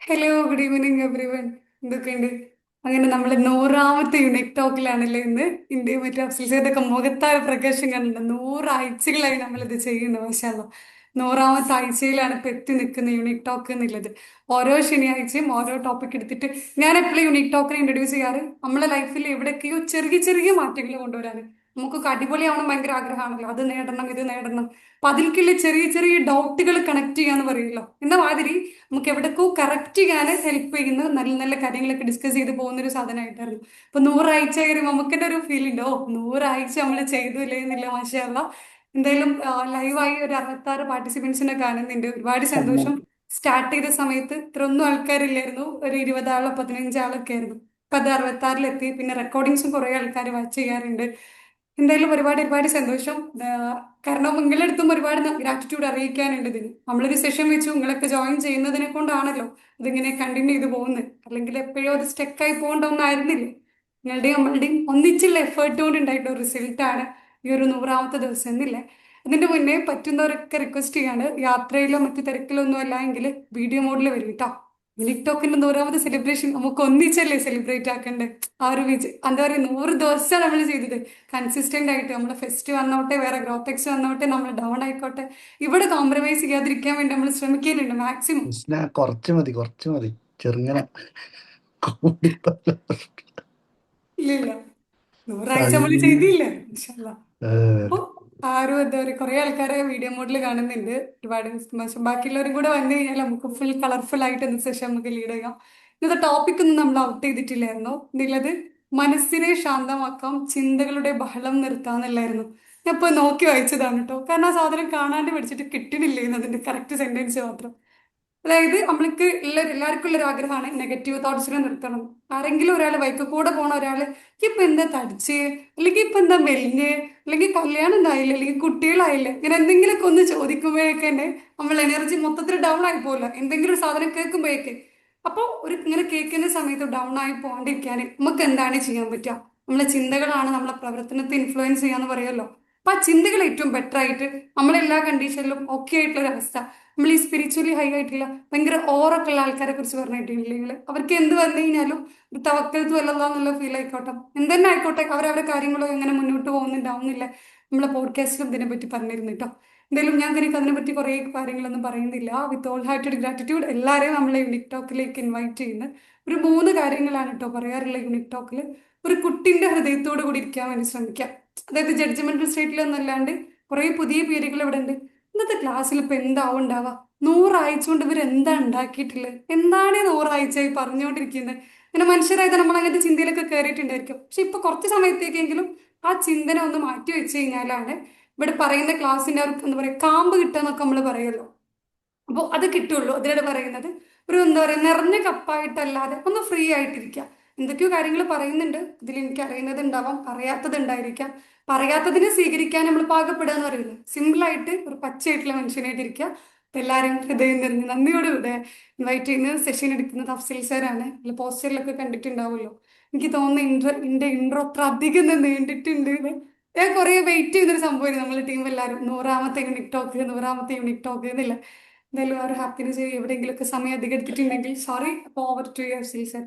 Hello, good evening every one. എന്തൊക്കെയുണ്ട്? അങ്ങനെ നമ്മൾ 100ാമത്തെ യുണിക് ടോക്കിലാണല്ലേ ഇന്ന്. ഇന്ത്യയും മറ്റു അഫ്സൽസൈൻ്റെ ഒക്കെ മുഖത്തായ പ്രകാശം കണ്ടുണ്ട്. 100 ആഴ്ചകളായി നമ്മളിത് ചെയ്യുന്നു. മാഷാല്ലാ, 100ാമത്തെ ആഴ്ചയിലാണ് ഇപ്പൊ എത്തി നിൽക്കുന്ന യുണിക് ടോക്ക് എന്നുള്ളത്. ഓരോ ശനിയാഴ്ചയും ഓരോ ടോപ്പിക് എടുത്തിട്ട് ഞാൻ എപ്പോഴും യുണിക് ടോക്കിനെ ഇൻട്രൊഡ്യൂസ് ചെയ്യാറ് നമ്മളെ ലൈഫിൽ എവിടെയൊക്കെയോ ചെറിയ ചെറിയ മാറ്റങ്ങൾ കൊണ്ടുവരാൻ. നമുക്കൊക്കെ അടിപൊളിയാവണം ഭയങ്കര ആഗ്രഹമാണല്ലോ, അത് നേടണം ഇത് നേടണം. അപ്പൊ അതിലേക്കുള്ള ചെറിയ ചെറിയ ഡൗട്ടുകൾ കണക്ട് ചെയ്യാന്ന് പറയുമല്ലോ, എന്ന മാതിരി നമുക്ക് എവിടേക്കോ കറക്റ്റ് ചെയ്യാൻ ഹെൽപ്പ് ചെയ്യുന്ന നല്ല നല്ല കാര്യങ്ങളൊക്കെ ഡിസ്കസ് ചെയ്ത് പോകുന്ന ഒരു സാധനമായിട്ടായിരുന്നു. ഇപ്പൊ 100 ആഴ്ച കഴിയുമ്പോൾ നമുക്ക് തന്നെ ഒരു ഫീൽ ഉണ്ടോ, 100 ആഴ്ച നമ്മൾ ചെയ്തില്ലേ എന്നില്ല. മാഷാല്ല, എന്തായാലും ലൈവായി ഒരു 66 പാർട്ടിസിപ്പൻസിനെ കാണുന്നുണ്ട്. ഒരുപാട് സന്തോഷം. സ്റ്റാർട്ട് ചെയ്ത സമയത്ത് ഇത്രയൊന്നും ആൾക്കാരില്ലായിരുന്നു, ഒരു 20 ആളോ 15 ആളൊക്കെ ആയിരുന്നു. ഇപ്പൊ അത് 66-ലെത്തി. പിന്നെ റെക്കോർഡിങ്സും കുറെ ആൾക്കാർ വാച്ച് ചെയ്യാറുണ്ട്. എന്തായാലും ഒരുപാട് ഒരുപാട് സന്തോഷം. കാരണം നിങ്ങളുടെ അടുത്തും ഒരുപാട് ഗ്രാറ്റിറ്റ്യൂഡ് അറിയിക്കാനുണ്ട്. ഇതിന് നമ്മളൊരു സെഷൻ വെച്ചു നിങ്ങളൊക്കെ ജോയിൻ ചെയ്യുന്നതിനെ കൊണ്ടാണല്ലോ ഇതിങ്ങനെ കണ്ടിന്യൂ ചെയ്ത് പോകുന്നത്. അല്ലെങ്കിൽ എപ്പോഴും അത് സ്റ്റെക്കായി പോകേണ്ട ഒന്നായിരുന്നില്ലേ. നിങ്ങളുടെയും നമ്മളുടെയും ഒന്നിച്ചുള്ള എഫേർട്ട് കൊണ്ട് ഉണ്ടായിട്ടുള്ള റിസൾട്ടാണ് ഈ ഒരു 100ാമത്തെ ദിവസം എന്നില്ലേ. അതിന്റെ മുന്നേ പറ്റുന്നവരൊക്കെ റിക്വസ്റ്റ് ചെയ്യാണ്, യാത്രയിലോ മറ്റു തിരക്കിലോ ഒന്നും അല്ല എങ്കിൽ വീഡിയോ മോഡിൽ വരും കേട്ടോ. ടിക്ടോക്കിന്റെ 100ാമത്തെ സെലിബ്രേഷൻ നമുക്ക് ഒന്നിച്ചല്ലേ സെലിബ്രേറ്റ് ആക്കണ്ടേ. ആ ഒരു എന്താ പറയുക, 100 ദിവസമാണ് നമ്മൾ ചെയ്തത് കൺസിസ്റ്റന്റ് ആയിട്ട്. നമ്മളെ ഫെസ്റ്റ് വന്നോട്ടെ, വേറെ ഗ്രോത്തെക്സ് വന്നോട്ടെ, നമ്മൾ ഡൗൺ ആയിക്കോട്ടെ, ഇവിടെ കോംപ്രമൈസ് ചെയ്യാതിരിക്കാൻ വേണ്ടി നമ്മൾ ശ്രമിക്കുന്നുണ്ട് മാക്സിമം. മിസ്ന കുറച്ച് മതി, കുറച്ച് മതി. ചെറുങ്ങനെ കൂടിപ്പോയല്ലോ. ഇല്ല ഇല്ല, 100 ആഴ്ച നമ്മൾ അയ്യോ. ചെയ്തില്ലേ, ഇൻഷാല്ലാ. ഏഹ്, അപ്പൊ ആരും എന്താ പറയുക, കുറെ ആൾക്കാരെ വീഡിയോ മോഡിൽ കാണുന്നുണ്ട്. ഒരുപാട് ബാക്കിയുള്ളവരും കൂടെ വന്നു കഴിഞ്ഞാൽ നമുക്ക് ഫുൾ കളർഫുൾ ആയിട്ട് ഇന്ന് സെഷൻ നമുക്ക് ലീഡ് ചെയ്യാം. ഇന്നത്തെ ടോപ്പിക് ഒന്നും നമ്മൾ ഔട്ട് ചെയ്തിട്ടില്ലായിരുന്നു. എന്നുള്ളത് മനസ്സിനെ ശാന്തമാക്കാം, ചിന്തകളുടെ ബഹളം നിർത്താന്നല്ലായിരുന്നു. ഞാൻ ഇപ്പൊ നോക്കി വായിച്ചതാണ് കേട്ടോ, കാരണം ആ സാധനം കാണാണ്ട് പഠിച്ചിട്ട് കിട്ടണില്ലേ എന്നതിന്റെ കറക്റ്റ് സെന്റൻസ് മാത്രം. അതായത് നമ്മൾക്ക് എല്ലാവർക്കും ഉള്ള ഒരു ആഗ്രഹമാണ് നെഗറ്റീവ് തോട്ട്സിനെ നിർത്തണം. ആരെങ്കിലും ഒരാൾ ബൈക്ക് കൂടെ പോണ ഒരാള് ഇപ്പൊ എന്താ തടിച്ച്, അല്ലെങ്കിൽ ഇപ്പൊ എന്താ മെലിഞ്ഞ്, അല്ലെങ്കിൽ കല്യാണം ഉണ്ടായില്ല, അല്ലെങ്കിൽ കുട്ടികളായില്ല, ഇങ്ങനെ എന്തെങ്കിലുമൊക്കെ ഒന്ന് ചോദിക്കുമ്പോഴേക്ക് തന്നെ നമ്മൾ എനർജി മൊത്തത്തിൽ ഡൗൺ ആയി പോകില്ല, എന്തെങ്കിലും ഒരു സാധനം കേൾക്കുമ്പോഴേക്ക്. അപ്പോൾ ഒരു ഇങ്ങനെ കേൾക്കുന്ന സമയത്ത് ഡൗൺ ആയി പോകാണ്ടിരിക്കാൻ നമുക്ക് എന്താണ് ചെയ്യാൻ പറ്റുക? നമ്മളെ ചിന്തകളാണ് നമ്മളെ പ്രവർത്തനത്തെ ഇൻഫ്ലുവൻസ് ചെയ്യാന്ന് പറയുമല്ലോ. അപ്പൊ ആ ചിന്തകൾ ഏറ്റവും ബെറ്റർ ആയിട്ട് നമ്മളെല്ലാ കണ്ടീഷനിലും ഓക്കെ ആയിട്ടുള്ള ഒരു അവസ്ഥ. നമ്മൾ ഈ സ്പിരിച്വലി ഹൈ ആയിട്ടുള്ള ഭയങ്കര ഓറൊക്കെ ഉള്ള ആൾക്കാരെ കുറിച്ച് പറഞ്ഞിട്ടില്ലെങ്കിൽ അവർക്ക് എന്ത് വന്നു കഴിഞ്ഞാലും ഒരു തവക്കൽത്തു അല്ലല്ലാ എന്നുള്ള ഫീൽ ആയിക്കോട്ടെ, എന്തെന്നെ ആയിക്കോട്ടെ, അവരവരുടെ കാര്യങ്ങളോ എങ്ങനെ മുന്നോട്ട് പോകുന്നുണ്ടാവുന്നില്ല. നമ്മളെ പോഡ്കാസ്റ്റിലും ഇതിനെ പറ്റി പറഞ്ഞിരുന്നു കേട്ടോ. എന്തായാലും ഞാൻ എനിക്ക് അതിനെപ്പറ്റി കുറേ കാര്യങ്ങളൊന്നും പറയുന്നില്ല. വിത്ത് ഓൾ ഹാർട്ടഡ് ഗ്രാറ്റിറ്റ്യൂഡ് എല്ലാവരെയും നമ്മളെ യുണിക് ടോക്കിലേക്ക് ഇൻവൈറ്റ് ചെയ്യുന്നത് ഒരു 3 കാര്യങ്ങളാണ് കേട്ടോ പറയാറുള്ള യുണിക് ടോക്കിൽ. ഒരു കുട്ടിന്റെ ഹൃദയത്തോട് കൂടി ഇരിക്കാൻ വേണ്ടി ശ്രമിക്കാം. അതായത് ജഡ്ജ്മെന്റൽ സ്റ്റേറ്റിലൊന്നും അല്ലാണ്ട്. കുറേ പുതിയ പേരുകൾ ഇവിടെ ഉണ്ട്. ഇന്നത്തെ ക്ലാസ്സിൽ ഇപ്പൊ എന്താവും ഉണ്ടാവുക? 100 ആഴ്ച കൊണ്ട് ഇവർ എന്താ ഉണ്ടാക്കിയിട്ടുള്ളത്? എന്താണ് ഈ 100 ആഴ്ചയായി പറഞ്ഞുകൊണ്ടിരിക്കുന്നത്? പിന്നെ മനുഷ്യരായത് നമ്മൾ അങ്ങനത്തെ ചിന്തയിലൊക്കെ കയറിയിട്ടുണ്ടായിരിക്കും. പക്ഷെ ഇപ്പൊ കുറച്ച് സമയത്തേക്കെങ്കിലും ആ ചിന്തന ഒന്ന് മാറ്റി വെച്ച് കഴിഞ്ഞാലാണ് ഇവിടെ പറയുന്ന ക്ലാസ്സിന്റെ അവർക്ക് എന്താ പറയുക, കാമ്പ് കിട്ടുക എന്നൊക്കെ നമ്മൾ പറയുമല്ലോ. അപ്പോൾ അത് കിട്ടുള്ളൂ. അതിനോട് പറയുന്നത് ഒരു എന്താ പറയുക, നിറഞ്ഞ കപ്പായിട്ടല്ലാതെ ഒന്ന് ഫ്രീ ആയിട്ടിരിക്കുക. എന്തൊക്കെയോ കാര്യങ്ങൾ പറയുന്നുണ്ട് ഇതിൽ, എനിക്ക് അറിയുന്നത് ഉണ്ടാവാം, അറിയാത്തത് ഉണ്ടായിരിക്കാം. പറയാത്തതിനെ സ്വീകരിക്കാൻ നമ്മൾ പാകപ്പെടുക എന്ന് പറയുന്നത്. സിമ്പിളായിട്ട് ഒരു പച്ചയായിട്ടുള്ള മനുഷ്യനായിട്ടിരിക്കുക. അപ്പൊ എല്ലാവരും ഹൃദയം നിറഞ്ഞ് നന്ദിയോടുകൂടെ ഇൻവൈറ്റ് ചെയ്യുന്നത് സെഷൻ എടുക്കുന്നത് അഫ്സൽ സാറാണ്. അല്ല, പോസ്റ്ററിലൊക്കെ കണ്ടിട്ടുണ്ടാവുമല്ലോ. എനിക്ക് തോന്നുന്നു എന്റെ ഇൻട്രോ അത്ര അധികം നീണ്ടിട്ടുണ്ട് എന്ന്. ഞാൻ കുറെ വെയിറ്റ് ചെയ്തൊരു സംഭവമായിരുന്നു നമ്മുടെ ടീം എല്ലാവരും. 100ാമത്തെ യുണിക് ടോക്ക്, 100ാമത്തെ യുണിക് ടോക്ക് എന്നില്ല. എന്തായാലും ആ ഒരു ഹാപ്പിനെസ് എവിടെയെങ്കിലുമൊക്കെ സമയം അധികം എടുത്തിട്ടുണ്ടെങ്കിൽ സോറി. അപ്പോൾ over to your season.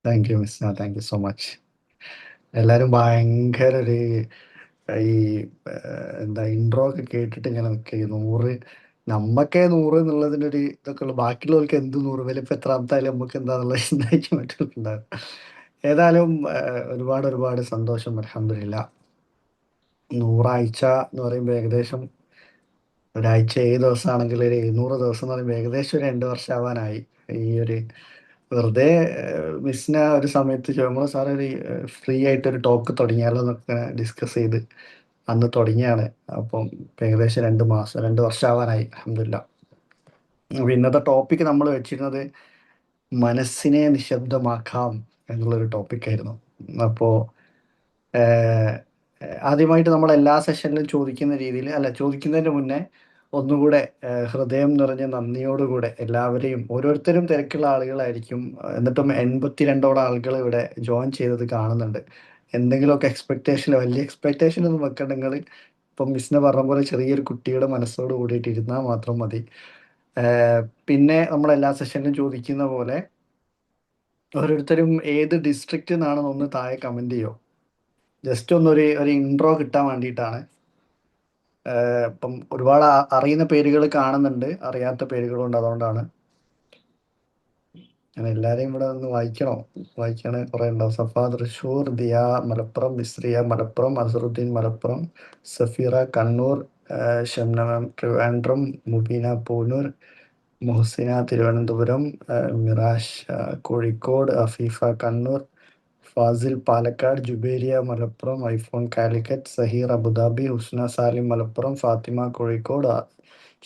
Thank you Misna, thank you so much. എല്ലാരും ഭയങ്കര ഒരു ഈ എന്താ ഇൻട്രോ ഒക്കെ കേട്ടിട്ട് ഇങ്ങനെ നിൽക്കുക. ഈ 100, നമ്മക്കേ 100 എന്നുള്ളതിന്റെ ഒരു ഇതൊക്കെ ഉള്ളു. ബാക്കിയുള്ളവർക്ക് എന്ത് 100, വലിപ്പം എത്രാമത്തായാലും നമുക്ക് എന്താന്നുള്ള ചിന്താക്കി മറ്റുണ്ടാകും. ഏതായാലും ഒരുപാട് ഒരുപാട് സന്തോഷം. അൽഹംദുലില്ലാ. 100 ആഴ്ച എന്ന് പറയുമ്പോൾ ഏകദേശം ഒരാഴ്ച 7 ദിവസമാണെങ്കിൽ ഒരു 700 ദിവസം എന്ന് പറയുമ്പോൾ ഏകദേശം ഒരു 2 വർഷം ആവാനായി. ഈ ഒരു വെറുതെ മിസ്സിന ഒരു സമയത്ത് നമ്മൾ സാറ് ഒരു ഫ്രീ ആയിട്ടൊരു ടോക്ക് തുടങ്ങിയാലോ എന്നൊക്കെ ഡിസ്കസ് ചെയ്ത് അന്ന് തുടങ്ങിയാണ്. അപ്പം ഇപ്പം ഏകദേശം 2 മാസം, 2 വർഷം ആവാനായി അൽഹംദുലില്ലാ. അപ്പോൾ ഇന്നത്തെ ടോപ്പിക്ക് നമ്മൾ വെച്ചിരുന്നത് മനസ്സിനെ നിശബ്ദമാക്കാം എന്നുള്ളൊരു ടോപ്പിക്കായിരുന്നു. അപ്പോൾ ആദ്യമായിട്ട് നമ്മൾ എല്ലാ സെഷനിലും ചോദിക്കുന്ന രീതിയിൽ, അല്ല ചോദിക്കുന്നതിന് മുന്നേ ഒന്നുകൂടെ ഹൃദയം നിറഞ്ഞ നന്ദിയോടുകൂടെ എല്ലാവരെയും, ഓരോരുത്തരും തിരക്കുള്ള ആളുകളായിരിക്കും, എന്നിട്ടും 82ഓളം ആളുകൾ ഇവിടെ ജോയിൻ ചെയ്തത് കാണുന്നുണ്ട്. എന്തെങ്കിലുമൊക്കെ എക്സ്പെക്റ്റേഷൻ, വലിയ എക്സ്പെക്റ്റേഷൻ ഒന്നും വെക്കണ്ട. നിങ്ങൾ ഇപ്പം മിസ്സിനെ പറഞ്ഞ പോലെ ചെറിയൊരു കുട്ടിയുടെ മനസ്സോട് കൂടിയിട്ട് ഇരുന്നാൽ മാത്രം മതി. പിന്നെ നമ്മൾ എല്ലാ സെഷനിലും ചോദിക്കുന്ന പോലെ ഓരോരുത്തരും ഏത് ഡിസ്ട്രിക്റ്റ് നിന്നാണെന്ന് ഒന്ന് താഴെ കമൻറ്റ് ചെയ്യോ. ജസ്റ്റ് ഒരു ഇൻട്രോ കിട്ടാൻ വേണ്ടിയിട്ടാണ്. ഇപ്പം ഒരുപാട് അറിയുന്ന പേരുകൾ കാണുന്നുണ്ട്, അറിയാത്ത പേരുകളുണ്ട്. അതുകൊണ്ടാണ് ഞാൻ എല്ലാവരെയും ഇവിടെ ഒന്ന് വായിക്കണേ കുറേ ഉണ്ടാവും. Safa Thrissur, Diya Malappuram, Misriya Malappuram, Azharuddin Malappuram, Safeera Kannur, Shamna Trivandrum, Mubeena Poonoor, Muhsina Thiruvananthapuram, Mirash Kozhikode, Afeefa Kannur, Fazil Palakkad, Jubairiya Malappuram, iPhone Calicut, Saheer Abu Dhabi, Husna Salim Malappuram, Fathima Kozhikode,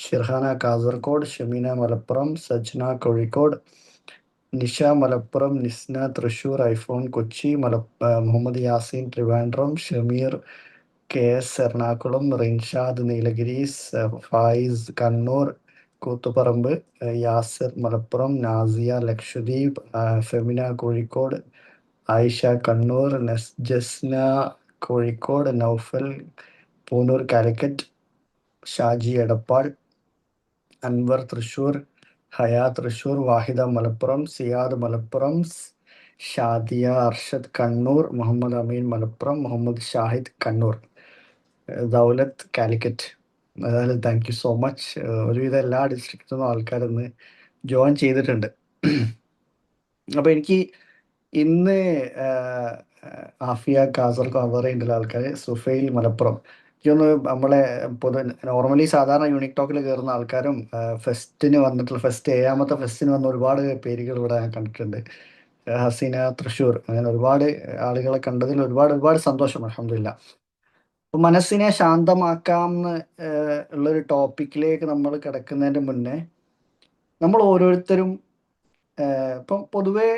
Shirhana Kasaragod, Shameena Malappuram, Sajna Kozhikode, Nisha Malappuram, Nisna Thrissur, iPhone Kochi, Muhammad Yaseen Trivandrum, Shameer KS Ernakulam, Rinshad Nilgiris, Fayis Kannur, Koothuparamba, Yasir Malappuram, Nasiya Lakshadweep, Femina Kozhikode, Ayisha Kannur, Jasna Kozhikode, Naufal Poonoor Calicut, Shaji Edappal, Anwar Thrissur, ഹയ തൃശൂർ, വാഹിദ മലപ്പുറം, സിയാദ് മലപ്പുറം, ഷാദിയ അർഷദ് കണ്ണൂർ, മുഹമ്മദ് അമീൻ മലപ്പുറം, മുഹമ്മദ് ഷാഹിദ് കണ്ണൂർ, ദൗലത്ത് കാലിക്കറ്റ്. ഏതായാലും താങ്ക് യു സോ മച്ച്. ഒരുവിധം എല്ലാ ഡിസ്ട്രിക്റ്റിൽ നിന്നും ആൾക്കാരൊന്ന് ജോയിൻ ചെയ്തിട്ടുണ്ട്. അപ്പോൾ എനിക്ക് ഇന്ന് ആഫിയ കാസർഗോഡ് കവർ ചെയ്യേണ്ട ആൾക്കാർ, സുഫൈൽ മലപ്പുറം. എനിക്കൊന്ന് നമ്മളെ നോർമലി സാധാരണ യൂണിക് ടോക്കിൽ കയറുന്ന ആൾക്കാരും ഫെസ്റ്റിന് വന്നിട്ടുള്ള ഏഴാമത്തെ ഫെസ്റ്റിന് വന്ന ഒരുപാട് പേരുകൾ ഇവിടെ ഞാൻ കണ്ടിട്ടുണ്ട്. ഹസീന തൃശ്ശൂർ, അങ്ങനെ ഒരുപാട് ആളുകളെ കണ്ടതിൽ ഒരുപാട് സന്തോഷം. അൽഹംദുലില്ലാ. അപ്പോൾ മനസ്സിനെ ശാന്തമാക്കാമെന്ന് ഉള്ളൊരു ടോപ്പിക്കിലേക്ക് നമ്മൾ കിടക്കുന്നതിൻ്റെ മുന്നേ നമ്മൾ ഓരോരുത്തരും ഇപ്പം പൊതുവേ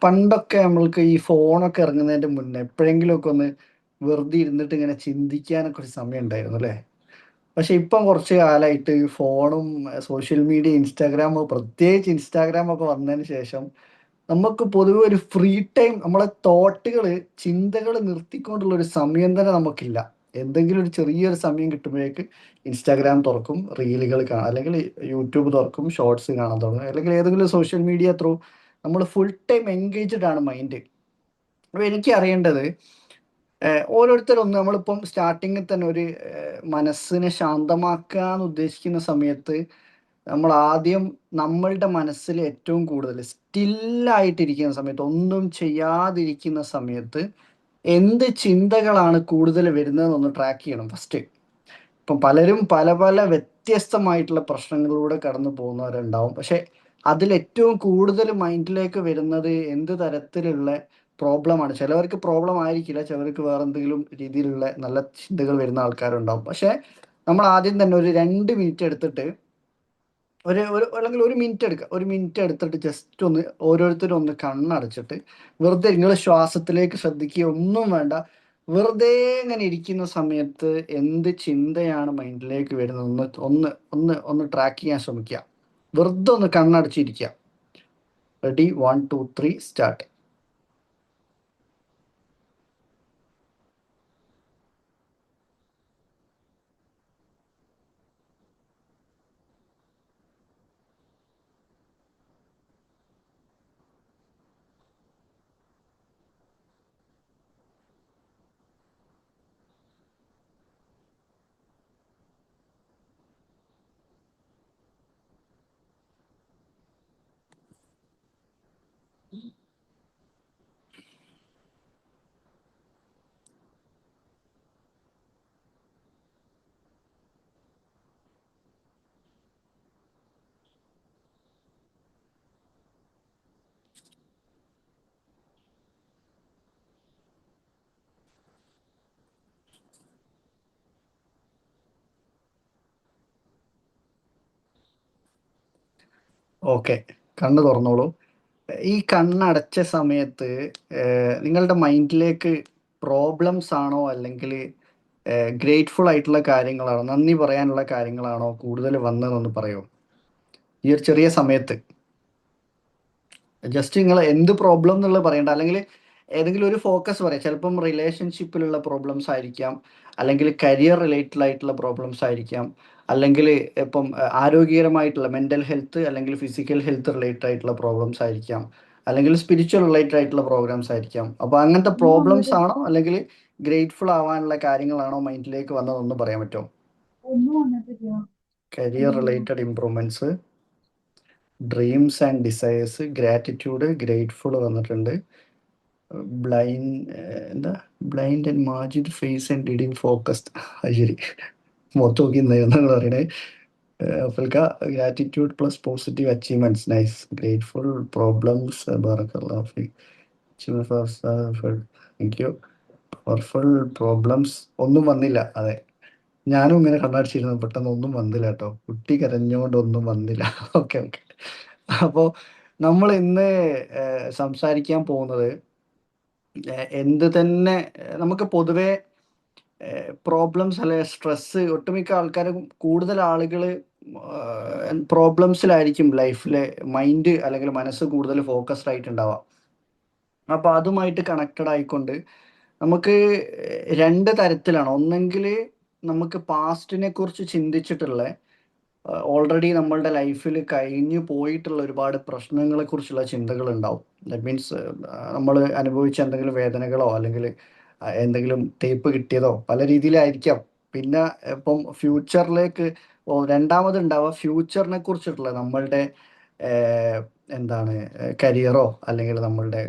പണ്ടൊക്കെ നമ്മൾക്ക് ഈ ഫോണൊക്കെ ഇറങ്ങുന്നതിൻ്റെ മുന്നേ എപ്പോഴെങ്കിലുമൊക്കെ ഒന്ന് വെറുതെ ഇരുന്നിട്ട് ഇങ്ങനെ ചിന്തിക്കാനൊക്കെ ഒരു സമയം ഉണ്ടായിരുന്നു അല്ലേ? പക്ഷെ ഇപ്പം കുറച്ച് കാലമായിട്ട് ഈ ഫോണും സോഷ്യൽ മീഡിയ, പ്രത്യേകിച്ച് ഇൻസ്റ്റാഗ്രാമൊക്കെ വന്നതിന് ശേഷം നമുക്ക് പൊതുവെ ഒരു ഫ്രീ ടൈം, നമ്മളെ ചിന്തകൾ നിർത്തിക്കൊണ്ടുള്ള ഒരു സമയം തന്നെ നമുക്കില്ല. എന്തെങ്കിലും ഒരു ചെറിയൊരു സമയം കിട്ടുമ്പോഴേക്ക് ഇൻസ്റ്റാഗ്രാം തുറക്കും, റീലുകൾ കാണാം, അല്ലെങ്കിൽ യൂട്യൂബ് തുറക്കും, ഷോർട്സ് കാണാൻ തുടങ്ങും, അല്ലെങ്കിൽ ഏതെങ്കിലും സോഷ്യൽ മീഡിയ ത്രൂ നമ്മൾ ഫുൾ ടൈം എൻഗേജ്ഡ് ആണ് മൈൻഡ്. അപ്പോൾ എനിക്ക് അറിയേണ്ടത്, ഓരോരുത്തരൊന്ന് നമ്മളിപ്പം സ്റ്റാർട്ടിങ്ങിൽ തന്നെ ഒരു മനസ്സിനെ ശാന്തമാക്കാൻ ഉദ്ദേശിക്കുന്ന സമയത്ത് നമ്മൾ ആദ്യം നമ്മളുടെ മനസ്സിൽ ഏറ്റവും കൂടുതൽ സ്റ്റില്ലായിട്ടിരിക്കുന്ന സമയത്ത്, ഒന്നും ചെയ്യാതിരിക്കുന്ന സമയത്ത് എന്ത് ചിന്തകളാണ് കൂടുതൽ വരുന്നതെന്നൊന്ന് ട്രാക്ക് ചെയ്യണം ഫസ്റ്റ്. ഇപ്പം പലരും പല പല വ്യത്യസ്തമായിട്ടുള്ള പ്രശ്നങ്ങളിലൂടെ കടന്നു പോകുന്നവരുണ്ടാവും. പക്ഷെ അതിലേറ്റവും കൂടുതൽ മൈൻഡിലേക്ക് വരുന്നത് എന്ത് തരത്തിലുള്ള പ്രോബ്ലമാണ്. ചിലവർക്ക് പ്രോബ്ലം ആയിരിക്കില്ല, ചിലവർക്ക് വേറെ എന്തെങ്കിലും രീതിയിലുള്ള നല്ല ചിന്തകൾ വരുന്ന ആൾക്കാരുണ്ടാവും. പക്ഷെ നമ്മൾ ആദ്യം തന്നെ ഒരു 2 മിനിറ്റ് എടുത്തിട്ട്, അല്ലെങ്കിൽ 1 മിനിറ്റ് എടുക്കുക. 1 മിനിറ്റ് എടുത്തിട്ട് ജസ്റ്റ് ഒന്ന് ഓരോരുത്തരും ഒന്ന് കണ്ണടച്ചിട്ട് വെറുതെ നിങ്ങൾ ശ്വാസത്തിലേക്ക് ശ്രദ്ധിക്കുക, ഒന്നും വേണ്ട. വെറുതെ ഇങ്ങനെ ഇരിക്കുന്ന സമയത്ത് എന്ത് ചിന്തയാണ് മൈൻഡിലേക്ക് വരുന്നത് ഒന്ന് ഒന്ന് ഒന്ന് ഒന്ന് ട്രാക്ക് ചെയ്യാൻ ശ്രമിക്കുക. വെറുതെ ഒന്ന് കണ്ണടച്ചിരിക്കുക. റെഡി? 1 2 3 സ്റ്റാർട്ട്. ഓക്കെ, കണ്ണ് തുറന്നോളൂ. ഈ കണ്ണടച്ച സമയത്ത് നിങ്ങളുടെ മൈൻഡിലേക്ക് പ്രോബ്ലംസ് ആണോ, അല്ലെങ്കിൽ ഗ്രേറ്റ്ഫുൾ ആയിട്ടുള്ള കാര്യങ്ങളാണോ, നന്ദി പറയാനുള്ള കാര്യങ്ങളാണോ കൂടുതൽ വന്നതെന്നൊന്ന് പറയോ? ഈ ഒരു ചെറിയ സമയത്ത് ജസ്റ്റ് നിങ്ങൾ എന്ത് പ്രോബ്ലം എന്നുള്ളത് പറയണ്ട, അല്ലെങ്കിൽ ഏതെങ്കിലും ഒരു ഫോക്കസ് പറയാം. ചിലപ്പം റിലേഷൻഷിപ്പിലുള്ള പ്രോബ്ലംസ് ആയിരിക്കാം, അല്ലെങ്കിൽ കരിയർ റിലേറ്റഡ് ആയിട്ടുള്ള പ്രോബ്ലംസ് ആയിരിക്കാം, അല്ലെങ്കിൽ ഇപ്പം ആരോഗ്യകരമായിട്ടുള്ള മെൻ്റൽ ഹെൽത്ത് അല്ലെങ്കിൽ ഫിസിക്കൽ ഹെൽത്ത് റിലേറ്റഡ് ആയിട്ടുള്ള പ്രോബ്ലംസ് ആയിരിക്കാം, അല്ലെങ്കിൽ സ്പിരിച്വൽ റിലേറ്റഡ് ആയിട്ടുള്ള പ്രോഗ്രാംസ് ആയിരിക്കാം. അപ്പോൾ അങ്ങനത്തെ പ്രോബ്ലംസ് ആണോ അല്ലെങ്കിൽ ഗ്രേറ്റ്ഫുൾ ആവാനുള്ള കാര്യങ്ങളാണോ മൈൻഡിലേക്ക് വന്നതെന്ന് പറയാൻ പറ്റുമോ? Career related improvements, dreams and desires, gratitude, grateful വന്നിട്ടുണ്ട്. ബ്ലൈൻഡ് എന്താ ബ്ലൈൻഡ് ആൻഡ് മാജിഡ് ഫേസ് ആൻഡ് ഡിഡിങ് ഫോക്കസ്ഡ്. അത് ശരി, മൊത്തം നോക്കി എന്നാണ് പറയണേ. ഫിൽക്ക gratitude plus positive achievements, nice. Grateful, problems, thank you. Powerful, problems ഒന്നും വന്നില്ല. അതെ, ഞാനും ഇങ്ങനെ കണ്ണാടിച്ചിരുന്നു, പെട്ടെന്ന് ഒന്നും വന്നില്ല കേട്ടോ. കുട്ടി കരഞ്ഞോണ്ട് ഒന്നും വന്നില്ല. Okay okay. അപ്പോൾ നമ്മൾ ഇന്ന് സംസാരിക്കാൻ പോകുന്നത് എന്ത് തന്നെ നമുക്ക് പൊതുവെ പ്രോബ്ലംസ് അല്ലെ സ്ട്രെസ്സ്, ഒട്ടുമിക്ക ആൾക്കാരും കൂടുതൽ ആളുകൾ പ്രോബ്ലംസിലായിരിക്കും ലൈഫിലെ മൈൻഡ് അല്ലെങ്കിൽ മനസ്സ് കൂടുതൽ ഫോക്കസ്ഡ് ആയിട്ടുണ്ടാവുക. അപ്പോൾ അതുമായിട്ട് കണക്റ്റഡ് ആയിക്കൊണ്ട് നമുക്ക് രണ്ട് തരത്തിലാണ്. ഒന്നെങ്കിൽ നമുക്ക് പാസ്റ്റിനെ കുറിച്ച് ചിന്തിച്ചിട്ടുള്ള ഓൾറെഡി നമ്മളുടെ ലൈഫിൽ കഴിഞ്ഞു പോയിട്ടുള്ള ഒരുപാട് പ്രശ്നങ്ങളെ കുറിച്ചുള്ള ചിന്തകൾ ഉണ്ടാവും. ദാറ്റ് മീൻസ് നമ്മൾ അനുഭവിച്ച എന്തെങ്കിലും വേദനകളോ അല്ലെങ്കിൽ എന്തെങ്കിലും തേപ്പ് കിട്ടിയതോ പല രീതിയിലായിരിക്കാം. പിന്നെ ഇപ്പം ഫ്യൂച്ചറിലേക്ക് രണ്ടാമത് ഉണ്ടാവുക ഫ്യൂച്ചറിനെ കുറിച്ചിട്ടുള്ള നമ്മളുടെ ഏഹ്, എന്താണ് കരിയറോ അല്ലെങ്കിൽ നമ്മളുടെ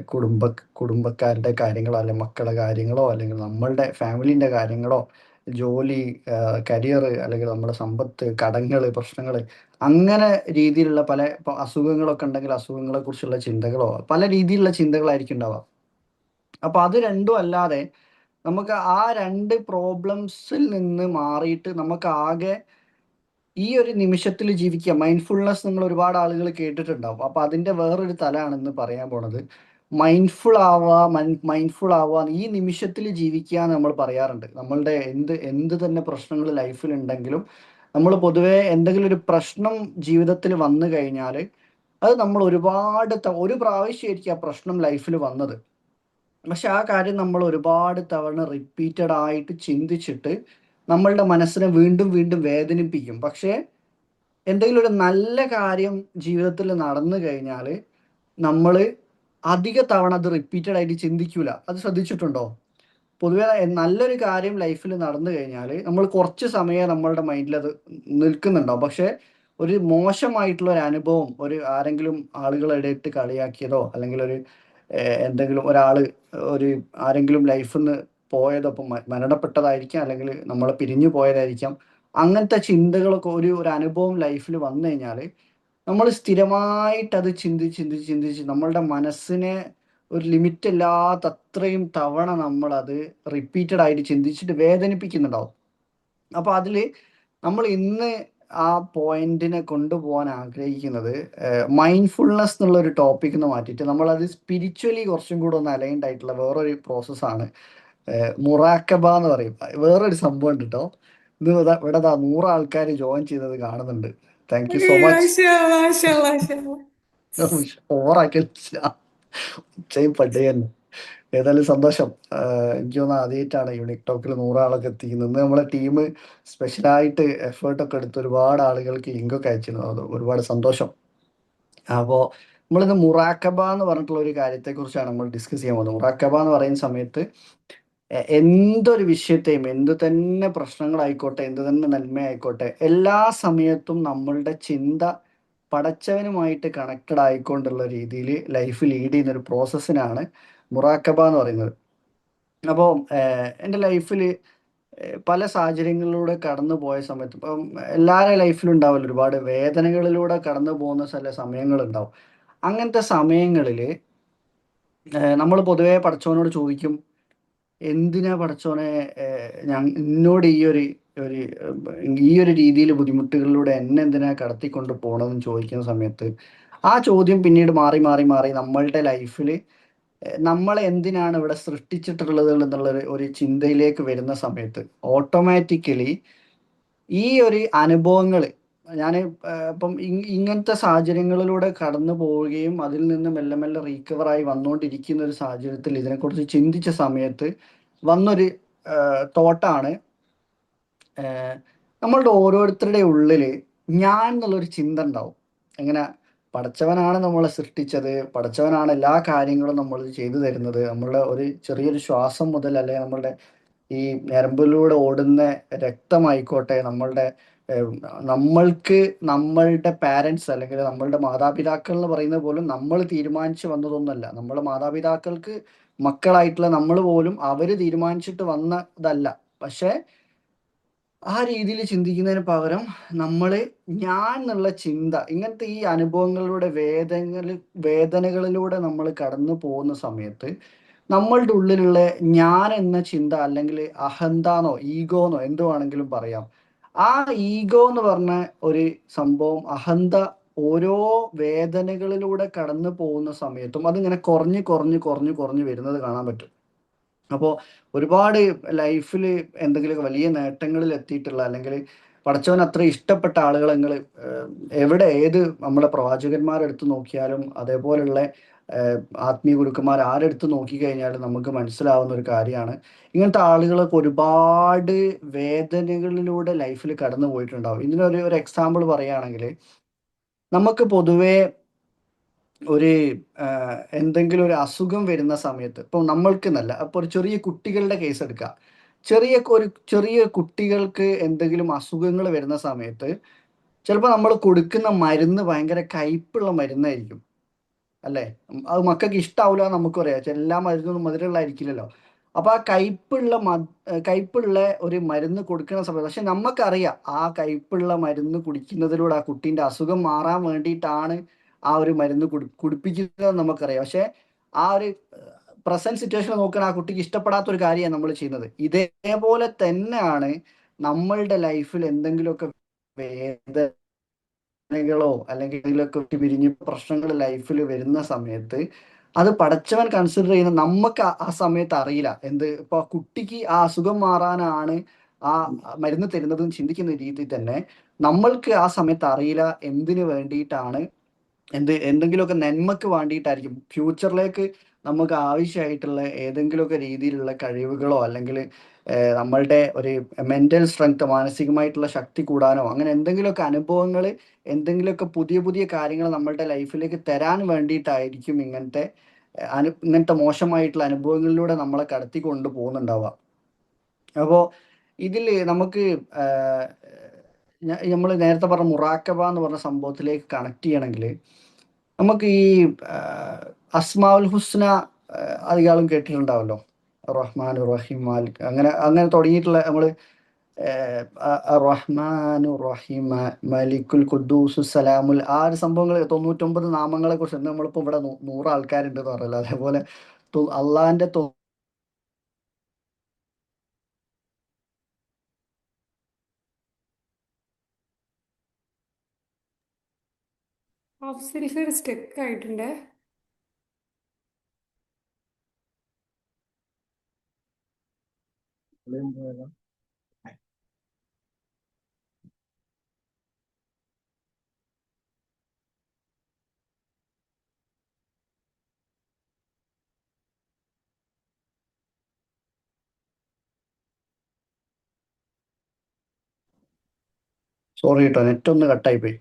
കുടുംബക്കാരുടെ കാര്യങ്ങളോ അല്ലെങ്കിൽ മക്കളുടെ കാര്യങ്ങളോ അല്ലെങ്കിൽ നമ്മളുടെ ഫാമിലിൻ്റെ കാര്യങ്ങളോ, ജോലി, കരിയർ അല്ലെങ്കിൽ നമ്മുടെ സമ്പത്ത്, കടങ്ങൾ, പ്രശ്നങ്ങൾ, അങ്ങനെ രീതിയിലുള്ള പല ഇപ്പം അസുഖങ്ങളൊക്കെ ഉണ്ടെങ്കിൽ അസുഖങ്ങളെ കുറിച്ചുള്ള ചിന്തകളോ പല രീതിയിലുള്ള ചിന്തകളായിരിക്കും ഉണ്ടാവുക. അപ്പോൾ അത് രണ്ടും അല്ലാതെ നമുക്ക് ആ രണ്ട് പ്രോബ്ലംസിൽ നിന്ന് മാറിയിട്ട് നമുക്ക് ആകെ ഈ ഒരു നിമിഷത്തിൽ ജീവിക്കുക. മൈൻഡ്ഫുൾനെസ് നിങ്ങൾ ഒരുപാട് ആളുകൾ കേട്ടിട്ടുണ്ടാവും. അപ്പോൾ അതിൻ്റെ വേറൊരു തലമാണെന്ന് പറയാൻ പോണത്. മൈൻഡ്ഫുൾ ആവുക, ഈ നിമിഷത്തിൽ ജീവിക്കുക എന്ന് നമ്മൾ പറയാറുണ്ട്. നമ്മളുടെ എന്ത് തന്നെ പ്രശ്നങ്ങൾ ലൈഫിൽ ഉണ്ടെങ്കിലും നമ്മൾ പൊതുവേ എന്തെങ്കിലും ഒരു പ്രശ്നം ജീവിതത്തിൽ വന്നു കഴിഞ്ഞാൽ അത് നമ്മൾ ഒരു പ്രാവശ്യമായിരിക്കും ആ പ്രശ്നം ലൈഫിൽ വന്നത്. പക്ഷെ ആ കാര്യം നമ്മൾ ഒരുപാട് തവണ റിപ്പീറ്റഡ് ആയിട്ട് ചിന്തിച്ചിട്ട് നമ്മളുടെ മനസ്സിനെ വീണ്ടും വീണ്ടും വേദനിപ്പിക്കും. പക്ഷേ എന്തെങ്കിലും ഒരു നല്ല കാര്യം ജീവിതത്തിൽ നടന്നു കഴിഞ്ഞാൽ നമ്മൾ അധിക തവണ അത് റിപ്പീറ്റഡ് ആയിട്ട് ചിന്തിക്കൂല. അത് ശ്രദ്ധിച്ചിട്ടുണ്ടോ? പൊതുവെ നല്ലൊരു കാര്യം ലൈഫിൽ നടന്നു കഴിഞ്ഞാൽ നമ്മൾ കുറച്ച് സമയം നമ്മളുടെ മൈൻഡിൽ അത് നിൽക്കുന്നുണ്ടാവും. പക്ഷെ ഒരു മോശമായിട്ടുള്ള ഒരു അനുഭവം, ആരെങ്കിലും ആളുകളുടെ ഇട്ട് കളിയാക്കിയതോ അല്ലെങ്കിൽ എന്തെങ്കിലും ഒരു ആരെങ്കിലും ലൈഫിൽ നിന്ന് പോയതോ, ഇപ്പം മരണപ്പെട്ടതായിരിക്കാം അല്ലെങ്കിൽ നമ്മളെ പിരിഞ്ഞു പോയതായിരിക്കാം, അങ്ങനത്തെ ചിന്തകളൊക്കെ ഒരു അനുഭവം ലൈഫിൽ വന്നു കഴിഞ്ഞാൽ നമ്മൾ സ്ഥിരമായിട്ട് അത് ചിന്തിച്ച് ചിന്തിച്ച് ചിന്തിച്ച് നമ്മളുടെ മനസ്സിനെ ഒരു ലിമിറ്റ് ഇല്ലാത്ത അത്രയും തവണ നമ്മളത് റിപ്പീറ്റഡ് ആയിട്ട് ചിന്തിച്ചിട്ട് വേദനിപ്പിക്കുന്നുണ്ടാവും. അപ്പോൾ അതിൽ നമ്മൾ ഇന്ന് ആ പോയിന്റിനെ കൊണ്ടുപോകാൻ ആഗ്രഹിക്കുന്നത് മൈൻഡ്ഫുൾനെസ് എന്നുള്ള ഒരു ടോപ്പിക് എന്ന് മാറ്റിയിട്ട് നമ്മളത് സ്പിരിച്വലി കുറച്ചും കൂടെ ഒന്ന് അലൈൻഡ് ആയിട്ടുള്ള വേറൊരു പ്രോസസ്സാണ് മുറാക്കബ എന്ന് പറയും. വേറൊരു സംഭവം ഉണ്ട് കേട്ടോ. ഇവിടെ 100 ആൾക്കാർ ജോയിൻ ചെയ്തത് കാണുന്നുണ്ട്. Thank you so much. മാഷാഅല്ലാ, മാഷാഅല്ലാ, മാഷാഅല്ലാ. ഓവറാക്കി പണ്ടേ തന്നെ. ഏതായാലും സന്തോഷം. എനിക്ക് തോന്നുന്നു ആദ്യമായിട്ടാണ് യൂണിക് ടോക്കിൽ 100 ആളൊക്കെ എത്തിക്കുന്നത്. ഇന്ന് നമ്മളെ ടീം സ്പെഷ്യലായിട്ട് എഫേർട്ടൊക്കെ എടുത്ത് ഒരുപാട് ആളുകൾക്ക് ലിങ്കൊക്കെ അയച്ചിരുന്നു. അത് ഒരുപാട് സന്തോഷം. അപ്പോൾ നമ്മളിന്ന് മുറാക്കബ എന്ന് പറഞ്ഞിട്ടുള്ള ഒരു കാര്യത്തെക്കുറിച്ചാണ് നമ്മൾ ഡിസ്കസ് ചെയ്യാൻ പോകുന്നത്. മുറാക്കബ എന്ന് പറയുന്ന സമയത്ത് എന്തൊരു വിഷയത്തെയും, എന്ത് തന്നെ പ്രശ്നങ്ങളായിക്കോട്ടെ, എന്ത് തന്നെ നന്മയായിക്കോട്ടെ, എല്ലാ സമയത്തും നമ്മളുടെ ചിന്ത പടച്ചവനുമായിട്ട് കണക്റ്റഡ് ആയിക്കൊണ്ടുള്ള രീതിയിൽ ലൈഫ് ലീഡ് ചെയ്യുന്ന ഒരു പ്രോസസ്സിനാണ് മുറാക്കബ എന്ന് പറയുന്നത്. അപ്പോൾ എൻ്റെ ലൈഫിൽ പല സാഹചര്യങ്ങളിലൂടെ കടന്നു പോയ സമയത്ത്, ഇപ്പം എല്ലാവരുടെ ലൈഫിലും ഉണ്ടാവില്ല, ഒരുപാട് വേദനകളിലൂടെ കടന്നു പോകുന്ന ചില സമയങ്ങളുണ്ടാവും. അങ്ങനത്തെ സമയങ്ങളിൽ നമ്മൾ പൊതുവേ പടച്ചവനോട് ചോദിക്കും, എന്തിനാ പടച്ചോനെ എന്നോട് ഒരു ഈ ഒരു രീതിയിൽ ബുദ്ധിമുട്ടുകളിലൂടെ എന്നെ എന്തിനാ കടത്തിക്കൊണ്ട് പോകണമെന്ന് ചോദിക്കുന്ന സമയത്ത് ആ ചോദ്യം പിന്നീട് മാറി മാറി മാറി നമ്മളുടെ ലൈഫിൽ നമ്മളെ എന്തിനാണ് ഇവിടെ സൃഷ്ടിച്ചിട്ടുള്ളത് ഒരു ചിന്തയിലേക്ക് വരുന്ന സമയത്ത് ഓട്ടോമാറ്റിക്കലി ഈ ഒരു അനുഭവങ്ങൾ ഞാൻ ഇപ്പം ഇങ്ങനത്തെ സാഹചര്യങ്ങളിലൂടെ കടന്നു പോവുകയും അതിൽ നിന്ന് മെല്ലെ മെല്ലെ റീക്കവറായി വന്നുകൊണ്ടിരിക്കുന്ന ഒരു സാഹചര്യത്തിൽ ഇതിനെക്കുറിച്ച് ചിന്തിച്ച സമയത്ത് വന്നൊരു തോട്ടാണ് നമ്മളുടെ ഓരോരുത്തരുടെ ഉള്ളില് ഞാൻ എന്നുള്ളൊരു ചിന്ത ഉണ്ടാവും. എങ്ങനെ പടച്ചവനാണ് നമ്മളെ സൃഷ്ടിച്ചത്, പടച്ചവനാണ് എല്ലാ കാര്യങ്ങളും നമ്മൾ ചെയ്തു തരുന്നത്. നമ്മളുടെ ഒരു ചെറിയൊരു ശ്വാസം മുതൽ, അല്ലെങ്കിൽ നമ്മളുടെ ഈ ഞരമ്പിലൂടെ ഓടുന്ന രക്തമായിക്കോട്ടെ, ഏഹ്, നമ്മൾക്ക് നമ്മളുടെ പാരൻസ് അല്ലെങ്കിൽ നമ്മളുടെ മാതാപിതാക്കൾ എന്ന് പറയുന്നത് പോലും നമ്മൾ തീരുമാനിച്ചു വന്നതൊന്നുമല്ല. നമ്മളെ മാതാപിതാക്കൾക്ക് മക്കളായിട്ടുള്ള നമ്മൾ പോലും അവര് തീരുമാനിച്ചിട്ട് വന്നതല്ല. പക്ഷെ ആ രീതിയിൽ ചിന്തിക്കുന്നതിന് പകരം നമ്മള് ഞാൻ എന്നുള്ള ചിന്ത, ഇങ്ങനത്തെ ഈ അനുഭവങ്ങളിലൂടെ വേദനകളിലൂടെ നമ്മൾ കടന്നു പോകുന്ന സമയത്ത് നമ്മളുടെ ഉള്ളിലുള്ള ഞാൻ എന്ന ചിന്ത, അല്ലെങ്കിൽ അഹന്താന്നോ ഈഗോന്നോ എന്ത് വേണമെങ്കിലും പറയാം, ആ ഈഗോ എന്ന് പറഞ്ഞ ഒരു സംഭവം, അഹന്ത ഓരോ വേദനകളിലൂടെ കടന്നു പോകുന്ന സമയത്തും അതിങ്ങനെ കുറഞ്ഞ് കുറഞ്ഞ് കുറഞ്ഞ് കുറഞ്ഞ് വരുന്നത് കാണാൻ പറ്റും. അപ്പോൾ ഒരുപാട് ലൈഫിൽ എന്തെങ്കിലുമൊക്കെ വലിയ നേട്ടങ്ങളിൽ എത്തിയിട്ടുള്ള, അല്ലെങ്കിൽ പടച്ചവൻ അത്ര ഇഷ്ടപ്പെട്ട ആളുകൾ നിങ്ങൾ എവിടെ ഏത് നമ്മളെ പ്രവാചകന്മാരെടുത്ത് നോക്കിയാലും അതേപോലുള്ള ആത്മീയ ഗുരുക്കന്മാർ ആരെടുത്ത് നോക്കിക്കഴിഞ്ഞാലും നമുക്ക് മനസ്സിലാവുന്ന ഒരു കാര്യമാണ്, ഇങ്ങനത്തെ ആളുകളൊക്കെ ഒരുപാട് വേദനകളിലൂടെ ലൈഫിൽ കടന്നു പോയിട്ടുണ്ടാവും. ഇതിനൊരു എക്സാമ്പിൾ പറയുകയാണെങ്കിൽ, നമുക്ക് പൊതുവേ ഒരു എന്തെങ്കിലും ഒരു അസുഖം വരുന്ന സമയത്ത്, ഇപ്പൊ നമ്മൾക്ക് എന്നല്ല, അപ്പൊ ഒരു ചെറിയ കുട്ടികളുടെ കേസ് എടുക്കുക. ചെറിയ കുട്ടികൾക്ക് എന്തെങ്കിലും അസുഖങ്ങൾ വരുന്ന സമയത്ത് ചിലപ്പോൾ നമ്മൾ കൊടുക്കുന്ന മരുന്ന് ഭയങ്കര കയ്പുള്ള മരുന്നായിരിക്കും, അല്ലേ? അത് മക്കൾക്ക് ഇഷ്ടാവില്ല എന്ന് നമുക്കറിയാം. എല്ലാ മരുന്നും മധുരമുള്ളതായിരിക്കില്ലല്ലോ. അപ്പൊ ആ കയ്പുള്ള ഒരു മരുന്ന് കൊടുക്കുന്ന സമയത്ത്, പക്ഷെ നമുക്കറിയാം ആ കയ്പുള്ള മരുന്ന് കുടിക്കുന്നതിലൂടെ ആ കുട്ടീൻ്റെ അസുഖം മാറാൻ വേണ്ടിയിട്ടാണ് ആ ഒരു മരുന്ന് കുടിപ്പിക്കുന്നത് നമുക്കറിയാം. പക്ഷെ ആ ഒരു പ്രസന്റ് സിറ്റുവേഷൻ നോക്കാൻ ആ കുട്ടിക്ക് ഇഷ്ടപ്പെടാത്ത ഒരു കാര്യമാണ് നമ്മൾ ചെയ്യുന്നത്. ഇതേപോലെ തന്നെയാണ് നമ്മളുടെ ലൈഫിൽ എന്തെങ്കിലുമൊക്കെ വേദനകളോ അല്ലെങ്കിൽ എന്തെങ്കിലുമൊക്കെ പിരിഞ്ഞ് പ്രശ്നങ്ങൾ ലൈഫിൽ വരുന്ന സമയത്ത് അത് പടച്ചവൻ കൺസിഡർ ചെയ്യുന്ന നമുക്ക് ആ സമയത്ത് അറിയില്ല. ഇപ്പൊ കുട്ടിക്ക് ആ അസുഖം മാറാനാണ് ആ മരുന്ന് തരുന്നതെന്ന് ചിന്തിക്കുന്ന രീതിയിൽ തന്നെ നമ്മൾക്ക് ആ സമയത്ത് അറിയില്ല എന്തിനു വേണ്ടിയിട്ടാണ്, എന്തെങ്കിലുമൊക്കെ നന്മക്ക് വേണ്ടിയിട്ടായിരിക്കും. ഫ്യൂച്ചറിലേക്ക് നമുക്ക് ആവശ്യമായിട്ടുള്ള ഏതെങ്കിലുമൊക്കെ രീതിയിലുള്ള കഴിവുകളോ, അല്ലെങ്കിൽ നമ്മളുടെ ഒരു മെന്റൽ സ്ട്രെങ്ത്, മാനസികമായിട്ടുള്ള ശക്തി കൂടാനോ, അങ്ങനെ എന്തെങ്കിലുമൊക്കെ അനുഭവങ്ങൾ, എന്തെങ്കിലുമൊക്കെ പുതിയ പുതിയ കാര്യങ്ങൾ നമ്മളുടെ ലൈഫിലേക്ക് തരാൻ വേണ്ടിയിട്ടായിരിക്കും ഇങ്ങനത്തെ മോശമായിട്ടുള്ള അനുഭവങ്ങളിലൂടെ നമ്മളെ കടത്തി കൊണ്ട് പോകുന്നുണ്ടാവുക. അപ്പോൾ ഇതിൽ നമുക്ക് നമ്മൾ നേരത്തെ പറഞ്ഞ മുറാക്കബ എന്ന് പറഞ്ഞ സംഭവത്തിലേക്ക് കണക്ട് ചെയ്യണമെങ്കിൽ, നമുക്ക് ഈ അസ്മാഉൽ ഹുസ്ന അധികാളും കേട്ടിട്ടുണ്ടാവല്ലോ. റഹ്മാൻ, റഹീം, മാലിക്, അങ്ങനെ അങ്ങനെ തുടങ്ങിയിട്ടുള്ള നമ്മൾ റഹ്മാനു റഹീം, മലിക്കുൽ ഖുദ്ദൂസ് സലാമുൽ, ആ ഒരു സംഭവങ്ങൾ 99 നാമങ്ങളെ കുറിച്ച് നമ്മളിപ്പോൾ ഇവിടെ 100 ആൾക്കാരുണ്ടെന്ന് പറയല്ലോ. അതേപോലെ അള്ളാഹിന്റെ ഹാഫ് സെൽഫ് ഒരു സ്റ്റെക്ക് ആയിട്ടുണ്ട്. സോറി കേട്ടോ, നെറ്റ് ഒന്ന് കട്ടായി പോയി.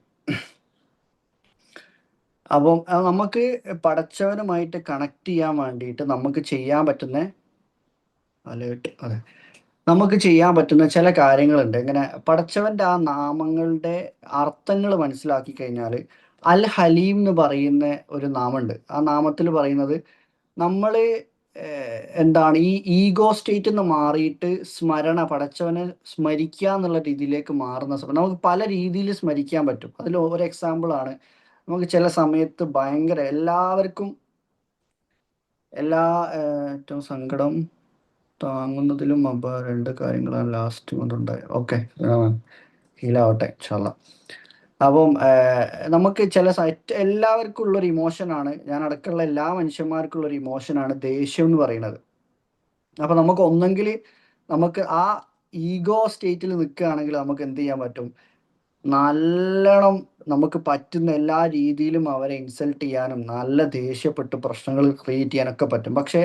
അപ്പം നമുക്ക് പടച്ചവനുമായിട്ട് കണക്ട് ചെയ്യാൻ വേണ്ടിയിട്ട് നമുക്ക് ചെയ്യാൻ പറ്റുന്ന അലേർട്ട്, അതെ, നമുക്ക് ചെയ്യാൻ പറ്റുന്ന ചില കാര്യങ്ങളുണ്ട്. ഇങ്ങനെ പടച്ചവന്റെ ആ നാമങ്ങളുടെ അർത്ഥങ്ങൾ മനസ്സിലാക്കി കഴിഞ്ഞാൽ, അൽ ഹലീം എന്ന് പറയുന്ന ഒരു നാമുണ്ട്. ആ നാമത്തിൽ പറയുന്നത് നമ്മൾ എന്താണ് ഈ ഈഗോ സ്റ്റേറ്റിൽ നിന്ന് മാറിയിട്ട് പടച്ചവനെ സ്മരിക്കുക എന്നുള്ള രീതിയിലേക്ക് മാറുന്ന സമയം നമുക്ക് പല രീതിയിൽ സ്മരിക്കാൻ പറ്റും. അതിൽ ഒരു എക്സാമ്പിൾ ആണ്, നമുക്ക് ചില സമയത്ത് ഭയങ്കര എല്ലാവർക്കും ഏറ്റവും സങ്കടം താങ്ങുന്നതിലും രണ്ട് കാര്യങ്ങളാണ് ലാസ്റ്റ് കൊണ്ടുണ്ടായത്. ഓക്കെ, ഹീലാവട്ടെ ഇൻഷാല്ലാ. അപ്പം നമുക്ക് എല്ലാവർക്കും ഉള്ളൊരു ഇമോഷനാണ്, ഞാൻ അടക്കമുള്ള എല്ലാ മനുഷ്യന്മാർക്കുള്ളൊരു ഇമോഷനാണ് ദേഷ്യം എന്ന് പറയുന്നത്. അപ്പം നമുക്ക് ഒന്നെങ്കിൽ നമുക്ക് ആ ഈഗോ സ്റ്റേറ്റിൽ നിൽക്കുകയാണെങ്കിൽ നമുക്ക് എന്ത് ചെയ്യാൻ പറ്റും, നല്ലോണം നമുക്ക് പറ്റുന്ന എല്ലാ രീതിയിലും അവരെ ഇൻസൾട്ട് ചെയ്യാനും നല്ല ദേഷ്യപ്പെട്ട് പ്രശ്നങ്ങൾ ക്രിയേറ്റ് ചെയ്യാനൊക്കെ പറ്റും. പക്ഷെ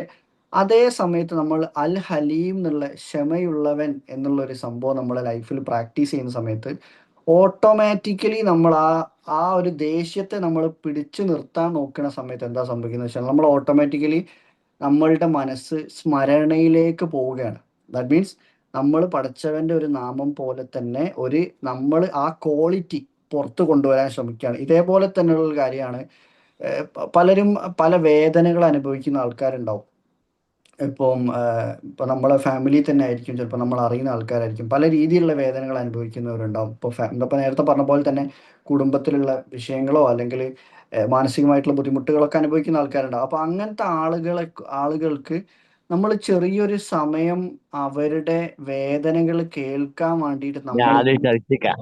അതേ സമയത്ത് നമ്മൾ അൽ ഹലീം എന്നുള്ള ക്ഷമയുള്ളവൻ എന്നുള്ള ഒരു സംഭവം നമ്മളെ ലൈഫിൽ പ്രാക്ടീസ് ചെയ്യുന്ന സമയത്ത് ഓട്ടോമാറ്റിക്കലി നമ്മൾ ആ ഒരു ദേഷ്യത്തെ നമ്മൾ പിടിച്ചു നിർത്താൻ നോക്കുന്ന സമയത്ത് എന്താ സംഭവിക്കുന്നത് വെച്ചാൽ നമ്മൾ ഓട്ടോമാറ്റിക്കലി നമ്മളുടെ മനസ്സ് സ്മരണയിലേക്ക് പോവുകയാണ്. ദാറ്റ് മീൻസ് നമ്മൾ പഠിച്ചവന്റെ ഒരു നാമം പോലെ തന്നെ നമ്മൾ ആ ക്വാളിറ്റി പുറത്ത് കൊണ്ടുവരാൻ ശ്രമിക്കുകയാണ്. ഇതേപോലെ തന്നെയുള്ള ഒരു കാര്യമാണ്. പലരും പല വേദനകൾ അനുഭവിക്കുന്ന ആൾക്കാരുണ്ടാവും. ഇപ്പം നമ്മളെ ഫാമിലി തന്നെ ആയിരിക്കും, ചിലപ്പോൾ നമ്മൾ അറിയുന്ന ആൾക്കാരായിരിക്കും, പല രീതിയിലുള്ള വേദനകൾ അനുഭവിക്കുന്നവരുണ്ടാവും. ഇപ്പോൾ നേരത്തെ പറഞ്ഞ പോലെ തന്നെ കുടുംബത്തിലുള്ള വിഷയങ്ങളോ അല്ലെങ്കിൽ മാനസികമായിട്ടുള്ള ബുദ്ധിമുട്ടുകളൊക്കെ അനുഭവിക്കുന്ന ആൾക്കാരുണ്ടാവും. അപ്പോൾ അങ്ങനത്തെ ആളുകൾക്ക് നമ്മൾ ചെറിയൊരു സമയം അവരുടെ വേദനകൾ കേൾക്കാൻ വേണ്ടിയിട്ട് നമ്മൾ ഞാൻ ചർച്ചിക്കാം.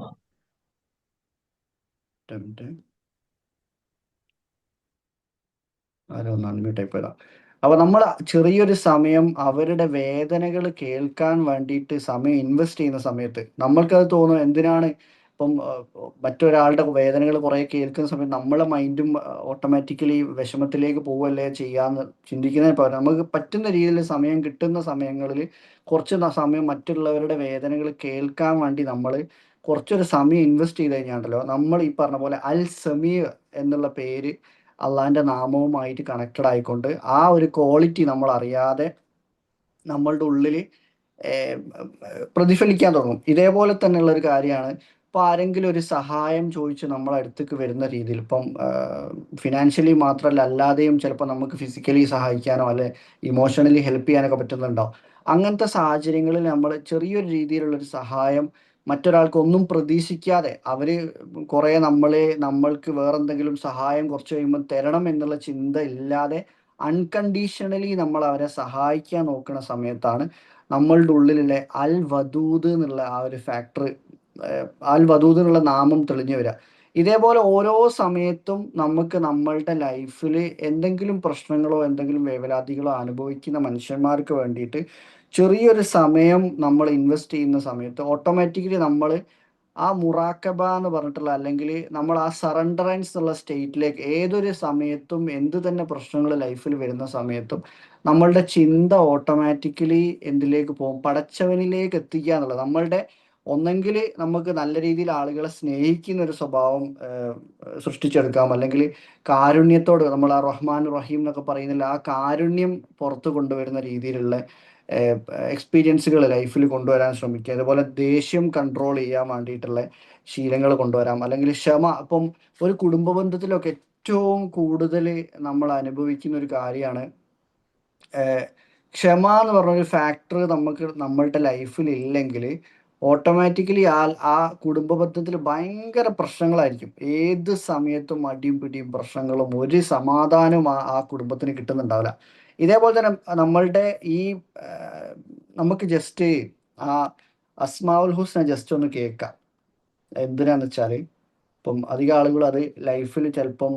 ആരോ ഒന്ന് അൺമ്യൂട്ട് ആയി പോയതാ. അപ്പൊ നമ്മൾ ചെറിയൊരു സമയം അവരുടെ വേദനകൾ കേൾക്കാൻ വേണ്ടിയിട്ട് സമയം ഇൻവെസ്റ്റ് ചെയ്യുന്ന സമയത്ത് നമ്മൾക്കത് തോന്നും എന്തിനാണ് ഇപ്പം മറ്റൊരാളുടെ വേദനകൾ കുറെ കേൾക്കുന്ന സമയത്ത് നമ്മളെ മൈൻഡും ഓട്ടോമാറ്റിക്കലി വിഷമത്തിലേക്ക് പോവല്ലേ ചെയ്യാന്ന് ചിന്തിക്കുന്നതിന് പകരം നമുക്ക് പറ്റുന്ന രീതിയിൽ സമയം കിട്ടുന്ന സമയങ്ങളിൽ കുറച്ച് സമയം മറ്റുള്ളവരുടെ വേദനകൾ കേൾക്കാൻ വേണ്ടി നമ്മൾ കുറച്ചൊരു സമയം ഇൻവെസ്റ്റ് ചെയ്ത് കഴിഞ്ഞാണ്ടല്ലോ, നമ്മൾ ഈ പറഞ്ഞ പോലെ അൽ സമീർ എന്നുള്ള പേര് അള്ളാന്റെ നാമവുമായിട്ട് കണക്റ്റഡ് ആയിക്കൊണ്ട് ആ ഒരു ക്വാളിറ്റി നമ്മൾ അറിയാതെ നമ്മളുടെ ഉള്ളിൽ പ്രതിഫലിക്കാൻ തുടങ്ങും. ഇതേപോലെ തന്നെയുള്ള ഒരു കാര്യമാണ് ഇപ്പൊ ആരെങ്കിലും ഒരു സഹായം ചോദിച്ച് നമ്മളെ അടുത്തേക്ക് വരുന്ന രീതിയിൽ, ഇപ്പം ഫിനാൻഷ്യലി മാത്രമല്ല അല്ലാതെയും ചിലപ്പോൾ നമുക്ക് ഫിസിക്കലി സഹായിക്കാനോ അല്ലെ ഇമോഷണലി ഹെൽപ്പ് ചെയ്യാനൊക്കെ പറ്റുന്നുണ്ടാവും. അങ്ങനത്തെ സാഹചര്യങ്ങളിൽ നമ്മൾ ചെറിയൊരു രീതിയിലുള്ള ഒരു സഹായം മറ്റൊരാൾക്ക് ഒന്നും പ്രതീക്ഷിക്കാതെ അവര് കുറെ നമ്മൾക്ക് വേറെന്തെങ്കിലും സഹായം കുറച്ച് കഴിയുമ്പോൾ തരണം എന്നുള്ള ചിന്ത ഇല്ലാതെ അൺകണ്ടീഷണലി നമ്മൾ അവരെ സഹായിക്കാൻ നോക്കുന്ന സമയത്താണ് നമ്മളുടെ ഉള്ളിലുള്ള അൽ വദൂദ് എന്നുള്ള ആ ഒരു ഫാക്ടർ, അൽ വദൂദ് എന്നുള്ള നാമം തെളിഞ്ഞു വരിക. ഇതേപോലെ ഓരോ സമയത്തും നമുക്ക് നമ്മളുടെ ലൈഫിൽ എന്തെങ്കിലും പ്രശ്നങ്ങളോ എന്തെങ്കിലും വേവലാതികളോ അനുഭവിക്കുന്ന മനുഷ്യന്മാർക്ക് വേണ്ടിയിട്ട് ചെറിയൊരു സമയം നമ്മൾ ഇൻവെസ്റ്റ് ചെയ്യുന്ന സമയത്ത് ഓട്ടോമാറ്റിക്കലി നമ്മൾ ആ മുറാക്കബ എന്ന് പറഞ്ഞിട്ടുള്ള അല്ലെങ്കിൽ നമ്മൾ ആ സറണ്ടറൻസ് എന്നുള്ള സ്റ്റേറ്റിലേക്ക് ഏതൊരു സമയത്തും എന്ത് തന്നെ പ്രശ്നങ്ങൾ ലൈഫിൽ വരുന്ന സമയത്തും നമ്മളുടെ ചിന്ത ഓട്ടോമാറ്റിക്കലി എന്തിലേക്ക് പോകും, പടച്ചവനിലേക്ക് എത്തിക്കുക എന്നുള്ളത്. നമ്മളുടെ ഒന്നെങ്കിൽ നമുക്ക് നല്ല രീതിയിൽ ആളുകളെ സ്നേഹിക്കുന്ന ഒരു സ്വഭാവം സൃഷ്ടിച്ചെടുക്കാം, അല്ലെങ്കിൽ കാരുണ്യത്തോട് നമ്മൾ ആ റഹ്മാൻ റഹീം എന്നൊക്കെ പറയുന്നില്ല ആ കാരുണ്യം പുറത്ത് കൊണ്ടുവരുന്ന രീതിയിലുള്ള എക്സ്പീരിയൻസുകൾ ലൈഫിൽ കൊണ്ടുവരാൻ ശ്രമിക്കുക. അതുപോലെ ദേഷ്യം കൺട്രോൾ ചെയ്യാൻ വേണ്ടിയിട്ടുള്ള ശീലങ്ങൾ കൊണ്ടുവരാം, അല്ലെങ്കിൽ ക്ഷമ. ഇപ്പം ഒരു കുടുംബ ബന്ധത്തിലൊക്കെ ഏറ്റവും കൂടുതൽ നമ്മൾ അനുഭവിക്കുന്ന ഒരു കാര്യമാണ് ക്ഷമ എന്ന് പറഞ്ഞൊരു ഫാക്ടർ നമ്മളുടെ ലൈഫിൽ ഇല്ലെങ്കിൽ ഓട്ടോമാറ്റിക്കലി ആ കുടുംബ ബന്ധത്തിൽ ഭയങ്കര പ്രശ്നങ്ങളായിരിക്കും. ഏത് സമയത്തും അടിയും പിടിയും പ്രശ്നങ്ങളും ഒരു സമാധാനവും ആ കുടുംബത്തിന് കിട്ടുന്നുണ്ടാവില്ല. ഇതേപോലെ തന്നെ നമ്മളുടെ ഈ നമുക്ക് ജസ്റ്റ് ആ അസ്മാഉൽ ഹുസ്ന ജസ്റ്റ് ഒന്ന് കേൾക്കാം. എന്തിനാന്ന് വെച്ചാൽ ഇപ്പം അധികം ആളുകൾ അത് ലൈഫിൽ ചിലപ്പം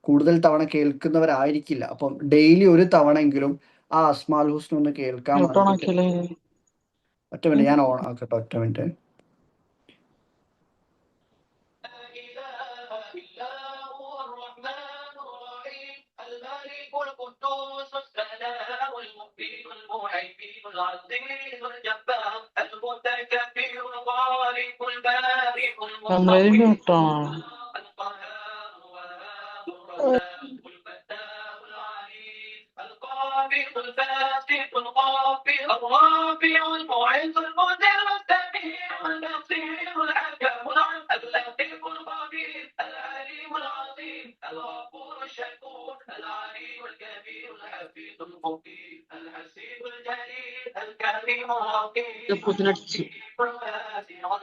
കൂടുതൽ തവണ കേൾക്കുന്നവരായിരിക്കില്ല. അപ്പം ഡെയിലി ഒരു തവണയെങ്കിലും ആ അസ്മാഉൽ ഹുസ്ന ഒന്ന് കേൾക്കാൻ വേണ്ടിയിട്ട്. ഒറ്റ മിനിറ്റ്, ഞാൻ ഓൺ ആക്കട്ടെ, ഒറ്റ മിനിറ്റ്.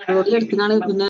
റോഡിലെടുത്തിനാണ് പിന്നെ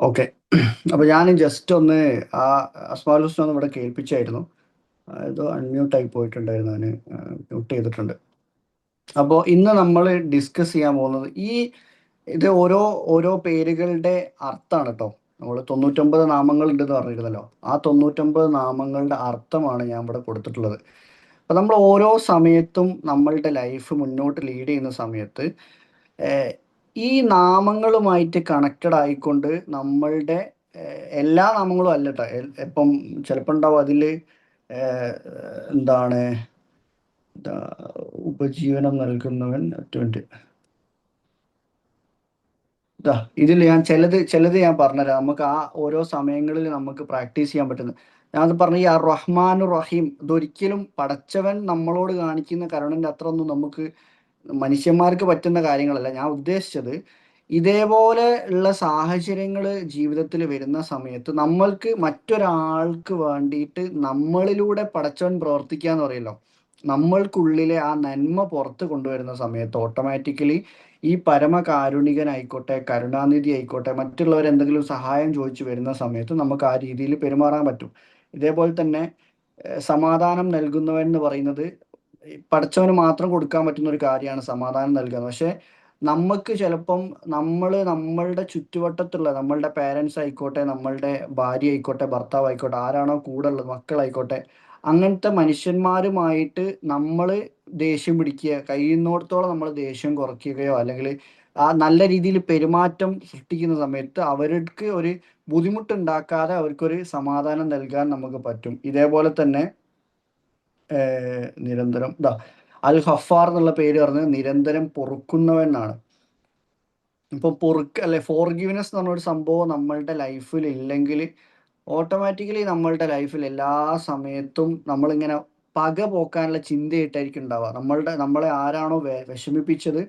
ഓക്കെ. അപ്പൊ ഞാൻ ജസ്റ്റ് ഒന്ന് ആ അസ്മാൽ ഹുസ്ന ഒന്ന് ഇവിടെ കേൾപ്പിച്ചായിരുന്നു. ഏതോ അൺമ്യൂട്ട് ആയി പോയിട്ടുണ്ടായിരുന്നു, അവന് മ്യൂട്ട് ചെയ്തിട്ടുണ്ട്. അപ്പോൾ ഇന്ന് നമ്മൾ ഡിസ്കസ് ചെയ്യാൻ പോകുന്നത് ഇത് ഓരോ ഓരോ പേരുകളുടെ അർത്ഥമാണ് കേട്ടോ. നമ്മൾ 99 നാമങ്ങൾ ഉണ്ടെന്ന് പറഞ്ഞിരുന്നല്ലോ. ആ 99 നാമങ്ങളുടെ അർത്ഥമാണ് ഞാൻ ഇവിടെ കൊടുത്തിട്ടുള്ളത്. അപ്പം നമ്മൾ ഓരോ സമയത്തും നമ്മളുടെ ലൈഫ് മുന്നോട്ട് ലീഡ് ചെയ്യുന്ന സമയത്ത് ഏഹ്, ഈ നാമങ്ങളുമായിട്ട് കണക്റ്റഡ് ആയിക്കൊണ്ട് നമ്മളുടെ എല്ലാ നാമങ്ങളും അല്ല കേട്ടോ. ഇപ്പം ചിലപ്പോൾ ഉണ്ടാവും അതിൽ എന്താണ് ദാ ഉപജീവനം നൽകുന്നവൻ അറ്റുണ്ട്. ഇതാ ഇതിൽ ഞാൻ ചിലത് ഞാൻ പറഞ്ഞുതരാം. നമുക്ക് ആ ഓരോ സമയങ്ങളിൽ നമുക്ക് പ്രാക്ടീസ് ചെയ്യാൻ പറ്റുന്നത്. ഞാനത് പറഞ്ഞ ഈ റഹ്മാൻ റഹീം, ഇതൊരിക്കലും പടച്ചവൻ നമ്മളോട് കാണിക്കുന്ന കരുണൻ്റെ അത്ര ഒന്നും നമുക്ക് മനുഷ്യന്മാർക്ക് പറ്റുന്ന കാര്യങ്ങളല്ല ഞാൻ ഉദ്ദേശിച്ചത്. ഇതേപോലെ ഉള്ള സാഹചര്യങ്ങൾ ജീവിതത്തിൽ വരുന്ന സമയത്ത് നമ്മൾക്ക് മറ്റൊരാൾക്ക് വേണ്ടിയിട്ട് നമ്മളിലൂടെ പടച്ചവൻ പ്രവർത്തിക്കുക എന്ന് പറയല്ലോ. നമ്മൾക്കുള്ളിലെ ആ നന്മ പുറത്ത് കൊണ്ടുവരുന്ന സമയത്ത് ഓട്ടോമാറ്റിക്കലി ഈ പരമകാരുണികനായിക്കോട്ടെ, കരുണാനിധി ആയിക്കോട്ടെ, മറ്റുള്ളവർ എന്തെങ്കിലും സഹായം ചോദിച്ചു വരുന്ന സമയത്ത് നമുക്ക് ആ രീതിയിൽ പെരുമാറാൻ പറ്റും. ഇതേപോലെ തന്നെ സമാധാനം നൽകുന്നവൻ എന്ന് പറയുന്നത് പടച്ചവന് മാത്രം കൊടുക്കാൻ പറ്റുന്ന ഒരു കാര്യമാണ് സമാധാനം നൽകുന്നത്. പക്ഷെ നമുക്ക് ചിലപ്പം നമ്മളുടെ ചുറ്റുവട്ടത്തുള്ള നമ്മളുടെ പേരൻസ് ആയിക്കോട്ടെ, നമ്മളുടെ ഭാര്യ ആയിക്കോട്ടെ, ഭർത്താവ് ആയിക്കോട്ടെ, ആരാണോ കൂടെ ഉള്ളത്, മക്കളായിക്കോട്ടെ, അങ്ങനത്തെ മനുഷ്യന്മാരുമായിട്ട് നമ്മൾ ദേഷ്യം പിടിക്കുക, കഴിയുന്നിടത്തോളം നമ്മൾ ദേഷ്യം കുറയ്ക്കുകയോ അല്ലെങ്കിൽ ആ നല്ല രീതിയിൽ പെരുമാറ്റം സൃഷ്ടിക്കുന്ന സമയത്ത് അവർക്ക് ഒരു ബുദ്ധിമുട്ടുണ്ടാക്കാതെ അവർക്കൊരു സമാധാനം നൽകാൻ നമുക്ക് പറ്റും. ഇതേപോലെ തന്നെ നിരന്തരം അൽ ഹഫാർ എന്നുള്ള പേര് പറഞ്ഞത് നിരന്തരം പൊറുക്കുന്നവൻ എന്നാണ്. ഇപ്പോൾ അല്ലെ ഫോർഗിവ്നെസ് എന്ന് പറഞ്ഞൊരു സംഭവം നമ്മളുടെ ലൈഫിൽ ഇല്ലെങ്കിൽ ഓട്ടോമാറ്റിക്കലി നമ്മളുടെ ലൈഫിൽ എല്ലാ സമയത്തും നമ്മളിങ്ങനെ പക പോക്കാനുള്ള ചിന്തയായിട്ടായിരിക്കും ഉണ്ടാവുക. നമ്മളെ ആരാണോ വിഷമിപ്പിച്ചത്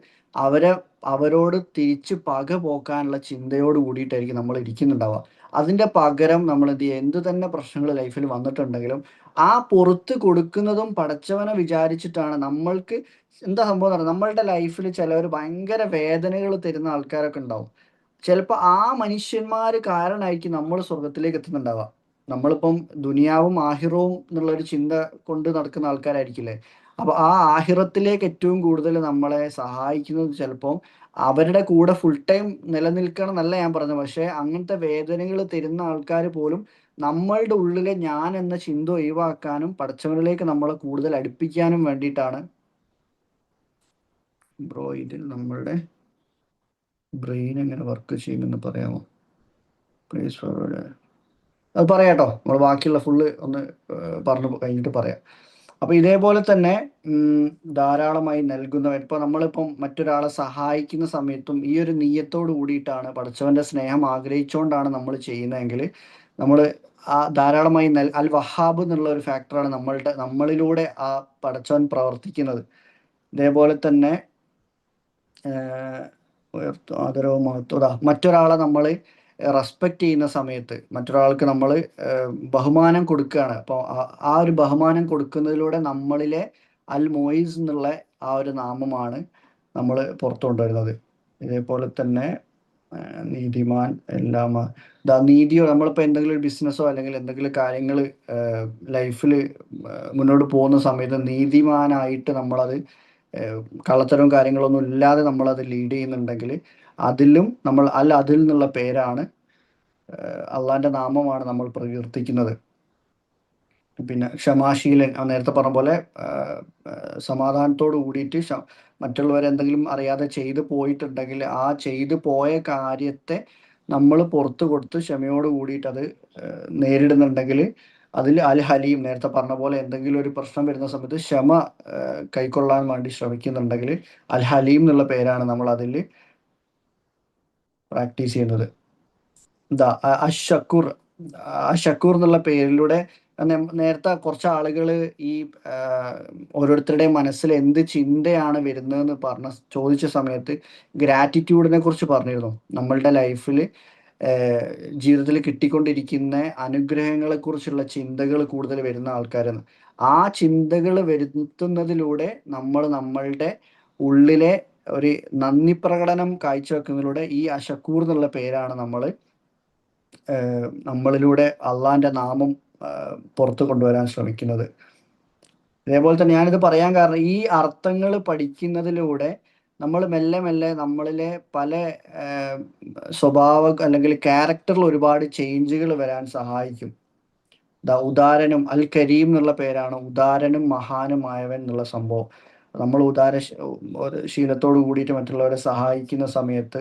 അവരോട് തിരിച്ച് പക പോക്കാനുള്ള ചിന്തയോട് കൂടിയിട്ടായിരിക്കും നമ്മൾ ഇരിക്കുന്നുണ്ടാവുക. അതിൻ്റെ പകരം നമ്മൾ എന്ത് ചെയ്യുക, എന്ത് തന്നെ പ്രശ്നങ്ങൾ ലൈഫിൽ വന്നിട്ടുണ്ടെങ്കിലും ആ പുറത്ത് കൊടുക്കുന്നതും പടച്ചവനെ വിചാരിച്ചിട്ടാണ്. നമ്മൾക്ക് എന്താ സംഭവം എന്ന് പറഞ്ഞാൽ നമ്മളുടെ ലൈഫിൽ ചിലവർ ഭയങ്കര വേദനകൾ തരുന്ന ആൾക്കാരൊക്കെ ഉണ്ടാവും. ചിലപ്പോൾ ആ മനുഷ്യന്മാർ കാരണമായിരിക്കും നമ്മൾ സ്വർഗത്തിലേക്ക് എത്തുന്നുണ്ടാവുക. നമ്മളിപ്പം ദുനിയാവും ആഹിറവും എന്നുള്ളൊരു ചിന്ത കൊണ്ട് നടക്കുന്ന ആൾക്കാരായിരിക്കില്ലേ. അപ്പോൾ ആ ആഹിറത്തിലേക്ക് ഏറ്റവും കൂടുതൽ നമ്മളെ സഹായിക്കുന്നത് ചിലപ്പോൾ അവരുടെ കൂടെ ഫുൾ ടൈം നിലനിൽക്കണം എന്നല്ല ഞാൻ പറഞ്ഞത്. പക്ഷേ അങ്ങനത്തെ വേദനകൾ തരുന്ന ആൾക്കാർ പോലും നമ്മളുടെ ഉള്ളിലെ ഞാൻ എന്ന ചിന്ത ഒഴിവാക്കാനും പടച്ചവനിലേക്ക് നമ്മളെ കൂടുതൽ അടുപ്പിക്കാനും വേണ്ടിയിട്ടാണ്. ബ്രോ, ഇതിൽ നമ്മളുടെ ബ്രെയിൻ എങ്ങനെ വർക്ക് ചെയ്യുമെന്ന് പറയാമോ? Please forward. അത് പറയാം കേട്ടോ. നമ്മൾ ബാക്കിയുള്ള ഫുള്ള് ഒന്ന് പറഞ്ഞു കഴിഞ്ഞിട്ട് പറയാം. അപ്പോൾ ഇതേപോലെ തന്നെ ധാരാളമായി നൽകുന്നവൻ. ഇപ്പോൾ നമ്മളിപ്പം മറ്റൊരാളെ സഹായിക്കുന്ന സമയത്തും ഈ ഒരു നീയത്തോട് കൂടിയിട്ടാണ്, പടച്ചവൻ്റെ സ്നേഹം ആഗ്രഹിച്ചുകൊണ്ടാണ് നമ്മൾ ചെയ്യുന്നതെങ്കിൽ നമ്മൾ ആ ധാരാളമായി അൽ വഹാബ് എന്നുള്ള ഒരു ഫാക്ടറാണ് നമ്മളിലൂടെ ആ പടച്ചവൻ പ്രവർത്തിക്കുന്നത്. ഇതേപോലെ തന്നെ ആദരവും മഹത്വം. മറ്റൊരാളെ നമ്മൾ റെസ്പെക്റ്റ് ചെയ്യുന്ന സമയത്ത് മറ്റൊരാൾക്ക് നമ്മൾ ബഹുമാനം കൊടുക്കുകയാണ്. അപ്പോൾ ആ ഒരു ബഹുമാനം കൊടുക്കുന്നതിലൂടെ നമ്മളിലെ അൽ മോയിസ് എന്നുള്ള ആ ഒരു നാമമാണ് നമ്മൾ പുറത്തു കൊണ്ടുവരുന്നത്. ഇതേപോലെ തന്നെ നീതിമാൻ എല്ലാം നീതിയോ, നമ്മളിപ്പോൾ എന്തെങ്കിലും ഒരു ബിസിനസ്സോ അല്ലെങ്കിൽ എന്തെങ്കിലും കാര്യങ്ങൾ ലൈഫിൽ മുന്നോട്ട് പോകുന്ന സമയത്ത് നീതിമാനായിട്ട് നമ്മളത് കള്ളത്തരവും കാര്യങ്ങളൊന്നും ഇല്ലാതെ നമ്മളത് ലീഡ് ചെയ്യുന്നുണ്ടെങ്കിൽ അതിലും നമ്മൾ അതിൽ നിന്നുള്ള പേരാണ്, അള്ളാന്റെ നാമമാണ് നമ്മൾ പ്രകീർത്തിക്കുന്നത്. പിന്നെ ക്ഷമാശീലൻ, നേരത്തെ പറഞ്ഞ പോലെ സമാധാനത്തോട് കൂടിയിട്ട് മറ്റുള്ളവരെ എന്തെങ്കിലും അറിയാതെ ചെയ്തു പോയിട്ടുണ്ടെങ്കിൽ ആ ചെയ്തു പോയ കാര്യത്തെ നമ്മൾ പുറത്തു കൊടുത്ത് ക്ഷമയോട് കൂടിയിട്ട് അത് നേരിടുന്നുണ്ടെങ്കിൽ അതിൽ അൽ ഹലീം, നേരത്തെ പറഞ്ഞ പോലെ എന്തെങ്കിലും ഒരു പ്രശ്നം വരുന്ന സമയത്ത് ക്ഷമ കൈക്കൊള്ളാൻ വേണ്ടി ശ്രമിക്കുന്നുണ്ടെങ്കിൽ അൽ ഹലീം എന്നുള്ള പേരാണ് നമ്മൾ അതിൽ പ്രാക്ടീസ് ചെയ്യുന്നത്. അഷക്കൂർ അഷക്കൂർ എന്നുള്ള പേരിലൂടെ നേരത്തെ കുറച്ച് ആളുകൾ ഈ ഓരോരുത്തരുടെയും മനസ്സിൽ എന്ത് ചിന്തയാണ് വരുന്നതെന്ന് ചോദിച്ച സമയത്ത് ഗ്രാറ്റിറ്റ്യൂഡിനെ കുറിച്ച് പറഞ്ഞിരുന്നു. നമ്മളുടെ ലൈഫിൽ ജീവിതത്തിൽ കിട്ടിക്കൊണ്ടിരിക്കുന്ന അനുഗ്രഹങ്ങളെ കുറിച്ചുള്ള ചിന്തകൾ കൂടുതൽ വരുന്ന ആൾക്കാരെന്ന്. ആ ചിന്തകൾ വരുത്തുന്നതിലൂടെ നമ്മൾ നമ്മളുടെ ഉള്ളിലെ ഒരു നന്ദി പ്രകടനം കാഴ്ചവെക്കുന്നതിലൂടെ ഈ അഷക്കൂർ എന്നുള്ള പേരാണ് നമ്മൾ നമ്മളിലൂടെ അള്ളാന്റെ നാമം പുറത്തു കൊണ്ടുവരാൻ ശ്രമിക്കുന്നത്. അതേപോലെ തന്നെ ഞാനിത് പറയാൻ കാരണം ഈ അർത്ഥങ്ങൾ പഠിക്കുന്നതിലൂടെ നമ്മൾ മെല്ലെ മെല്ലെ നമ്മളിലെ പല ഏഹ്, സ്വഭാവ അല്ലെങ്കിൽ ക്യാരക്ടറിൽ ഒരുപാട് ചേഞ്ചുകൾ വരാൻ സഹായിക്കും. ഉദാരനും അൽ കരീം എന്നുള്ള പേരാണ് ഉദാരനും മഹാനുമായവൻ എന്നുള്ള സംഭവം. നമ്മൾ ഒരു ശീലത്തോട് കൂടിയിട്ട് മറ്റുള്ളവരെ സഹായിക്കുന്ന സമയത്ത്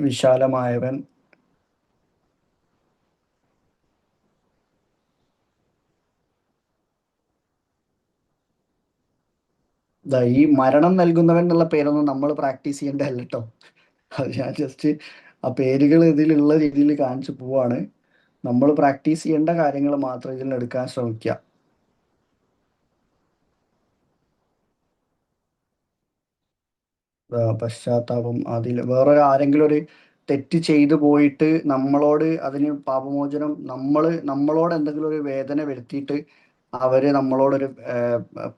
വിശാലമായവൻ. ഈ മരണം നൽകുന്നവൻ എന്നുള്ള പേരൊന്നും നമ്മൾ പ്രാക്ടീസ് ചെയ്യേണ്ടതല്ല കേട്ടോ. അത് ഞാൻ ജസ്റ്റ് ആ പേരുകൾ ഇതിലുള്ള രീതിയിൽ കാണിച്ചു പോവാണ്. നമ്മൾ പ്രാക്ടീസ് ചെയ്യേണ്ട കാര്യങ്ങൾ മാത്രം ഇതിൽ എടുക്കാൻ ശ്രമിക്കുക. പശ്ചാത്താപം അതിൽ വേറൊരു ആരെങ്കിലും ഒരു തെറ്റ് ചെയ്തു പോയിട്ട് നമ്മളോട് അതിന് പാപമോചനം നമ്മളോട് എന്തെങ്കിലും ഒരു വേദന വരുത്തിയിട്ട് അവര് നമ്മളോടൊരു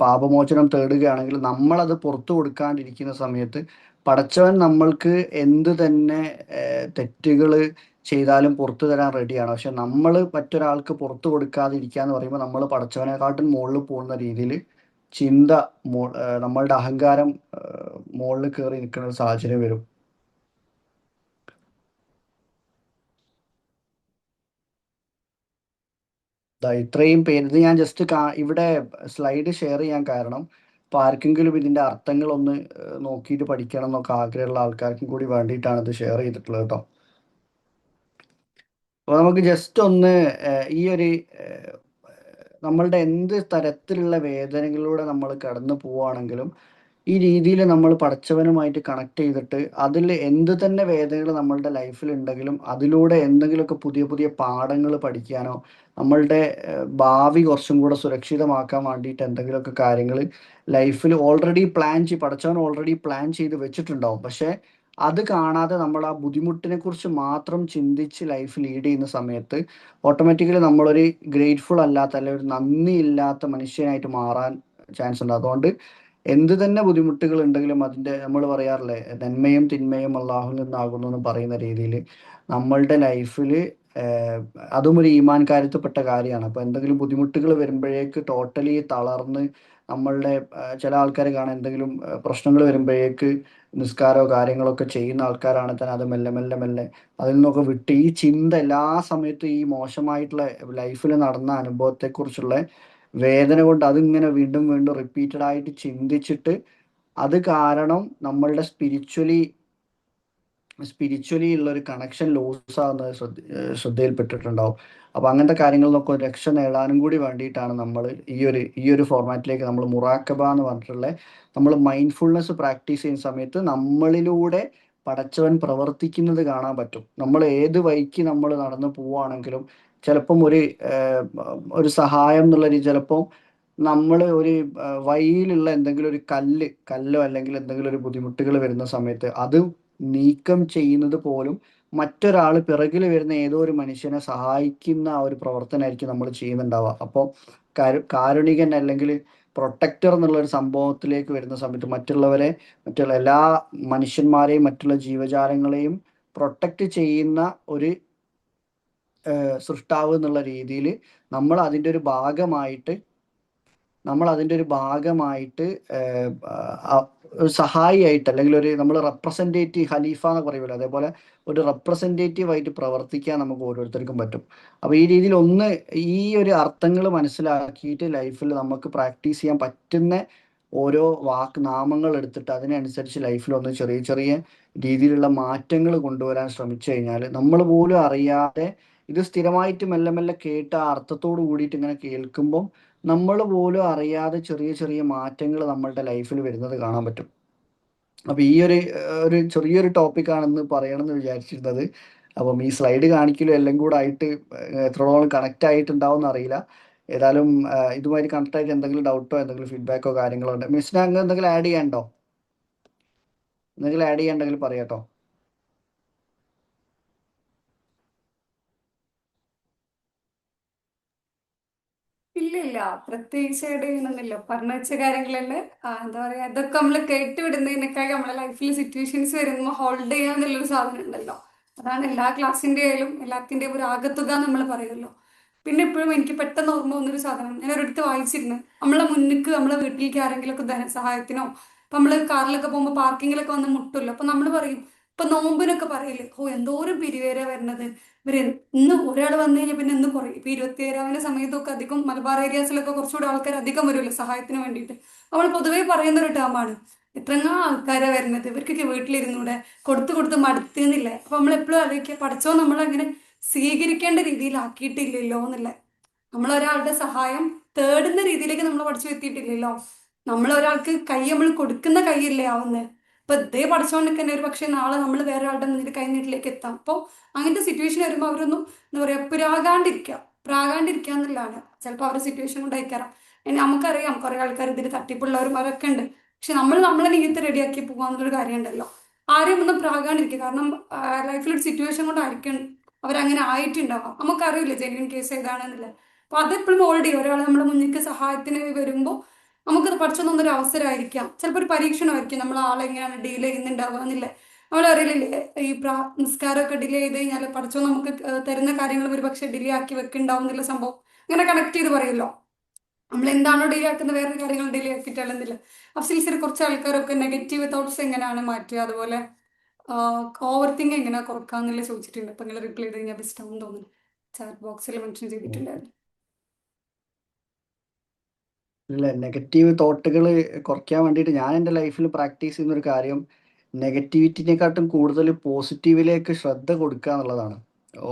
പാപമോചനം തേടുകയാണെങ്കിൽ നമ്മളത് പുറത്തു കൊടുക്കാണ്ടിരിക്കുന്ന സമയത്ത് പടച്ചവൻ നമ്മൾക്ക് എന്ത് തന്നെ തെറ്റുകൾ ചെയ്താലും പുറത്തു തരാൻ റെഡിയാണ്. പക്ഷെ നമ്മൾ മറ്റൊരാൾക്ക് പുറത്തു കൊടുക്കാതിരിക്കുക എന്ന് പറയുമ്പോൾ നമ്മൾ പടച്ചവനെക്കാട്ടും മുകളിൽ പോകുന്ന രീതിയിൽ ചിന്ത നമ്മളുടെ അഹങ്കാരം മുകളിൽ കയറി നിൽക്കുന്ന ഒരു സാഹചര്യം വരും. ഇത്രയും പേര് ഇത് ഞാൻ ജസ്റ്റ് ഇവിടെ സ്ലൈഡ് ഷെയർ ചെയ്യാൻ കാരണം ഇപ്പൊ ആർക്കെങ്കിലും ഇതിന്റെ അർത്ഥങ്ങൾ ഒന്ന് നോക്കിയിട്ട് പഠിക്കണം എന്നൊക്കെ ആഗ്രഹമുള്ള ആൾക്കാർക്കും കൂടി വേണ്ടിയിട്ടാണ് ഇത് ഷെയർ ചെയ്തിട്ടുള്ളത് കേട്ടോ. അപ്പൊ നമുക്ക് ജസ്റ്റ് ഒന്ന് ഈ ഒരു ഏഹ്, നമ്മളുടെ എന്ത് തരത്തിലുള്ള വേദനകളിലൂടെ നമ്മൾ കടന്നു പോവുകയാണെങ്കിലും ഈ രീതിയിൽ നമ്മൾ പടച്ചവനുമായിട്ട് കണക്ട് ചെയ്തിട്ട് അതിൽ എന്ത് തന്നെ വേദനകൾ നമ്മളുടെ ലൈഫിൽ ഉണ്ടെങ്കിലും അതിലൂടെ എന്തെങ്കിലുമൊക്കെ പുതിയ പുതിയ പാഠങ്ങൾ പഠിക്കാനോ നമ്മളുടെ ഭാവി കുറച്ചും കൂടെ സുരക്ഷിതമാക്കാൻ വേണ്ടിയിട്ട് എന്തെങ്കിലുമൊക്കെ കാര്യങ്ങൾ ലൈഫിൽ പടച്ചവൻ ഓൾറെഡി പ്ലാൻ ചെയ്ത് വെച്ചിട്ടുണ്ടാവും. പക്ഷെ അത് കാണാതെ നമ്മൾ ആ ബുദ്ധിമുട്ടിനെ കുറിച്ച് മാത്രം ചിന്തിച്ച് ലൈഫ് ലീഡ് ചെയ്യുന്ന സമയത്ത് ഓട്ടോമാറ്റിക്കലി നമ്മളൊരു ഗ്രേറ്റ്ഫുൾ അല്ലാത്ത അല്ലെങ്കിൽ ഒരു നന്ദി ഇല്ലാത്ത മനുഷ്യനായിട്ട് മാറാൻ ചാൻസ് ഉണ്ട്. അതുകൊണ്ട് എന്ത് തന്നെ ബുദ്ധിമുട്ടുകൾ ഉണ്ടെങ്കിലും അതിൻ്റെ നമ്മൾ പറയാറില്ലേ നന്മയും തിന്മയും അള്ളാഹുൽ നിന്നാകുന്നു എന്ന് പറയുന്ന രീതിയിൽ നമ്മളുടെ ലൈഫിൽ അതും ഒരു ഈമാൻ കാര്യത്തിൽപ്പെട്ട കാര്യമാണ്. അപ്പോൾ എന്തെങ്കിലും ബുദ്ധിമുട്ടുകൾ വരുമ്പോഴേക്ക് ടോട്ടലി തളർന്ന് നമ്മളുടെ ചില ആൾക്കാർ കാണാൻ എന്തെങ്കിലും പ്രശ്നങ്ങൾ വരുമ്പോഴേക്ക് നിസ്കാരമോ കാര്യങ്ങളൊക്കെ ചെയ്യുന്ന ആൾക്കാരാണ് തന്നെ അത് മെല്ലെ മെല്ലെ മെല്ലെ അതിൽ നിന്നൊക്കെ വിട്ട് ഈ ചിന്ത എല്ലാ സമയത്തും ഈ മോശമായിട്ടുള്ള ലൈഫിൽ നടന്ന അനുഭവത്തെക്കുറിച്ചുള്ള വേദന കൊണ്ട് അതിങ്ങനെ വീണ്ടും വീണ്ടും റിപ്പീറ്റഡ് ആയിട്ട് ചിന്തിച്ചിട്ട് അത് കാരണം നമ്മളുടെ സ്പിരിച്വലി ഉള്ള ഒരു കണക്ഷൻ ലോസ് ആകുന്നത് ശ്രദ്ധയിൽപ്പെട്ടിട്ടുണ്ടാവും. അപ്പൊ അങ്ങനത്തെ കാര്യങ്ങളിൽ നിന്നൊക്കെ ഒരു രക്ഷ നേടാനും കൂടി വേണ്ടിയിട്ടാണ് നമ്മൾ ഈ ഒരു ഫോർമാറ്റിലേക്ക് നമ്മൾ മുറാക്കബ എന്ന് പറഞ്ഞിട്ടുള്ള നമ്മൾ മൈൻഡ്ഫുൾനെസ് പ്രാക്ടീസ് ചെയ്യുന്ന സമയത്ത് നമ്മളിലൂടെ പടച്ചവൻ പ്രവർത്തിക്കുന്നത് കാണാൻ പറ്റും. നമ്മൾ ഏത് വഴിക്ക് നമ്മൾ നടന്നു പോവുകയാണെങ്കിലും ചിലപ്പം ഏഹ്, ഒരു സഹായം എന്നുള്ള രീതി ചിലപ്പം നമ്മൾ ഒരു വഴിയിലുള്ള എന്തെങ്കിലും ഒരു കല്ലോ അല്ലെങ്കിൽ എന്തെങ്കിലും ഒരു ബുദ്ധിമുട്ടുകൾ വരുന്ന സമയത്ത് അത് നീക്കം ചെയ്യുന്നത് പോലും മറ്റൊരാൾ പിറകിൽ വരുന്ന ഏതോ ഒരു മനുഷ്യനെ സഹായിക്കുന്ന ആ ഒരു പ്രവർത്തനമായിരിക്കും നമ്മൾ ചെയ്യുന്നുണ്ടാവുക. അപ്പോൾ കാരുണികൻ അല്ലെങ്കിൽ പ്രൊട്ടക്ടർ എന്നുള്ള ഒരു സംഭവത്തിലേക്ക് വരുന്ന സമയത്ത് മറ്റുള്ള എല്ലാ മനുഷ്യന്മാരെയും മറ്റുള്ള ജീവജാലങ്ങളെയും പ്രൊട്ടക്റ്റ് ചെയ്യുന്ന ഒരു സൃഷ്ടാവ് എന്നുള്ള രീതിയിൽ നമ്മൾ അതിൻ്റെ ഒരു ഭാഗമായിട്ട് ഏഹ്, ഒരു സഹായിയായിട്ട് അല്ലെങ്കിൽ ഒരു നമ്മൾ റെപ്രസെൻറ്റേറ്റീവ് ഖലീഫ എന്ന് പറയുമല്ലോ അതേപോലെ ഒരു റെപ്രസെൻറ്റേറ്റീവ് ആയിട്ട് പ്രവർത്തിക്കാൻ നമുക്ക് ഓരോരുത്തർക്കും പറ്റും. അപ്പോൾ ഈ രീതിയിൽ ഈ ഒരു അർത്ഥങ്ങൾ മനസ്സിലാക്കിയിട്ട് ലൈഫിൽ നമുക്ക് പ്രാക്ടീസ് ചെയ്യാൻ പറ്റുന്ന ഓരോ നാമങ്ങൾ എടുത്തിട്ട് അതിനനുസരിച്ച് ലൈഫിൽ ഒന്ന് ചെറിയ ചെറിയ രീതിയിലുള്ള മാറ്റങ്ങൾ കൊണ്ടുവരാൻ ശ്രമിച്ചു കഴിഞ്ഞാൽ നമ്മൾ പോലും അറിയാതെ ഇത് സ്ഥിരമായിട്ട് മെല്ലെ മെല്ലെ കേട്ട് ആ അർത്ഥത്തോട് കൂടിയിട്ട് ഇങ്ങനെ കേൾക്കുമ്പോൾ നമ്മൾ പോലും അറിയാതെ ചെറിയ ചെറിയ മാറ്റങ്ങൾ നമ്മളുടെ ലൈഫിൽ വരുന്നത് കാണാൻ പറ്റും. അപ്പൊ ഒരു ചെറിയൊരു ടോപ്പിക്കാണെന്ന് പറയണമെന്ന് വിചാരിച്ചിരുന്നത്. അപ്പം ഈ സ്ലൈഡ് കാണിക്കലും എല്ലാം കൂടെ ആയിട്ട് എത്രത്തോളം കണക്ട് ആയിട്ടുണ്ടാവും അറിയില്ല. ഏതായാലും ഇതുമായി കണക്ട് ആയിട്ട് എന്തെങ്കിലും ഡൗട്ടോ എന്തെങ്കിലും ഫീഡ്ബാക്കോ കാര്യങ്ങളോ ഉണ്ട് മിസ്സിന് അങ്ങനെ എന്തെങ്കിലും ആഡ് ചെയ്യാനുണ്ടോ? എന്തെങ്കിലും ആഡ് ചെയ്യാണ്ടെങ്കിൽ പറയാട്ടോ. ഇല്ല ഇല്ല, പ്രത്യേകിച്ച് ആഡ് ചെയ്യണമെന്നില്ല. പറഞ്ഞ വെച്ച കാര്യങ്ങളല്ലേ. എന്താ പറയാ, ഇതൊക്കെ നമ്മൾ കേട്ടുവിടുന്നതിനേക്കാൾ നമ്മളെ ലൈഫിൽ സിറ്റുവേഷൻസ് വരുമ്പോൾ ഹോൾഡ് ചെയ്യാന്നുള്ളൊരു സാധനം ഉണ്ടല്ലോ. അതാണ് എല്ലാ ക്ലാസ്സിന്റെ ആയാലും എല്ലാത്തിന്റെയും ഒരു ആകത്തുക നമ്മൾ പറയുമല്ലോ. പിന്നെ എപ്പോഴും എനിക്ക് പെട്ടെന്ന് ഓർമ്മ വന്നൊരു സാധനം ഞാൻ ഒരിടത്ത് വായിച്ചിരുന്നു. നമ്മളെ മുന്നിക്ക് നമ്മളെ വീട്ടിലേക്ക് ആരെങ്കിലും ഒക്കെ ധനസഹായത്തിനോ ഇപ്പൊ നമ്മള് കാറിലൊക്കെ പോകുമ്പോൾ പാർക്കിങ്ങിലൊക്കെ വന്ന് മുട്ടുമല്ലോ. അപ്പൊ നമ്മൾ പറയും, ഇപ്പൊ നോമ്പിനൊക്കെ പറയില്ലേ, ഓ എന്തോരം പിരിവേര വരുന്നത്, ഇവര് ഇന്ന് ഒരാൾ വന്നു കഴിഞ്ഞാൽ പിന്നെ ഇന്ന് കുറയും. ഇപ്പൊ 27-ാവിന്റെ സമയത്തൊക്കെ അധികം മലബാർ ഏരിയാസിലൊക്കെ കുറച്ചുകൂടെ ആൾക്കാർ അധികം വരുമല്ലോ സഹായത്തിന് വേണ്ടിയിട്ട്. നമ്മൾ പൊതുവേ പറയുന്ന ഒരു ടേമാണ്, എത്രങ്ങാ ആൾക്കാരാ വരുന്നത്, ഇവർക്കൊക്കെ വീട്ടിലിരുന്നൂടെ, കൊടുത്തു കൊടുത്ത് മടുത്തുന്നില്ലേ. അപ്പൊ നമ്മൾ എപ്പോഴും ആലോചിക്കുക, പഠിച്ചോ നമ്മളങ്ങനെ സ്വീകരിക്കേണ്ട രീതിയിലാക്കിയിട്ടില്ലല്ലോ എന്നല്ലേ. നമ്മൾ ഒരാളുടെ സഹായം തേടുന്ന രീതിയിലേക്ക് നമ്മൾ പഠിച്ചു എത്തിയിട്ടില്ലല്ലോ. നമ്മൾ ഒരാൾക്ക് കൈ നമ്മൾ കൊടുക്കുന്ന കൈയല്ലേ ആവുന്നത്. ഇപ്പൊ ഇതേ പഠിച്ചുകൊണ്ടൊക്കെ തന്നെ ഒരു പക്ഷേ നാളെ നമ്മൾ വേറെ ആളുടെ മുന്നിൽ കൈ നീട്ടിലേക്ക് എത്താം. അപ്പോൾ അങ്ങനത്തെ സിറ്റുവേഷൻ വരുമ്പോൾ അവരൊന്നും എന്താ പറയാ പ്രാകാണ്ടിരിക്കുക എന്നുള്ളതാണ്. ചിലപ്പോൾ അവരുടെ സിറ്റുവേഷൻ കൊണ്ട് അയക്കാറാം. നമുക്കറിയാം കുറെ ആൾക്കാർ ഇതിൽ തട്ടിപ്പുള്ളവരും അവരൊക്കെ ഉണ്ട്. പക്ഷെ നമ്മൾ നമ്മളെ നീയത്ത് റെഡിയാക്കി പോകാന്നുള്ളൊരു കാര്യം ഉണ്ടല്ലോ. ആരെയും ഒന്നും പ്രാകാണ്ടിരിക്കുക. കാരണം ലൈഫിൽ ഒരു സിറ്റുവേഷൻ കൊണ്ടായിരിക്കും അവരങ്ങനെ ആയിട്ടുണ്ടാവാം. നമുക്കറിയില്ല ജെന്യൂൻ കേസ് ഏതാണെന്നില്ല. അപ്പൊ അതെപ്പോഴും ഓൾറെഡി ഒരാൾ നമ്മുടെ മുന്നിലേക്ക് സഹായത്തിന് വരുമ്പോൾ നമുക്കത് പഠിച്ചു തന്നൊരു അവസരമായിരിക്കാം. ചിലപ്പോൾ ഒരു പരീക്ഷണമായിരിക്കും നമ്മൾ ആളെ എങ്ങനെയാണ് ഡീൽ ചെയ്യുന്നുണ്ടാവുക എന്നില്ലേ. നമ്മളറിയില്ലേ, ഈ നിസ്കാരമൊക്കെ ഡിലേ ചെയ്ത് കഴിഞ്ഞാൽ പഠിച്ചോ നമുക്ക് തരുന്ന കാര്യങ്ങൾ ഒരു പക്ഷേ ഡിലേ ആക്കി വെക്കുന്നുണ്ടാവും എന്നുള്ള സംഭവം ഇങ്ങനെ കണക്ട് ചെയ്ത് പറയുമല്ലോ. നമ്മൾ എന്താണോ ഡിലേ ആക്കുന്ന വേറെ കാര്യങ്ങൾ ഡിലേ ആക്കിയിട്ടാണെന്നില്ല. അഫ്സൽസിൽ കുറച്ച് ആൾക്കാരൊക്കെ നെഗറ്റീവ് തോട്ട്സ് എങ്ങനെയാണ് മാറ്റുക, അതുപോലെ ഓവർ തിങ്ക് എങ്ങനെ കുറക്കാന്നുള്ള ചോദിച്ചിട്ടുണ്ട്. അപ്പൊ നിങ്ങൾ റിപ്ലൈ ചെയ്ത് കഴിഞ്ഞാൽ ബെസ്റ്റ് ആണെന്ന് തോന്നുന്നു. ചാറ്റ് ബോക്സിൽ മെൻഷൻ ചെയ്തിട്ടുണ്ടായിരുന്നു. ഇല്ല, നെഗറ്റീവ് തോട്ടുകൾ കുറയ്ക്കാൻ വേണ്ടിയിട്ട് ഞാൻ എൻ്റെ ലൈഫിൽ പ്രാക്ടീസ് ചെയ്യുന്ന ഒരു കാര്യം നെഗറ്റിവിറ്റിനെക്കാട്ടും കൂടുതൽ പോസിറ്റീവിലേക്ക് ശ്രദ്ധ കൊടുക്കുക എന്നുള്ളതാണ്.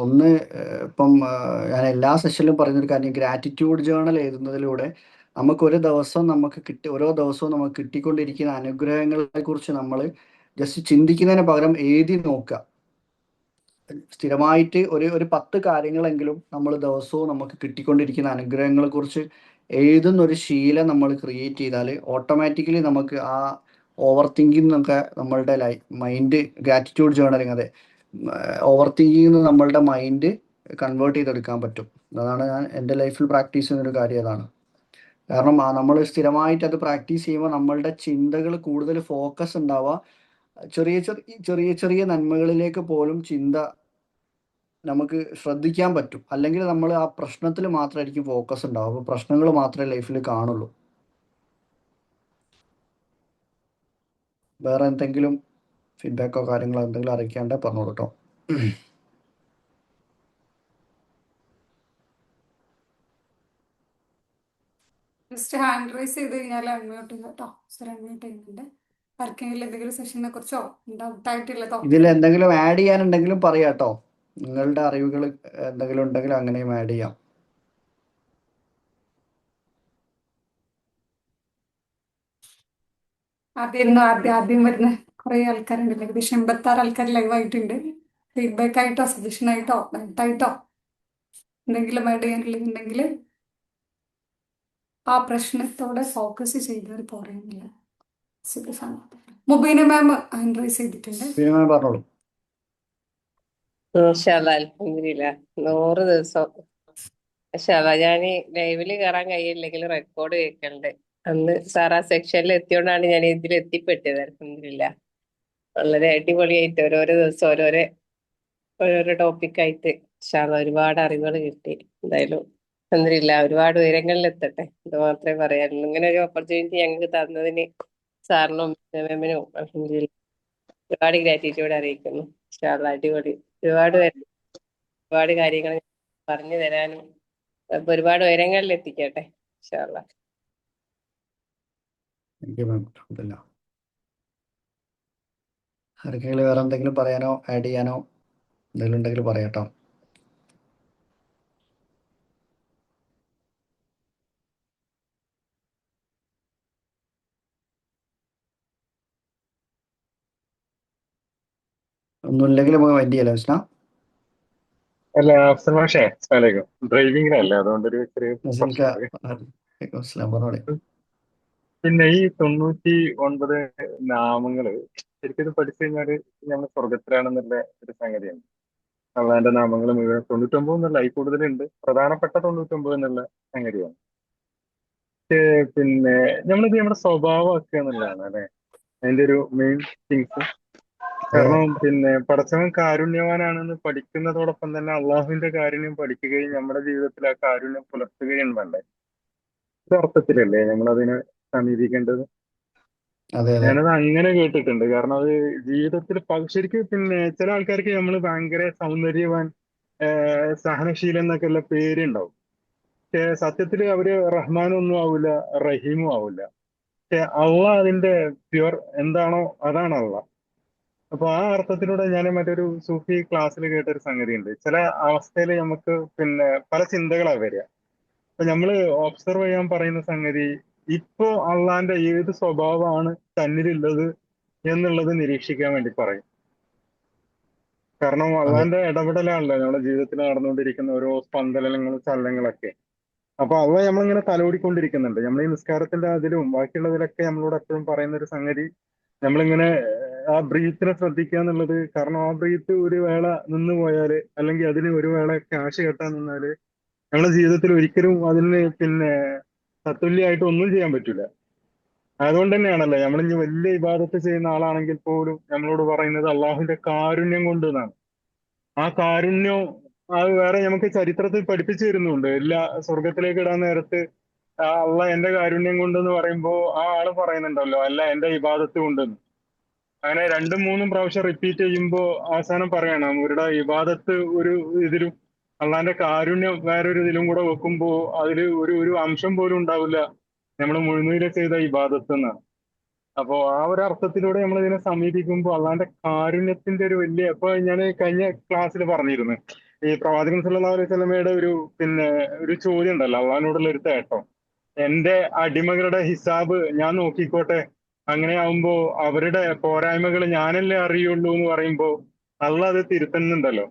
ഒന്ന് ഇപ്പം ഞാൻ എല്ലാ സെഷനിലും പറയുന്നൊരു കാര്യം, ഗ്രാറ്റിറ്റ്യൂഡ് ജേണൽ എഴുതുന്നതിലൂടെ നമുക്കൊരു ദിവസം ഓരോ ദിവസവും നമുക്ക് കിട്ടിക്കൊണ്ടിരിക്കുന്ന അനുഗ്രഹങ്ങളെ കുറിച്ച് നമ്മൾ ജസ്റ്റ് ചിന്തിക്കുന്നതിന് പകരം എഴുതി നോക്കുക. സ്ഥിരമായിട്ട് ഒരു 10 കാര്യങ്ങളെങ്കിലും നമ്മൾ ദിവസവും നമുക്ക് കിട്ടിക്കൊണ്ടിരിക്കുന്ന അനുഗ്രഹങ്ങളെ കുറിച്ച് എഴുതുന്ന ഒരു ശീലം നമ്മൾ ക്രിയേറ്റ് ചെയ്താൽ ഓട്ടോമാറ്റിക്കലി നമുക്ക് ആ ഓവർ തിങ്കിങ് എന്നൊക്കെ നമ്മളുടെ മൈൻഡ്, ഗ്രാറ്റിറ്റ്യൂഡ് ജേർണലിങ്, അതെ, ഓവർ തിങ്കിങ് നമ്മളുടെ മൈൻഡ് കൺവേർട്ട് ചെയ്തെടുക്കാൻ പറ്റും. അതാണ് ഞാൻ എൻ്റെ ലൈഫിൽ പ്രാക്ടീസ് ചെയ്യുന്നൊരു കാര്യം അതാണ്. കാരണം നമ്മൾ സ്ഥിരമായിട്ട് അത് പ്രാക്ടീസ് ചെയ്യുമ്പോൾ നമ്മളുടെ ചിന്തകൾ കൂടുതൽ ഫോക്കസ് ഉണ്ടാവുക, ചെറിയ ചെറിയ ചെറിയ ചെറിയ നന്മകളിലേക്ക് പോലും ചിന്ത നമുക്ക് ശ്രദ്ധിക്കാൻ പറ്റും. അല്ലെങ്കിൽ നമ്മൾ ആ പ്രശ്നത്തിൽ മാത്രമായിരിക്കും ഫോക്കസ് ഉണ്ടാവും. അപ്പോൾ പ്രശ്നങ്ങൾ മാത്രമേ ലൈഫിൽ കാണുള്ളൂ. വേറെ എന്തെങ്കിലും ഫീഡ്ബാക്കോ കാര്യങ്ങളോ എന്തെങ്കിലും അറിയിക്കാണ്ടേ പറഞ്ഞോളൂ കേട്ടോ. ജസ്റ്റ് ഹാൻഡ് റൈസ് ചെയ്ത് കഴിഞ്ഞാൽ അൺമ്യൂട്ട് ചെയ്യാം കേട്ടോ. സർ അൺമ്യൂട്ട് ചെയ്യുന്നുണ്ട്. ആർക്കെങ്കിലും എന്തെങ്കിലും സെഷനെ കുറിച്ചോ ഡൗട്ട് ആയിട്ടുള്ളതോ ഇതിൽ എന്തെങ്കിലും ആഡ് ചെയ്യാനുണ്ടെങ്കിലും പറയാം കേട്ടോ. നിങ്ങളുടെ അറിവുകൾ എന്തെങ്കിലും ഉണ്ടെങ്കിൽ അങ്ങനെയും ആഡ് ചെയ്യാം. ആദ്യം വരുന്ന കുറെ ആൾക്കാരുണ്ട്. ഏകദേശം 86 ആൾക്കാർ ലൈവ് ആയിട്ടുണ്ട്. ഫീഡ്ബാക്ക് ആയിട്ടോ സജഷൻ ആയിട്ടോ ഡൗട്ട് ആയിട്ടോ എന്തെങ്കിലും ആഡ് ചെയ്യാനുള്ളതുണ്ടെങ്കിൽ ആ പ്രശ്നത്തോടെ ഫോക്കസ് ചെയ്തവർ പറയുന്നില്ല. മുബീന മാം ഹാൻഡ് റൈസ് ചെയ്തിട്ടുണ്ട്. പിന്നെ പറഞ്ഞോളൂ. അൽഹംദുലില്ലാ 100 ദിവസം ഞാൻ ലൈവില് കയറാൻ കഴിയില്ലെങ്കിൽ റെക്കോർഡ് കേൾക്കലുണ്ട്. അന്ന് സാർ ആ സെക്ഷനിൽ എത്തിയോണ്ടാണ് ഞാൻ ഇതിൽ എത്തിപ്പെട്ടത്. അൽഹംദുലില്ലാ വളരെ അടിപൊളിയായിട്ട് ഓരോരോ ദിവസം ഓരോരോ ടോപ്പിക്കായിട്ട് ഒരുപാട് അറിവുകൾ കിട്ടി. എന്തായാലും അൽഹംദുലില്ലാ ഒരുപാട് ഉയരങ്ങളിൽ എത്തട്ടെ, ഇത് മാത്രമേ പറയാനുള്ളൂ. ഇങ്ങനെ ഒരു ഓപ്പർച്യൂണിറ്റി ഞങ്ങൾക്ക് തന്നതിന് സാറിനും മാമിനും അൽഹംദുലില്ലാ ഒരുപാട് ഗ്രാറ്റിറ്റ്യൂഡ് അറിയിക്കുന്നു. അടിപൊളി, ഒരുപാട് കാര്യങ്ങൾ പറഞ്ഞു തരാനും അപ്പൊ ഒരുപാട് ഉയരങ്ങളിൽ എത്തിക്കട്ടെ ഇൻഷാ അല്ലാ. Thank you ma'am. ആർക്കെങ്കിലും വേറെ എന്തെങ്കിലും പറയാനോ ആഡ് ചെയ്യാനോ എന്തെങ്കിലും ഉണ്ടെങ്കിൽ പറയാം കേട്ടോ. ഒന്നുമില്ലെങ്കിൽ നമുക്ക് വൈൻഡ് ചെയ്യാലോ വിഷ്ണ. അല്ല അഫ്സൽ മാഷേ, അസ്സലാമലൈക്കും. ഡ്രൈവിങ്ങിനല്ലേ, അതുകൊണ്ടൊരു ചെറിയ നസീൽക്ക, പ്രശ്നമുണ്ട്. അസ്സലാം, പറഞ്ഞോളി. പിന്നെ ഈ 99 നാമങ്ങള് ശരിക്കും ഇത് പഠിച്ചു കഴിഞ്ഞാല് നമ്മൾ സ്വർഗത്തിലാണെന്നുള്ള ഒരു സംഗതിയാണ്. അള്ളാന്റെ നാമങ്ങൾ മുഴുവൻ 99 എന്നുള്ള കൂടുതലുണ്ട്, പ്രധാനപ്പെട്ട 99 എന്നുള്ള സംഗതിയാണ്. പിന്നെ നമ്മളിത് നമ്മുടെ സ്വഭാവമാക്കുക എന്നുള്ളതാണ് അല്ലെ അതിന്റെ ഒരു മെയിൻ തിങ്സ്. കാരണം പിന്നെ പടച്ചവൻ കാരുണ്യവാനാണെന്ന് പഠിക്കുന്നതോടൊപ്പം തന്നെ അള്ളാഹുവിന്റെ കാരുണ്യം പഠിക്കുകയും നമ്മുടെ ജീവിതത്തിൽ ആ കാരുണ്യം പുലർത്തുകയും വേണ്ടേ? ഇത് അർത്ഥത്തിലല്ലേ നമ്മളതിനെ സമീപിക്കേണ്ടത്? അതെ അതെ ഞാനത് അങ്ങനെ കേട്ടിട്ടുണ്ട്. കാരണം അത് ജീവിതത്തിൽ ശരിക്കും പിന്നെ ചില ആൾക്കാർക്ക് നമ്മൾ ഭയങ്കര സൗന്ദര്യവാൻ, സഹനശീലൻ എന്നൊക്കെയുള്ള പേരുണ്ടാവും. പക്ഷെ സത്യത്തിൽ അവര് റഹ്മാനൊന്നും ആവില്ല, റഹീമും ആവില്ല. പക്ഷെ അള്ളാഹ് അതിന്റെ പ്യുവർ എന്താണോ അതാണ് അള്ളാഹ്. അപ്പൊ ആ അർത്ഥത്തിലൂടെ ഞാൻ മറ്റൊരു സൂഫി ക്ലാസ്സിൽ കേട്ടൊരു സംഗതി ഉണ്ട്. ചില അവസ്ഥയിൽ നമുക്ക് പിന്നെ പല ചിന്തകളാ വരിക. അപ്പൊ നമ്മള് ഒബ്സർവ് ചെയ്യാൻ പറയുന്ന സംഗതി ഇപ്പോ അള്ളാന്റെ ഏത് സ്വഭാവമാണ് തന്നിലുള്ളത് എന്നുള്ളത് നിരീക്ഷിക്കാൻ വേണ്ടി പറയും. കാരണം അതെ അള്ളാന്റെ ഇടപെടലാണല്ലോ നമ്മുടെ ജീവിതത്തിൽ നടന്നുകൊണ്ടിരിക്കുന്ന ഓരോ സ്പന്ദനങ്ങളും ചലനങ്ങളൊക്കെ. അപ്പൊ അള്ള നമ്മളിങ്ങനെ തലോടിക്കൊണ്ടിരിക്കുന്നുണ്ട്. നമ്മൾ ഈ നിസ്കാരത്തിന്റെ അതിലും ബാക്കിയുള്ളതിലൊക്കെ നമ്മളോട് എപ്പോഴും പറയുന്ന ഒരു സംഗതി നമ്മളിങ്ങനെ ആ ബ്രീത്തിനെ ശ്രദ്ധിക്കുക എന്നുള്ളത്. കാരണം ആ ബ്രീത്ത് ഒരു വേള നിന്ന് പോയാല് അല്ലെങ്കിൽ അതിന് ഒരു വേള ക്യാഷ് കെട്ടാൻ നിന്നാല് നമ്മുടെ ജീവിതത്തിൽ ഒരിക്കലും അതിന് പിന്നെ തത്തുല്യമായിട്ട് ഒന്നും ചെയ്യാൻ പറ്റില്ല. അതുകൊണ്ട് തന്നെയാണല്ലോ നമ്മളിനി വലിയ ഇബാദത്ത് ചെയ്യുന്ന ആളാണെങ്കിൽ പോലും നമ്മളോട് പറയുന്നത് അള്ളാഹുവിന്റെ കാരുണ്യം കൊണ്ട് എന്നാണ്. ആ കാരുണ്യം അത് വേറെ നമുക്ക് ചരിത്രത്തിൽ പഠിപ്പിച്ചു തരുന്നുണ്ട്. എല്ലാ സ്വർഗത്തിലേക്ക് ഇടാൻ നേരത്ത് ആ അള്ളാഹ് എന്റെ കാരുണ്യം കൊണ്ടെന്ന് പറയുമ്പോ ആ ആള് പറയുന്നുണ്ടല്ലോ അല്ല എന്റെ ഇബാദത്ത് കൊണ്ടെന്ന്. അങ്ങനെ രണ്ടും മൂന്നും പ്രാവശ്യം റിപ്പീറ്റ് ചെയ്യുമ്പോ അവസാനം പറയണം ഇവരുടെ ഇബാദത്ത് ഒരു ഇതിലും അള്ളാന്റെ കാരുണ്യം വേറൊരു ഇതിലും കൂടെ വെക്കുമ്പോ അതിൽ ഒരു ഒരു അംശം പോലും ഉണ്ടാവില്ല നമ്മൾ മുഴുനീരെ ചെയ്ത ഇബാദത്ത് എന്നാണ്. അപ്പോ ആ ഒരു അർത്ഥത്തിലൂടെ നമ്മൾ ഇതിനെ സമീപിക്കുമ്പോൾ അള്ളാന്റെ കാരുണ്യത്തിന്റെ ഒരു വലിയ ഇപ്പൊ ഞാൻ കഴിഞ്ഞ ക്ലാസ്സിൽ പറഞ്ഞിരുന്നു ഈ പ്രവാചകൻ സല്ലല്ലാഹു അലൈഹി വസല്ലമയുടെ ഒരു പിന്നെ ഒരു ചോദ്യം ഉണ്ടല്ലോ അള്ളഹാനോടുള്ള ഒരു തേട്ടം. എന്റെ അടിമകളുടെ ഹിസാബ് ഞാൻ നോക്കിക്കോട്ടെ, അങ്ങനെയാവുമ്പോ അവരുടെ പോരായ്മകൾ ഞാനല്ലേ അറിയുള്ളൂ എന്ന് പറയുമ്പോ അള്ളാഹ് അത് തിരുത്തുന്നുണ്ടല്ലോ.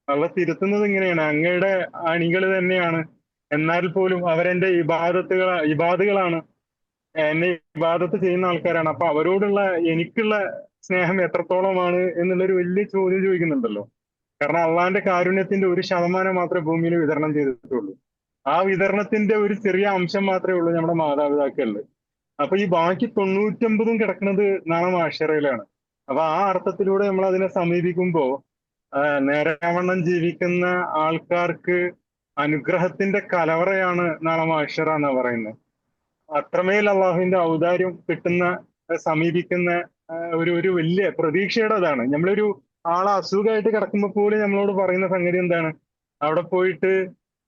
അള്ളാഹ് തിരുത്തുന്നത് ഇങ്ങനെയാണ്, അങ്ങയുടെ അണികൾ തന്നെയാണ്, എന്നാൽ പോലും അവരെന്റെ ഇബാദുകളാണ്, എന്നെ ഇബാദത്ത് ചെയ്യുന്ന ആൾക്കാരാണ്. അപ്പൊ അവരോടുള്ള എനിക്കുള്ള സ്നേഹം എത്രത്തോളമാണ് എന്നുള്ളൊരു വലിയ ചോദ്യം ചോദിക്കുന്നുണ്ടല്ലോ. കാരണം അള്ളാന്റെ കാരുണ്യത്തിന്റെ 1% മാത്രമേ ഭൂമിയിൽ വിതരണം ചെയ്തിട്ടുള്ളൂ. ആ വിതരണത്തിന്റെ ഒരു ചെറിയ അംശം മാത്രമേ ഉള്ളൂ നമ്മുടെ മാതാപിതാക്കളിൽ. അപ്പൊ ഈ ബാക്കി 99 കിടക്കുന്നത് നാളെ മാശറയിലാണ്. അപ്പൊ ആ അർത്ഥത്തിലൂടെ നമ്മൾ അതിനെ സമീപിക്കുമ്പോ നേരാവണ്ണം ജീവിക്കുന്ന ആൾക്കാർക്ക് അനുഗ്രഹത്തിന്റെ കലവറയാണ് നാളെ മാശറ എന്നാ പറയുന്നത്. അത്രമേൽ അള്ളാഹുവിന്റെ ഔദാര്യം കിട്ടുന്ന സമീപിക്കുന്ന ഒരു ഒരു വലിയ പ്രതീക്ഷയുടെ അതാണ്. നമ്മളൊരു ആളെ അസുഖമായിട്ട് കിടക്കുമ്പോൾ പോലും നമ്മളോട് പറയുന്ന സംഗതി എന്താണ്? അവിടെ പോയിട്ട്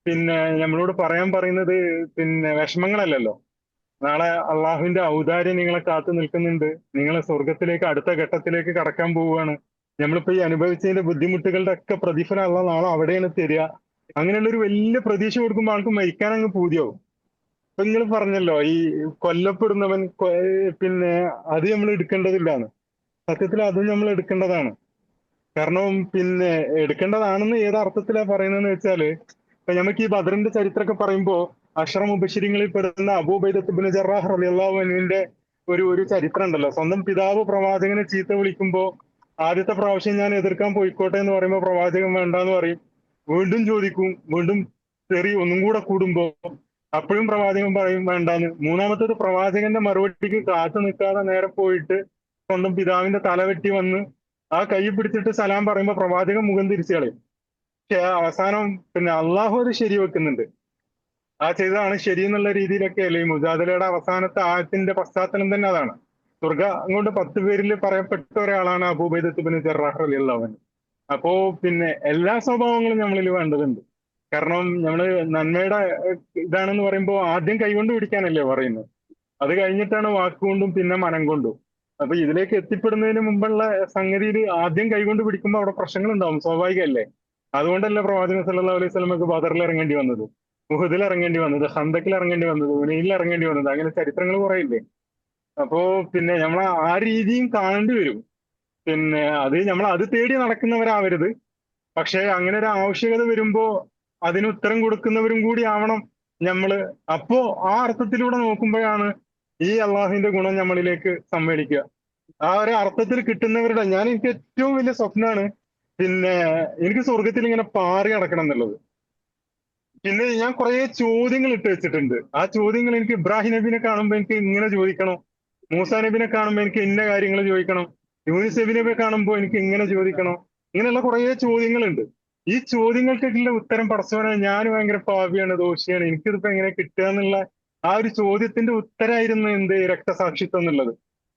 പിന്നെ നമ്മളോട് പറയാൻ പറയുന്നത് പിന്നെ വിഷമങ്ങളല്ലല്ലോ. നാളെ അള്ളാഹുവിന്റെ ഔദാര്യം നിങ്ങളെ കാത്തു നിൽക്കുന്നുണ്ട്, നിങ്ങളെ സ്വർഗത്തിലേക്ക് അടുത്ത ഘട്ടത്തിലേക്ക് കടക്കാൻ പോവുകയാണ്. നമ്മളിപ്പോ ഈ അനുഭവിച്ചതിന്റെ ബുദ്ധിമുട്ടുകളുടെ ഒക്കെ പ്രതിഫലം അള്ളാഹ് നാളെ അവിടെയാണ് തരിക. അങ്ങനെയുള്ള ഒരു വലിയ പ്രതീക്ഷ കൊടുക്കുമ്പോൾ ആൾക്ക് മരിക്കാൻ അങ്ങ് പൂതിയാവും. ഇപ്പൊ നിങ്ങൾ പറഞ്ഞല്ലോ ഈ കൊല്ലപ്പെടുന്നവൻ പിന്നെ അത് നമ്മൾ എടുക്കേണ്ടതില്ലാന്ന്. സത്യത്തിൽ അതും നമ്മൾ എടുക്കേണ്ടതാണ്. കാരണം പിന്നെ എടുക്കേണ്ടതാണെന്ന് ഏത് അർത്ഥത്തിലാ പറയുന്നതെന്ന് വെച്ചാല് ഇപ്പൊ നമുക്ക് ഈ ബദറിന്റെ ചരിത്രമൊക്കെ പറയുമ്പോ അഷ്റ മുബശ്ശിരിങ്ങളിൽ പെടുന്ന അബൂബൈദത്ത് ഇബ്നു ജറാഹ് റളിയല്ലാഹു അൻഹുവിന്റെ ഒരു ഒരു ചരിത്രം ഉണ്ടല്ലോ. സ്വന്തം പിതാവ് പ്രവാചകനെ ചീത്ത വിളിക്കുമ്പോ ആദ്യത്തെ പ്രാവശ്യം ഞാൻ എതിർക്കാൻ പോയിക്കോട്ടെ എന്ന് പറയുമ്പോ പ്രവാചകൻ വേണ്ടാന്ന് പറയും. വീണ്ടും ചോദിക്കും, വീണ്ടും തെറി ഒന്നും കൂടെ കൂടുമ്പോ അപ്പോഴും പ്രവാചകൻ പറയും വേണ്ടാന്ന്. മൂന്നാമത്തേത് പ്രവാചകന്റെ മറുപടിക്ക് കാത്തു നിൽക്കാതെ നേരെ പോയിട്ട് സ്വന്തം പിതാവിന്റെ തല വെട്ടി വന്ന് ആ കൈ പിടിച്ചിട്ട് സലാം പറയുമ്പോ പ്രവാചകൻ മുഖം തിരിച്ചു കളയും. പക്ഷെ അവസാനം പിന്നെ അള്ളാഹു അത് ശരിവെക്കുന്നുണ്ട്. ആ ചെയ്തതാണ് ശരി എന്നുള്ള രീതിയിലൊക്കെ അല്ലേ ഈ മുജാദലയുടെ അവസാനത്തെ ആയത്തിന്റെ പശ്ചാത്തലം തന്നെ അതാണ്. സ്വർഗം കൊണ്ട് 10 പേരിൽ പറയപ്പെട്ട ഒരാളാണ് അബൂബൈദത്ത് ഇബ്നു ജറാഹ് റളിയല്ലാഹു അൻഹു. അപ്പോ പിന്നെ എല്ലാ സ്വഭാവങ്ങളും നമ്മളിൽ വേണ്ടതുണ്ട്. കാരണം നമ്മള് നന്മയുടെ ഇതാണെന്ന് പറയുമ്പോൾ ആദ്യം കൈകൊണ്ട് പിടിക്കാനല്ലേ പറയുന്നത്. അത് കഴിഞ്ഞിട്ടാണ് വാക്കുകൊണ്ടും പിന്നെ മനം കൊണ്ടും. അപ്പൊ ഇതിലേക്ക് എത്തിപ്പെടുന്നതിന് മുമ്പുള്ള സംഗതിയിൽ ആദ്യം കൈകൊണ്ട് പിടിക്കുമ്പോൾ അവിടെ പ്രശ്നങ്ങൾ ഉണ്ടാവും, സ്വാഭാവികമല്ലേ. അതുകൊണ്ടല്ലേ പ്രവാചകൻ സല്ലല്ലാഹു അലൈഹി വസല്ലമക്ക് ബദറിൽ ഇറങ്ങേണ്ടി വന്നത്, ഉഹദിൽ ഇറങ്ങേണ്ടി വന്നത്, ഖന്തക്കിൽ ഇറങ്ങേണ്ടി വന്നത്, ഉനയിൽ ഇറങ്ങേണ്ടി വന്നത്. അങ്ങനെ ചരിത്രങ്ങൾ കുറെ ഇല്ലേ. അപ്പോ പിന്നെ നമ്മൾ ആ രീതിയും കാണേണ്ടി വരും. പിന്നെ നമ്മൾ അത് തേടി നടക്കുന്നവരാവരുത്. പക്ഷെ അങ്ങനെ ഒരു ആവശ്യകത വരുമ്പോ അതിന് ഉത്തരം കൊടുക്കുന്നവരും കൂടി ആവണം നമ്മള്. അപ്പോ ആ അർത്ഥത്തിലൂടെ നോക്കുമ്പോഴാണ് ഈ അള്ളാഹുവിന്റെ ഗുണം നമ്മളിലേക്ക് സമ്മേളിക്കുക. ആ ഒരു അർത്ഥത്തിൽ കിട്ടുന്നവരുടെ എനിക്ക് ഏറ്റവും വലിയ സ്വപ്നമാണ് പിന്നെ എനിക്ക് സ്വർഗത്തിൽ ഇങ്ങനെ പാറി നടക്കണം എന്നുള്ളത്. പിന്നെ ഞാൻ കുറെ ചോദ്യങ്ങൾ ഇട്ട് വെച്ചിട്ടുണ്ട്. ആ ചോദ്യങ്ങൾ എനിക്ക് ഇബ്രാഹിം നബിനെ കാണുമ്പോൾ എനിക്ക് ഇങ്ങനെ ചോദിക്കണം, മൂസാ നബിനെ കാണുമ്പോൾ എനിക്ക് ഇന്ന കാര്യങ്ങൾ ചോദിക്കണം, യൂനിസ് നബിനെ കാണുമ്പോൾ എനിക്ക് ഇങ്ങനെ ചോദിക്കണം. ഇങ്ങനെയുള്ള കുറെ ചോദ്യങ്ങളുണ്ട്. ഈ ചോദ്യങ്ങൾക്കൊക്കെയുള്ള ഉത്തരം പടച്ചവനെ ഞാൻ ഭയങ്കര പാപിയാണ്, ദോഷിയാണ്, എനിക്കിതിപ്പോ എങ്ങനെ കിട്ടുക എന്നുള്ള ആ ഒരു ചോദ്യത്തിന്റെ ഉത്തരമായിരുന്നു എന്ത് രക്തസാക്ഷിത്വം എന്നുള്ളത്.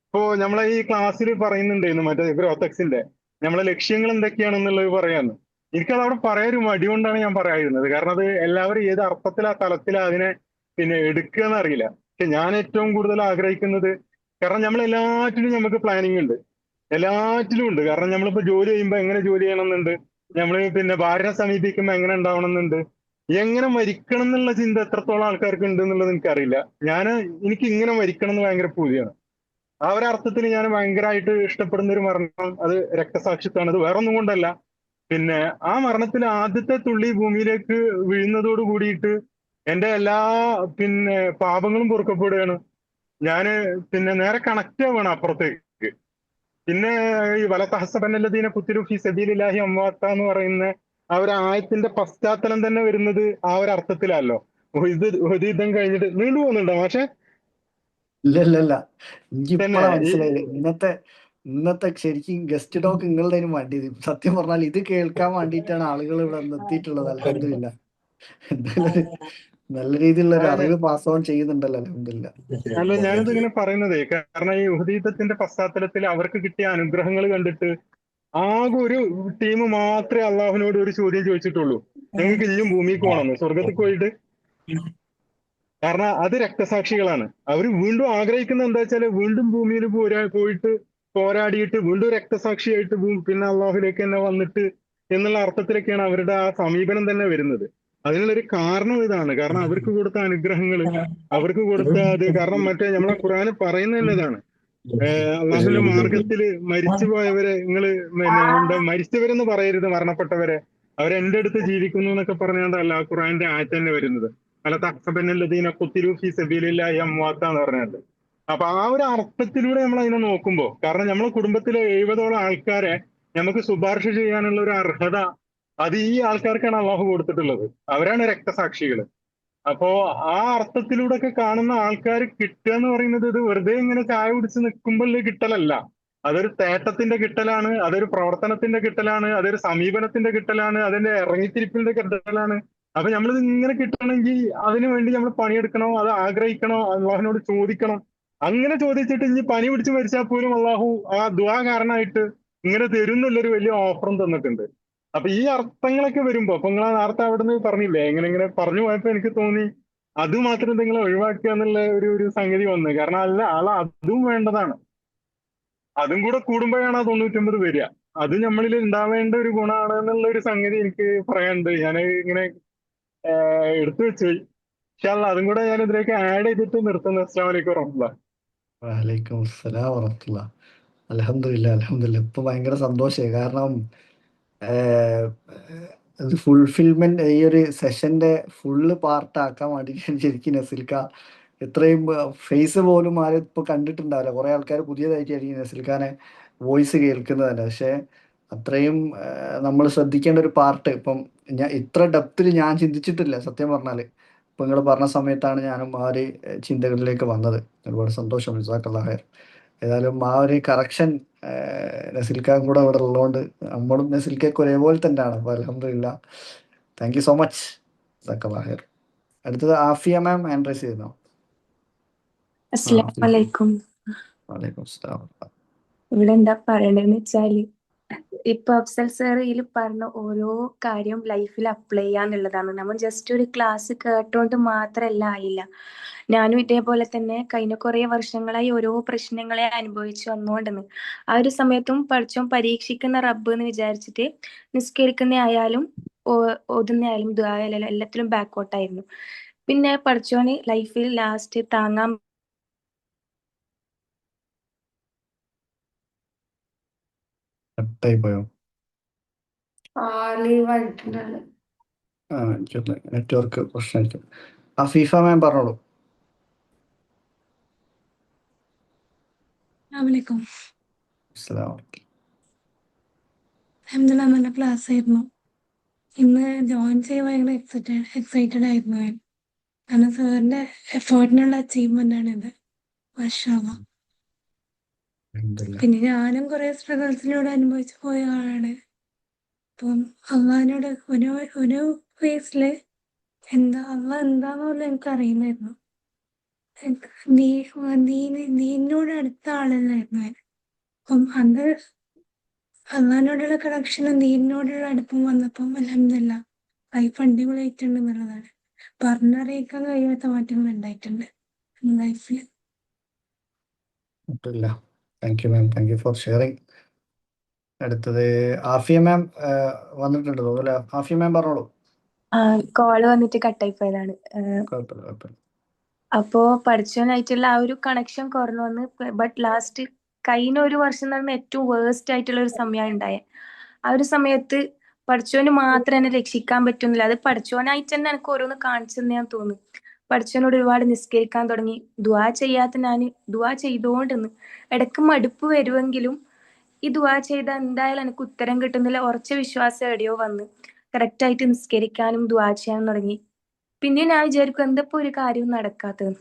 ഇപ്പോ നമ്മളെ ഈ ക്ലാസ്സിൽ പറയുന്നുണ്ടായിരുന്നു മറ്റേ ഗ്രോത്തക്സിന്റെ നമ്മളെ ലക്ഷ്യങ്ങൾ എന്തൊക്കെയാണെന്നുള്ളത് പറയാന്ന്. എനിക്കത് അവിടെ പറയാൻ ഒരു മടി കൊണ്ടാണ് ഞാൻ പറയാതിരുന്നത്. കാരണം അത് എല്ലാവരും ഏത് അർത്ഥത്തിലാ തലത്തിലാ അതിനെ പിന്നെ എടുക്കുക എന്നറിയില്ല. പക്ഷെ ഞാൻ ഏറ്റവും കൂടുതൽ ആഗ്രഹിക്കുന്നത്, കാരണം നമ്മൾ എല്ലാറ്റിലും നമുക്ക് പ്ലാനിങ് ഉണ്ട്, എല്ലാറ്റിലും ഉണ്ട്. കാരണം നമ്മളിപ്പോ ജോലി ചെയ്യുമ്പോൾ എങ്ങനെ ജോലി ചെയ്യണമെന്നുണ്ട്, നമ്മൾ പിന്നെ ഭാര്യനെ സമീപിക്കുമ്പോൾ എങ്ങനെ ഉണ്ടാവണമെന്നുണ്ട്, എങ്ങനെ മരിക്കണം എന്നുള്ള ചിന്ത എത്രത്തോളം ആൾക്കാർക്ക് ഉണ്ട് എന്നുള്ളത് എനിക്കറിയില്ല. എനിക്ക് ഇങ്ങനെ മരിക്കണം എന്ന് ഭയങ്കര പൂതിയാണ്. ആ ഒരു അർത്ഥത്തിൽ ഞാൻ ഭയങ്കരമായിട്ട് ഇഷ്ടപ്പെടുന്ന ഒരു മരണം അത് രക്തസാക്ഷിത്വമാണ്. അത് വേറൊന്നും കൊണ്ടല്ല, പിന്നെ ആ മരണത്തിൽ ആദ്യത്തെ തുള്ളി ഭൂമിയിലേക്ക് വീഴുന്നതോട് കൂടിയിട്ട് എന്റെ എല്ലാ പിന്നെ പാപങ്ങളും പൊറുക്കപ്പെടുകയാണ്. ഞാന് പിന്നെ നേരെ കണക്ട് ആവുകയാണ് അപ്പുറത്തേക്ക്. പിന്നെ ഈ വലതഹസബന്നല്ലദീന ഖുതിലു ഫീ സബീലില്ലാഹി അംവാത്ത എന്ന് പറയുന്ന ആ ഒരു ആയത്തിന്റെ പശ്ചാത്തലം തന്നെ വരുന്നത് ആ ഒരു അർത്ഥത്തിലല്ലോ. ഒരു യുദ്ധം കഴിഞ്ഞിട്ട് നീണ്ടു പോകുന്നുണ്ടോ പക്ഷെ ഇല്ല ഇല്ല ഇല്ല, എനിക്ക് തന്നെ ഇപ്പഴാ ഈ മനസ്സിലായത്. ഇന്നത്തെ ഇന്നത്തെ ശരിക്കും ഗസ്റ്റ് ടോക്ക് നിങ്ങളുടെ വേണ്ടിയത്. സത്യം പറഞ്ഞാൽ ഇത് കേൾക്കാൻ വേണ്ടിയിട്ടാണ് ആളുകൾ ഇവിടെ വന്ന് എത്തിയിട്ടുള്ളത്. അൽഹംദുലില്ലാ. എന്തായാലും ഒരു നല്ല രീതിയിലുള്ള ഒരു അറിവ് പാസ് ഓൺ ചെയ്യുന്നുണ്ടല്ലോ. അൽഹംദുലില്ലാ. അല്ല ഞാനിത് ഇങ്ങനെ പറയുന്നതേ കാരണം ഈ ഉഹദീദത്തിന്റെ പശ്ചാത്തലത്തിൽ അവർക്ക് കിട്ടിയ അനുഗ്രഹങ്ങൾ കണ്ടിട്ട് ആകെ ഒരു ടീം മാത്രമേ അള്ളാഹുവിനോട് ഒരു ചോദ്യം ചോദിച്ചിട്ടുള്ളൂ, ഞങ്ങൾക്ക് ഇനിയും ഭൂമിക്ക് പോകണമെന്ന്, സ്വർഗത്തിൽ പോയിട്ട്. കാരണം അത് രക്തസാക്ഷികളാണ്. അവർ വീണ്ടും ആഗ്രഹിക്കുന്ന എന്താ വെച്ചാല് വീണ്ടും ഭൂമിയിൽ പോയിട്ട് പോരാടിയിട്ട് വീണ്ടും രക്തസാക്ഷിയായിട്ട് പിന്നെ അള്ളാഹുലേക്ക് തന്നെ വന്നിട്ട് എന്നുള്ള അർത്ഥത്തിലൊക്കെയാണ് അവരുടെ ആ സമീപനം തന്നെ വരുന്നത്. അതിനുള്ളൊരു കാരണം ഇതാണ്. കാരണം അവർക്ക് കൊടുത്ത അനുഗ്രഹങ്ങൾ, അവർക്ക് കൊടുത്ത അത്, കാരണം മറ്റേ നമ്മളെ ഖുർആന് പറയുന്നത് തന്നെ ഇതാണ്, അള്ളാഹുവിന്റെ മാർഗത്തില് മരിച്ചു പോയവരെ നിങ്ങള് പിന്നെ എന്താ മരിച്ചവരെന്ന് പറയരുത്, മരണപ്പെട്ടവരെ അവരെന്റെ അടുത്ത് ജീവിക്കുന്നു എന്നൊക്കെ പറഞ്ഞുകൊണ്ടല്ല ആ ഖുർആന്റെ ആയത്ത് തന്നെ വരുന്നത്. അല്ല തഹ്സബന്നല്ലദീന ഖുതിലു ഫീ സബീലില്ലാഹി അംവാത്ത എന്ന് പറഞ്ഞിട്ടുണ്ട്. അപ്പൊ ആ ഒരു അർത്ഥത്തിലൂടെ നമ്മൾ അതിനെ നോക്കുമ്പോ, കാരണം നമ്മളെ കുടുംബത്തിലെ 70ഓളം ആൾക്കാരെ നമുക്ക് ശുപാർശ ചെയ്യാനുള്ള ഒരു അർഹത അത് ഈ ആൾക്കാർക്കാണ് അള്ളാഹു കൊടുത്തിട്ടുള്ളത്. അവരാണ് രക്തസാക്ഷികൾ. അപ്പോ ആ അർത്ഥത്തിലൂടെ ഒക്കെ കാണുന്ന ആൾക്കാർ കിട്ടുക എന്ന് പറയുന്നത് ഇത് വെറുതെ ഇങ്ങനെ ചായ കുടിച്ച് നിൽക്കുമ്പോൾ കിട്ടലല്ല. അതൊരു തേട്ടത്തിന്റെ കിട്ടലാണ്, അതൊരു പ്രവർത്തനത്തിന്റെ കിട്ടലാണ്, അതൊരു സമീപനത്തിന്റെ കിട്ടലാണ്, അതിന്റെ ഇറങ്ങിത്തിരിപ്പിന്റെ കിട്ടലാണ്. അപ്പൊ നമ്മളിത് ഇങ്ങനെ കിട്ടണമെങ്കിൽ അതിനു വേണ്ടി നമ്മൾ പണിയെടുക്കണോ, അത് ആഗ്രഹിക്കണോ, അള്ളാഹുവിനോട് ചോദിക്കണം. അങ്ങനെ ചോദിച്ചിട്ട് ഇനി പനി പിടിച്ച് മരിച്ചാൽ പോലും അള്ളാഹു ആ ദുആ കാരണമായിട്ട് ഇങ്ങനെ തരും എന്നുള്ളൊരു വലിയ ഓഫറും തന്നിട്ടുണ്ട്. അപ്പൊ ഈ അർത്ഥങ്ങളൊക്കെ വരുമ്പോ, അപ്പൊ നിങ്ങൾ നേരത്തെ അവിടുന്ന് പറഞ്ഞില്ലേ, ഇങ്ങനെ ഇങ്ങനെ പറഞ്ഞു പോയപ്പോ എനിക്ക് തോന്നി അത് മാത്രം നിങ്ങൾ ഒഴിവാക്കുക എന്നുള്ള ഒരു സംഗതി വന്നു. കാരണം അല്ല അതും വേണ്ടതാണ്. അതും കൂടെ കൂടുമ്പോഴാണ് ആ 99 വരിക. അത് നമ്മളിൽ ഉണ്ടാവേണ്ട ഒരു ഗുണമാണ് എന്നുള്ള ഒരു സംഗതി എനിക്ക് പറയാനുണ്ട്. ഞാൻ ഇങ്ങനെ എടുത്തു വെച്ചു പോയി. പക്ഷെ അല്ല അതും കൂടെ ഞാൻ ഇതിലേക്ക് ആഡ് ചെയ്തിട്ട് നിർത്തുന്നു. അസ്സലാമു അലൈക്കും വറഹ്മത്തുള്ളാഹി. വലൈക്കും അസ്സലാം വറഹ്മത്തുള്ളാ. അൽഹംദുലില്ലാ അൽഹംദുലില്ലാ. ഇപ്പൊ ഭയങ്കര സന്തോഷമായി. കാരണം ഫുൾഫിൽമെന്റ് ഈ ഒരു സെഷന്റെ ഫുള്ള് പാർട്ടാക്കാൻ വേണ്ടിയിട്ട് ശരിക്കും നസിൽക്ക ഇത്രയും ഫേസ് പോലും ആരും ഇപ്പൊ കണ്ടിട്ടുണ്ടാവില്ല. കുറെ ആൾക്കാർ പുതിയതായിട്ടായിരിക്കും നസിൽഖാനെ വോയിസ് കേൾക്കുന്നത് തന്നെ. പക്ഷെ അത്രയും നമ്മൾ ശ്രദ്ധിക്കേണ്ട ഒരു പാർട്ട് ഇപ്പം ഞാൻ ഇത്ര ഡെപ്തിൽ ഞാൻ ചിന്തിച്ചിട്ടില്ല സത്യം പറഞ്ഞാല്. ഇപ്പൊ നിങ്ങൾ പറഞ്ഞ സമയത്താണ് ഞാനും ആ ഒരു ചിന്തകളിലേക്ക് വന്നത്. ഒരുപാട് സന്തോഷം. ജസാക്കല്ലാഹ് ഖൈർ. ഏതായാലും ആ ഒരു കറക്ഷൻ നസിൽക്കാൻ കൂടെ ഇവിടെ ഉള്ളതുകൊണ്ട് നമ്മളും നസിൽക്കൊക്കെ ഒരേപോലെ തന്നെയാണ്. അപ്പോൾ അൽഹംദുലില്ലാ. Thank you so much. ജസാക്കല്ലാഹ് ഖൈർ. അടുത്തത് ആഫിയ മാം ഹാൻഡ് റൈസ് ചെയ്യുന്നു. അസ്സലാമു അലൈക്കും. വലൈക്കും അസ്സലാം. ഇവിടെ എന്താ പറയണെന്ന് വെച്ചാല് ഇപ്പൊ അഫ്സൽ സാർ ഇതിൽ പറഞ്ഞ ഓരോ കാര്യം ലൈഫിൽ അപ്ലൈ ചെയ്യാന്നുള്ളതാണ്. നമ്മൾ ജസ്റ്റ് ഒരു ക്ലാസ് കേട്ടോണ്ട് മാത്രമല്ല ആയില്ല. ഞാനും ഇതേപോലെ തന്നെ കഴിഞ്ഞ കുറെ വർഷങ്ങളായി ഓരോ പ്രശ്നങ്ങളെ അനുഭവിച്ചു വന്നുകൊണ്ടെന്ന് ആ ഒരു സമയത്തും പഠിച്ചോൻ പരീക്ഷിക്കുന്ന റബ്ബ് എന്ന് വിചാരിച്ചിട്ട് നിസ്കരിക്കുന്ന ആയാലും ഓതുന്ന ആയാലും ദുആയാലും എല്ലാത്തിലും ബാക്കോട്ടായിരുന്നു. പിന്നെ പഠിച്ചോന് ലൈഫിൽ ലാസ്റ്റ് താങ്ങാൻ കട്ടായി പോയോ? ലീവായിട്ടുണ്ടല്ലോ. എനിക്കറിയില്ല, നെറ്റ്വർക്ക് പ്രശ്നമായിരിക്കും. അഫീഫ മാം പറഞ്ഞോളൂ. അസ്സലാമലൈക്കും. അസ്സലാം. അൽഹംദുലില്ലാ, നല്ല ക്ലാസ് ആയിരുന്നു. ഇന്ന് ജോയിൻ ചെയ്യാൻ ഭയങ്കര എക്സൈറ്റഡ് ആയിരുന്നു ഞാൻ. കാരണം സാറിന്റെ എഫേർട്ടിനുള്ള അച്ചീവ്മെന്റ് ആണ് ഇത്. മാഷാഅല്ലാ. അൽഹംദുലില്ലാ. പിന്നെ ഞാനും കുറെ സ്ട്രഗിൾസിലൂടെ അനുഭവിച്ചു പോയ ആളാണ്. അപ്പം അള്ളാഹിനോട് ഒരു ഫേസില് അള്ളാഹ് എന്താന്നുള്ള എനിക്ക് അറിയുമായിരുന്നു. നീ എന്നോട് അടുത്ത ആളല്ലായിരുന്നു ഞാൻ. അപ്പം അത് അള്ളാഹിനോടുള്ള കണക്ഷനും ദീനിനോടുള്ള അടുപ്പം വന്നപ്പം അൽഹംദുലില്ലാ ലൈഫ് അടിപൊളിയായിട്ടുണ്ട് എന്നുള്ളതാണ്. പറഞ്ഞറിയിക്കാൻ കഴിയാത്ത മാറ്റങ്ങൾ ഉണ്ടായിട്ടുണ്ട് ലൈഫിൽ. അൽഹംദുലില്ലാ. Thank you ma'am, thank you for sharing. അടുത്തത് ആഫിയ മാം വന്നിട്ടുണ്ട് തോന്നുന്നു. ആഫിയ മാം പറഞ്ഞോളൂ. കോള് വന്നിട്ട് കട്ടായി പോയതാണ്. കുഴപ്പമില്ല, കുഴപ്പമില്ല. അപ്പോ പഠിച്ചവനായിട്ടുള്ള ആ ഒരു കണക്ഷൻ കുറഞ്ഞു വന്ന്. ബട്ട് ലാസ്റ്റ് കഴിഞ്ഞ ഒരു വർഷം നടന്ന ഏറ്റവും വേഴ്സ്റ്റ് ആയിട്ടുള്ള ഒരു സമയമാണ് ഉണ്ടായത്. ആ ഒരു സമയത്ത് പഠിച്ചവന് മാത്രം എന്നെ രക്ഷിക്കാൻ പറ്റുന്നില്ല. അത് പഠിച്ചവനായിട്ട് തന്നെ എനിക്ക് ഓരോന്ന് കാണിച്ചു തന്നെ ഞാൻ തോന്നുന്നു. പഠിച്ചവനോട് ഒരുപാട് നിസ്കരിക്കാൻ തുടങ്ങി. ദുആ ചെയ്യാത്ത ഞാൻ ദുആ ചെയ്തുകൊണ്ടിരുന്നു. ഇടയ്ക്ക് മടുപ്പ് വരുമെങ്കിലും ഈ ദുആ ചെയ്താൽ എന്തായാലും എനിക്ക് ഉത്തരം കിട്ടുന്നില്ല ഉറച്ച വിശ്വാസം എവിടെയോ വന്ന് കറക്റ്റായിട്ട് നിസ്കരിക്കാനും ദുആ ചെയ്യാനും തുടങ്ങി. പിന്നെ ഞാൻ വിചാരിക്കും എന്തപ്പോ ഒരു കാര്യവും നടക്കാത്തത്.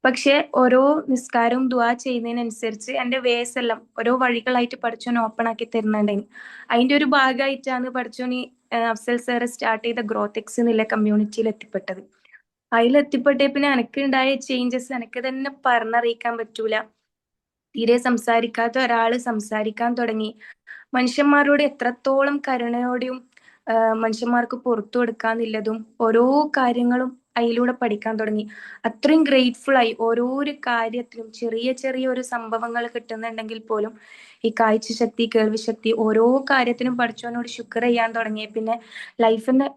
പക്ഷെ ഓരോ നിസ്കാരവും ദുആ ചെയ്യുന്നതിനനുസരിച്ച് എൻ്റെ വേസ് എല്ലാം ഓരോ വഴികളായിട്ട് പഠിച്ചോൻ ഓപ്പൺ ആക്കി തരുന്നുണ്ടായി. അതിന്റെ ഒരു ഭാഗമായിട്ടാണ് പഠിച്ചോൻ ഈ അഫ്സൽ സാറ് സ്റ്റാർട്ട് ചെയ്ത ഗ്രോത്ത് എക്സ് എന്നുള്ള കമ്മ്യൂണിറ്റിയിൽ എത്തിപ്പെട്ടത്. അതിലെത്തിപ്പെട്ടേ പിന്നെ എനിക്ക് ഉണ്ടായ ചേഞ്ചസ് എനിക്ക് തന്നെ പറഞ്ഞറിയിക്കാൻ പറ്റൂല. തീരെ സംസാരിക്കാത്ത ഒരാള് സംസാരിക്കാൻ തുടങ്ങി. മനുഷ്യന്മാരോട് എത്രത്തോളം കരുണയോടെയും മനുഷ്യന്മാർക്ക് പുറത്തു കൊടുക്കാന്നുള്ളതും ഓരോ കാര്യങ്ങളും അതിലൂടെ പഠിക്കാൻ തുടങ്ങി. അത്രയും ഗ്രേറ്റ്ഫുൾ ആയി. ഓരോരോ കാര്യത്തിലും ചെറിയ ചെറിയ ഒരു സംഭവങ്ങൾ കിട്ടുന്നുണ്ടെങ്കിൽ പോലും ഈ കാഴ്ച ശക്തി, കേൾവി ശക്തി, ഓരോ കാര്യത്തിനും പഠിച്ചവനോട് ശുക്ർ ചെയ്യാൻ തുടങ്ങി. പിന്നെ ലൈഫിന്റെ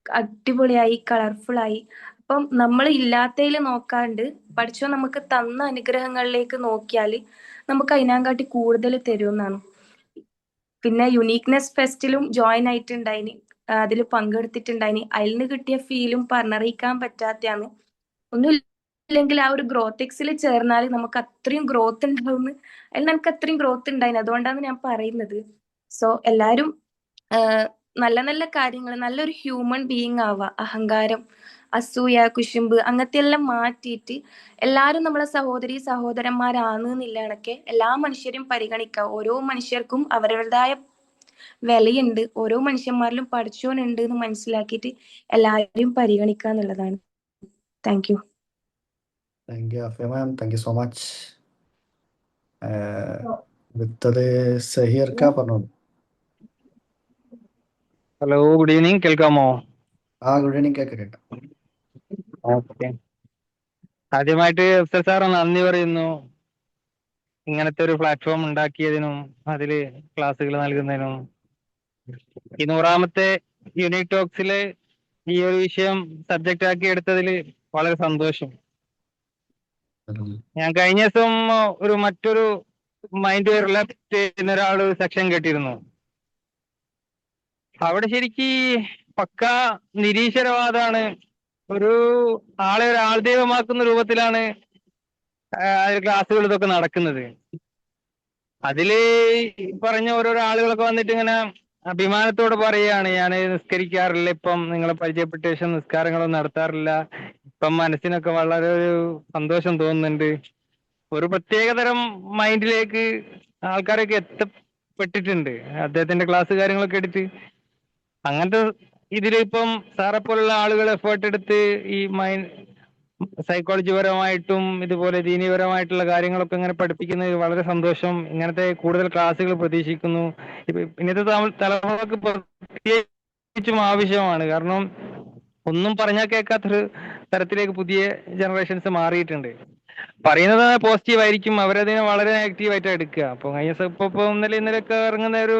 അടിപൊളിയായി, കളർഫുൾ ആയി. അപ്പം നമ്മൾ ഇല്ലാത്തതിൽ നോക്കാണ്ട് പഠിച്ചോ നമുക്ക് തന്ന അനുഗ്രഹങ്ങളിലേക്ക് നോക്കിയാല് നമുക്ക് അതിനാകാട്ടി കൂടുതൽ തരുമെന്നാണ്. പിന്നെ യുണീക്നെസ് ഫെസ്റ്റിലും ജോയിൻ ആയിട്ടുണ്ടായിനി. അതിൽ പങ്കെടുത്തിട്ടുണ്ടായിനി. അതിൽ നിന്ന് കിട്ടിയ ഫീലും പറഞ്ഞറിയിക്കാൻ പറ്റാത്തതാണ്. ഒന്നും ഇല്ലെങ്കിൽ ആ ഒരു ഗ്രോത്ത് എക്സിൽ ചേർന്നാൽ നമുക്ക് അത്രയും ഗ്രോത്ത് ഉണ്ടാവുമെന്ന് അതിൽ നമുക്ക് അത്രയും ഗ്രോത്ത് ഉണ്ടായിന്. അതുകൊണ്ടാണ് ഞാൻ പറയുന്നത്. സോ എല്ലാവരും നല്ല നല്ല കാര്യങ്ങൾ, നല്ലൊരു ഹ്യൂമൻ ബീയിങ് ആവുക. അഹങ്കാരം, അസൂയ, കുശുമ്പ് അങ്ങനത്തെ എല്ലാം മാറ്റിയിട്ട് എല്ലാവരും നമ്മളെ സഹോദരി സഹോദരന്മാരാണ് എന്നുള്ള കണക്കെ എല്ലാ മനുഷ്യരും പരിഗണിക്കുക. ഓരോ മനുഷ്യർക്കും അവരവരുടേതായ വിലയുണ്ട്. ഓരോ മനുഷ്യന്മാരിലും പഠിച്ചോനുണ്ട് എന്ന് മനസ്സിലാക്കിയിട്ട് എല്ലാവരെയും പരിഗണിക്കുക എന്നുള്ളതാണ്. Thank you. Thank you Afiya ma'am, thank you so much. അടുത്തത് സഹീർക്ക പറഞ്ഞോളൂ. Hello, good evening. കേൾക്കാമോ? ഗുഡ് ഈവനിങ്, കേൾക്കാം. ഓക്കെ. ആദ്യമായിട്ട് അഫ്സൽ സാർ നന്ദി പറയുന്നു. ഇങ്ങനത്തെ ഒരു പ്ലാറ്റ്ഫോം ഉണ്ടാക്കിയതിനും അതില് ക്ലാസ്സുകൾ നൽകുന്നതിനും. ഈ 100ാമത്തെ യൂണിക് ടോക്സില് ഈ ഒരു വിഷയം സബ്ജക്റ്റ് ആക്കി എടുത്തതിൽ വളരെ സന്തോഷം. ഞാൻ കഴിഞ്ഞ ദിവസം മറ്റൊരു മൈൻഡ് റിലാക്സ് ചെയ്യുന്ന ഒരാൾ സെക്ഷൻ കേട്ടിരുന്നു. അവിടെ ശരിക്ക് പക്ക നിരീശ്വരവാദമാണ്. ഒരു ആളെ ഒരു ആൾദൈവമാക്കുന്ന രൂപത്തിലാണ് ക്ലാസ്സുകൾ ഇതൊക്കെ നടക്കുന്നത്. അതില് പറഞ്ഞ ഓരോരോ ആളുകളൊക്കെ വന്നിട്ട് ഇങ്ങനെ അഭിമാനത്തോടെ പറയുകയാണ്, ഞാൻ നിസ്കരിക്കാറില്ല, ഇപ്പം നിങ്ങളെ പരിചയപ്പെട്ട ശേഷം നിസ്കാരങ്ങളൊന്നും നടത്താറില്ല, ഇപ്പം മനസ്സിനൊക്കെ വളരെ ഒരു സന്തോഷം തോന്നുന്നുണ്ട്. ഒരു പ്രത്യേകതരം മൈൻഡിലേക്ക് ആൾക്കാരൊക്കെ എത്തപ്പെട്ടിട്ടുണ്ട് അദ്ദേഹത്തിന്റെ ക്ലാസ് കാര്യങ്ങളൊക്കെ എടുത്ത്. അങ്ങനത്തെ ഇതിലിപ്പം സാറെ പോലുള്ള ആളുകൾ എഫേർട്ട് എടുത്ത് ഈ സൈക്കോളജി പരമായിട്ടും ഇതുപോലെ ദീനീപരമായിട്ടുള്ള കാര്യങ്ങളൊക്കെ ഇങ്ങനെ പഠിപ്പിക്കുന്നത് വളരെ സന്തോഷം. ഇങ്ങനത്തെ കൂടുതൽ ക്ലാസ്സുകൾ പ്രതീക്ഷിക്കുന്നു. ഇന്നത്തെ തലമുറക്ക് പ്രത്യേകിച്ചും ആവശ്യമാണ്. കാരണം ഒന്നും പറഞ്ഞാൽ കേൾക്കാത്തൊരു തരത്തിലേക്ക് പുതിയ ജനറേഷൻസ് മാറിയിട്ടുണ്ട്. പറയുന്നത് പോസിറ്റീവ് ആയിരിക്കും, അവരതിനെ വളരെ നെഗറ്റീവായിട്ട് എടുക്കുക. അപ്പൊ ഇപ്പൊ ഇന്നലെയൊക്കെ ഇറങ്ങുന്ന ഒരു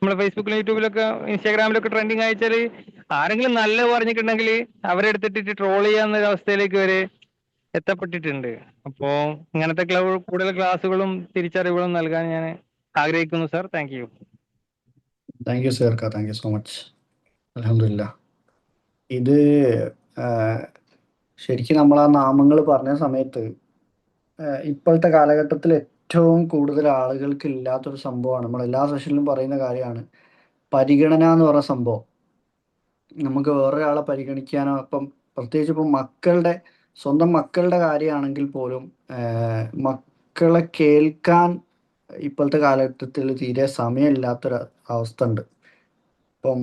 നമ്മളെ ഫേസ്ബുക്കിലും യൂട്യൂബിലൊക്കെ ഇൻസ്റ്റാഗ്രാമിലൊക്കെ ട്രെൻഡിങ് അയച്ചാൽ ആരെങ്കിലും നല്ലത് പറഞ്ഞിട്ടുണ്ടെങ്കിൽ അവരെടുത്തിട്ട് ട്രോൾ ചെയ്യാവുന്ന ഒരു അവസ്ഥയിലേക്ക് വരെ എത്തപ്പെട്ടിട്ടുണ്ട്. അപ്പോ ഇങ്ങനത്തെ കൂടുതൽ ക്ലാസ്സുകളും തിരിച്ചറിവുകളും നൽകാൻ ഞാൻ ആഗ്രഹിക്കുന്നു sir. Thank you. Thank you സഹീർക്ക, താങ്ക് യു സോ മച്ച്. അൽഹംദുലില്ലാ. ഇത് ശരിക്കും നമ്മൾ ആ നാമങ്ങൾ പറഞ്ഞ സമയത്ത് ഇപ്പോഴത്തെ കാലഘട്ടത്തിൽ ഏറ്റവും കൂടുതൽ ആളുകൾക്ക് ഇല്ലാത്തൊരു സംഭവമാണ്. നമ്മൾ എല്ലാ സെഷനിലും പറയുന്ന കാര്യമാണ് പരിഗണന എന്ന് പറയുന്ന സംഭവം. നമുക്ക് വേറൊരാളെ പരിഗണിക്കാനോ ഇപ്പം പ്രത്യേകിച്ച് ഇപ്പം സ്വന്തം മക്കളുടെ കാര്യമാണെങ്കിൽ പോലും മക്കളെ കേൾക്കാൻ ഇപ്പോഴത്തെ കാലഘട്ടത്തിൽ തീരെ സമയമില്ലാത്തൊരു അവസ്ഥ ഉണ്ട്. ഇപ്പം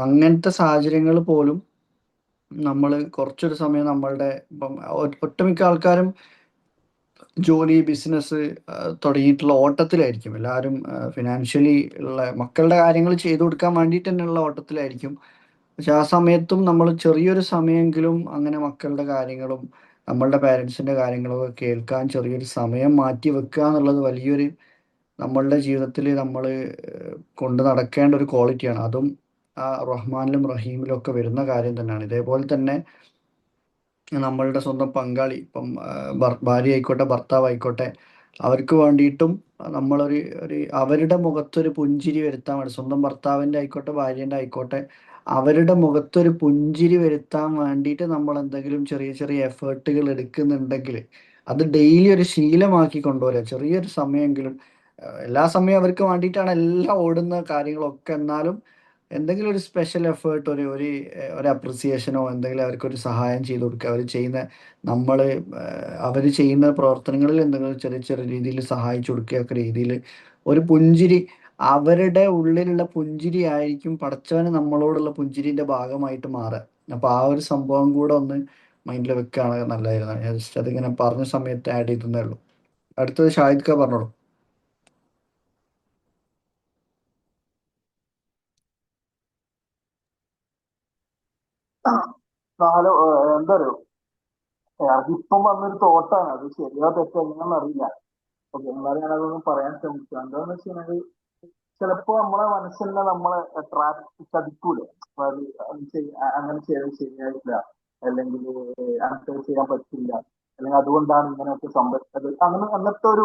അങ്ങനത്തെ സാഹചര്യങ്ങൾ പോലും നമ്മൾ കുറച്ചൊരു സമയം നമ്മളുടെ ഇപ്പം ഒട്ടുമിക്ക ആൾക്കാരും ജോലി ബിസിനസ് തുടങ്ങിയിട്ടുള്ള ഓട്ടത്തിലായിരിക്കും. എല്ലാവരും ഫിനാൻഷ്യലി ഉള്ള മക്കളുടെ കാര്യങ്ങൾ ചെയ്തു കൊടുക്കാൻ വേണ്ടിയിട്ട് തന്നെയുള്ള ഓട്ടത്തിലായിരിക്കും. പക്ഷെ ആ സമയത്തും നമ്മൾ ചെറിയൊരു സമയമെങ്കിലും അങ്ങനെ മക്കളുടെ കാര്യങ്ങളും നമ്മളുടെ പാരൻസിൻ്റെ കാര്യങ്ങളും ഒക്കെ കേൾക്കാൻ ചെറിയൊരു സമയം മാറ്റി വെക്കുക എന്നുള്ളത് വലിയൊരു നമ്മളുടെ ജീവിതത്തിൽ നമ്മൾ കൊണ്ട് നടക്കേണ്ട ഒരു ക്വാളിറ്റിയാണ്. അതും ആ റഹ്മാനിലും റഹീമിലും ഒക്കെ വരുന്ന കാര്യം തന്നെയാണ്. ഇതേപോലെ തന്നെ നമ്മളുടെ സ്വന്തം പങ്കാളി ഇപ്പം ഭാര്യ ആയിക്കോട്ടെ ഭർത്താവ് ആയിക്കോട്ടെ അവർക്ക് വേണ്ടിയിട്ടും ഒരു അവരുടെ മുഖത്തൊരു പുഞ്ചിരി വരുത്താൻ വേണ്ടി സ്വന്തം ഭർത്താവിൻ്റെ ആയിക്കോട്ടെ ഭാര്യേൻ്റെ ആയിക്കോട്ടെ അവരുടെ മുഖത്തൊരു പുഞ്ചിരി വരുത്താൻ വേണ്ടിയിട്ട് നമ്മൾ എന്തെങ്കിലും ചെറിയ ചെറിയ എഫേർട്ടുകൾ എടുക്കുന്നുണ്ടെങ്കിൽ അത് ഡെയിലി ഒരു ശീലമാക്കി കൊണ്ടുവരിക. ചെറിയൊരു സമയമെങ്കിലും എല്ലാ സമയവും അവർക്ക് വേണ്ടിയിട്ടാണ് എല്ലാം ഓടുന്ന കാര്യങ്ങളൊക്കെ. എന്നാലും എന്തെങ്കിലും ഒരു സ്പെഷ്യൽ എഫേർട്ട് ഒരു അപ്രിസിയേഷനോ എന്തെങ്കിലും അവർക്കൊരു സഹായം ചെയ്ത് കൊടുക്കുക. നമ്മൾ അവർ ചെയ്യുന്ന പ്രവർത്തനങ്ങളിൽ എന്തെങ്കിലും ചെറിയ ചെറിയ രീതിയിൽ സഹായിച്ചു കൊടുക്കുകയൊക്കെ രീതിയിൽ ഒരു പുഞ്ചിരി അവരുടെ ഉള്ളിലുള്ള പുഞ്ചിരി ആയിരിക്കും പടച്ചവന് നമ്മളോടുള്ള പുഞ്ചിരിൻ്റെ ഭാഗമായിട്ട് മാറുക. അപ്പോൾ ആ ഒരു സംഭവം കൂടെ ഒന്ന് മൈൻഡിൽ വെക്കുകയാണെങ്കിൽ നല്ലതായിരുന്നു. ഞാൻ ജസ്റ്റ് അതിങ്ങനെ പറഞ്ഞ സമയത്ത് ആഡ് ചെയ്തേ ഉള്ളൂ. അടുത്തത് ഷാഹിദ് ഖാ പറഞ്ഞോളൂ. നാലോ എന്താ പറയുക, അതിപ്പം വന്നൊരു തോട്ടാണ്. അത് ശരിയോ തെറ്റോ എങ്ങനെയാണെന്ന് അറിയില്ല. ഓക്കെ, എന്നാലും ഞാനതൊന്നും പറയാൻ ശ്രമിക്കുക. എന്താന്ന് വെച്ച് കഴിഞ്ഞാല് ചിലപ്പോ നമ്മളെ മനസ്സിനെ നമ്മളെ ചതിക്കൂലെ. അതായത് അങ്ങനെ ചെയ്താൽ ശരിയായില്ല, അല്ലെങ്കിൽ അങ്ങനെ ചെയ്യാൻ പറ്റില്ല, അല്ലെങ്കിൽ അതുകൊണ്ടാണ് ഇങ്ങനെയൊക്കെ സംഭവിച്ചത്, അങ്ങനത്തെ ഒരു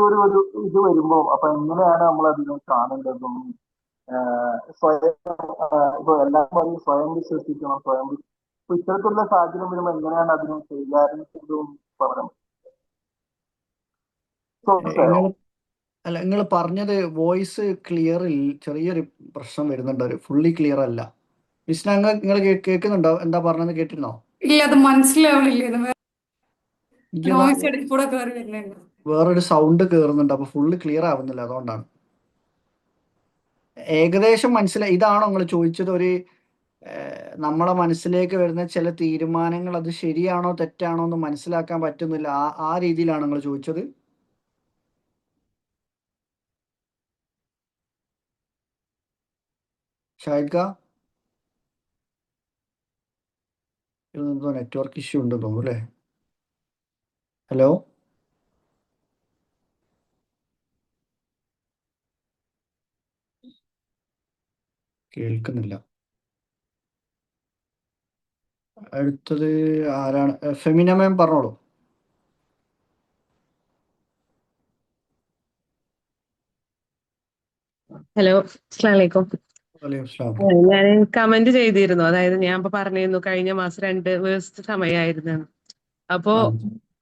ഇത് വരുമ്പോ അപ്പൊ എങ്ങനെയാണ് നമ്മൾ അതിനെ കാണേണ്ടതെന്നും സ്വയം ഇപ്പൊ എല്ലാവരും പറയും സ്വയം വിശ്വസിക്കണം, ഇപ്പൊ ഇത്തരത്തിലുള്ള സാഹചര്യം വരുമ്പോൾ എങ്ങനെയാണ് അതിനെ കൈകാര്യം ചെയ്തതും പറഞ്ഞു. നിങ്ങൾ നിങ്ങൾ പറഞ്ഞത് വോയിസ് ക്ലിയർ ചെറിയൊരു പ്രശ്നം വരുന്നുണ്ട്. ഒരു ഫുള്ളി ക്ലിയർ അല്ല. മിസ്ന നിങ്ങൾ കേൾക്കുന്നുണ്ടോ? എന്താ പറഞ്ഞത് കേട്ടിരുന്നോ? ഇല്ല, അത് മനസ്സിലാവണില്ല. എനിക്കെന്നാ നോയ്സ് ഇടയിൽ കൂടെ കയറി വരുന്നുണ്ട്. വേറൊരു സൗണ്ട് കയറുന്നുണ്ട്. അപ്പൊ ഫുള്ള് ക്ലിയർ ആവുന്നില്ല, അതുകൊണ്ടാണ്. ഏകദേശം മനസ്സിലായി. ഇതാണോ നിങ്ങൾ ചോദിച്ചത്? നമ്മളെ മനസ്സിലേക്ക് വരുന്ന ചില തീരുമാനങ്ങൾ അത് ശരിയാണോ തെറ്റാണോ എന്ന് മനസ്സിലാക്കാൻ പറ്റുന്നില്ല, ആ രീതിയിലാണ് നിങ്ങൾ ചോദിച്ചത്? ഷാഹിദ് ഖാ, എന്തോ നെറ്റ്വർക്ക് ഇഷ്യൂ ഉണ്ട് തോന്നുന്നു അല്ലേ? ഹലോ, കേൾക്കുന്നില്ല. അടുത്തത് ആരാണ്? ഫെമിന മാം പറഞ്ഞോളൂ. ഹലോ, അസ്സലാമു അലൈക്കും. വലൈക്കും സ്ലാം. ഞാൻ കമന്റ് ചെയ്തിരുന്നു. അതായത് ഞാൻ ഇപ്പൊ പറഞ്ഞിരുന്നു കഴിഞ്ഞ മാസം 2 ദിവസത്തെ സമയമായിരുന്നു. അപ്പോ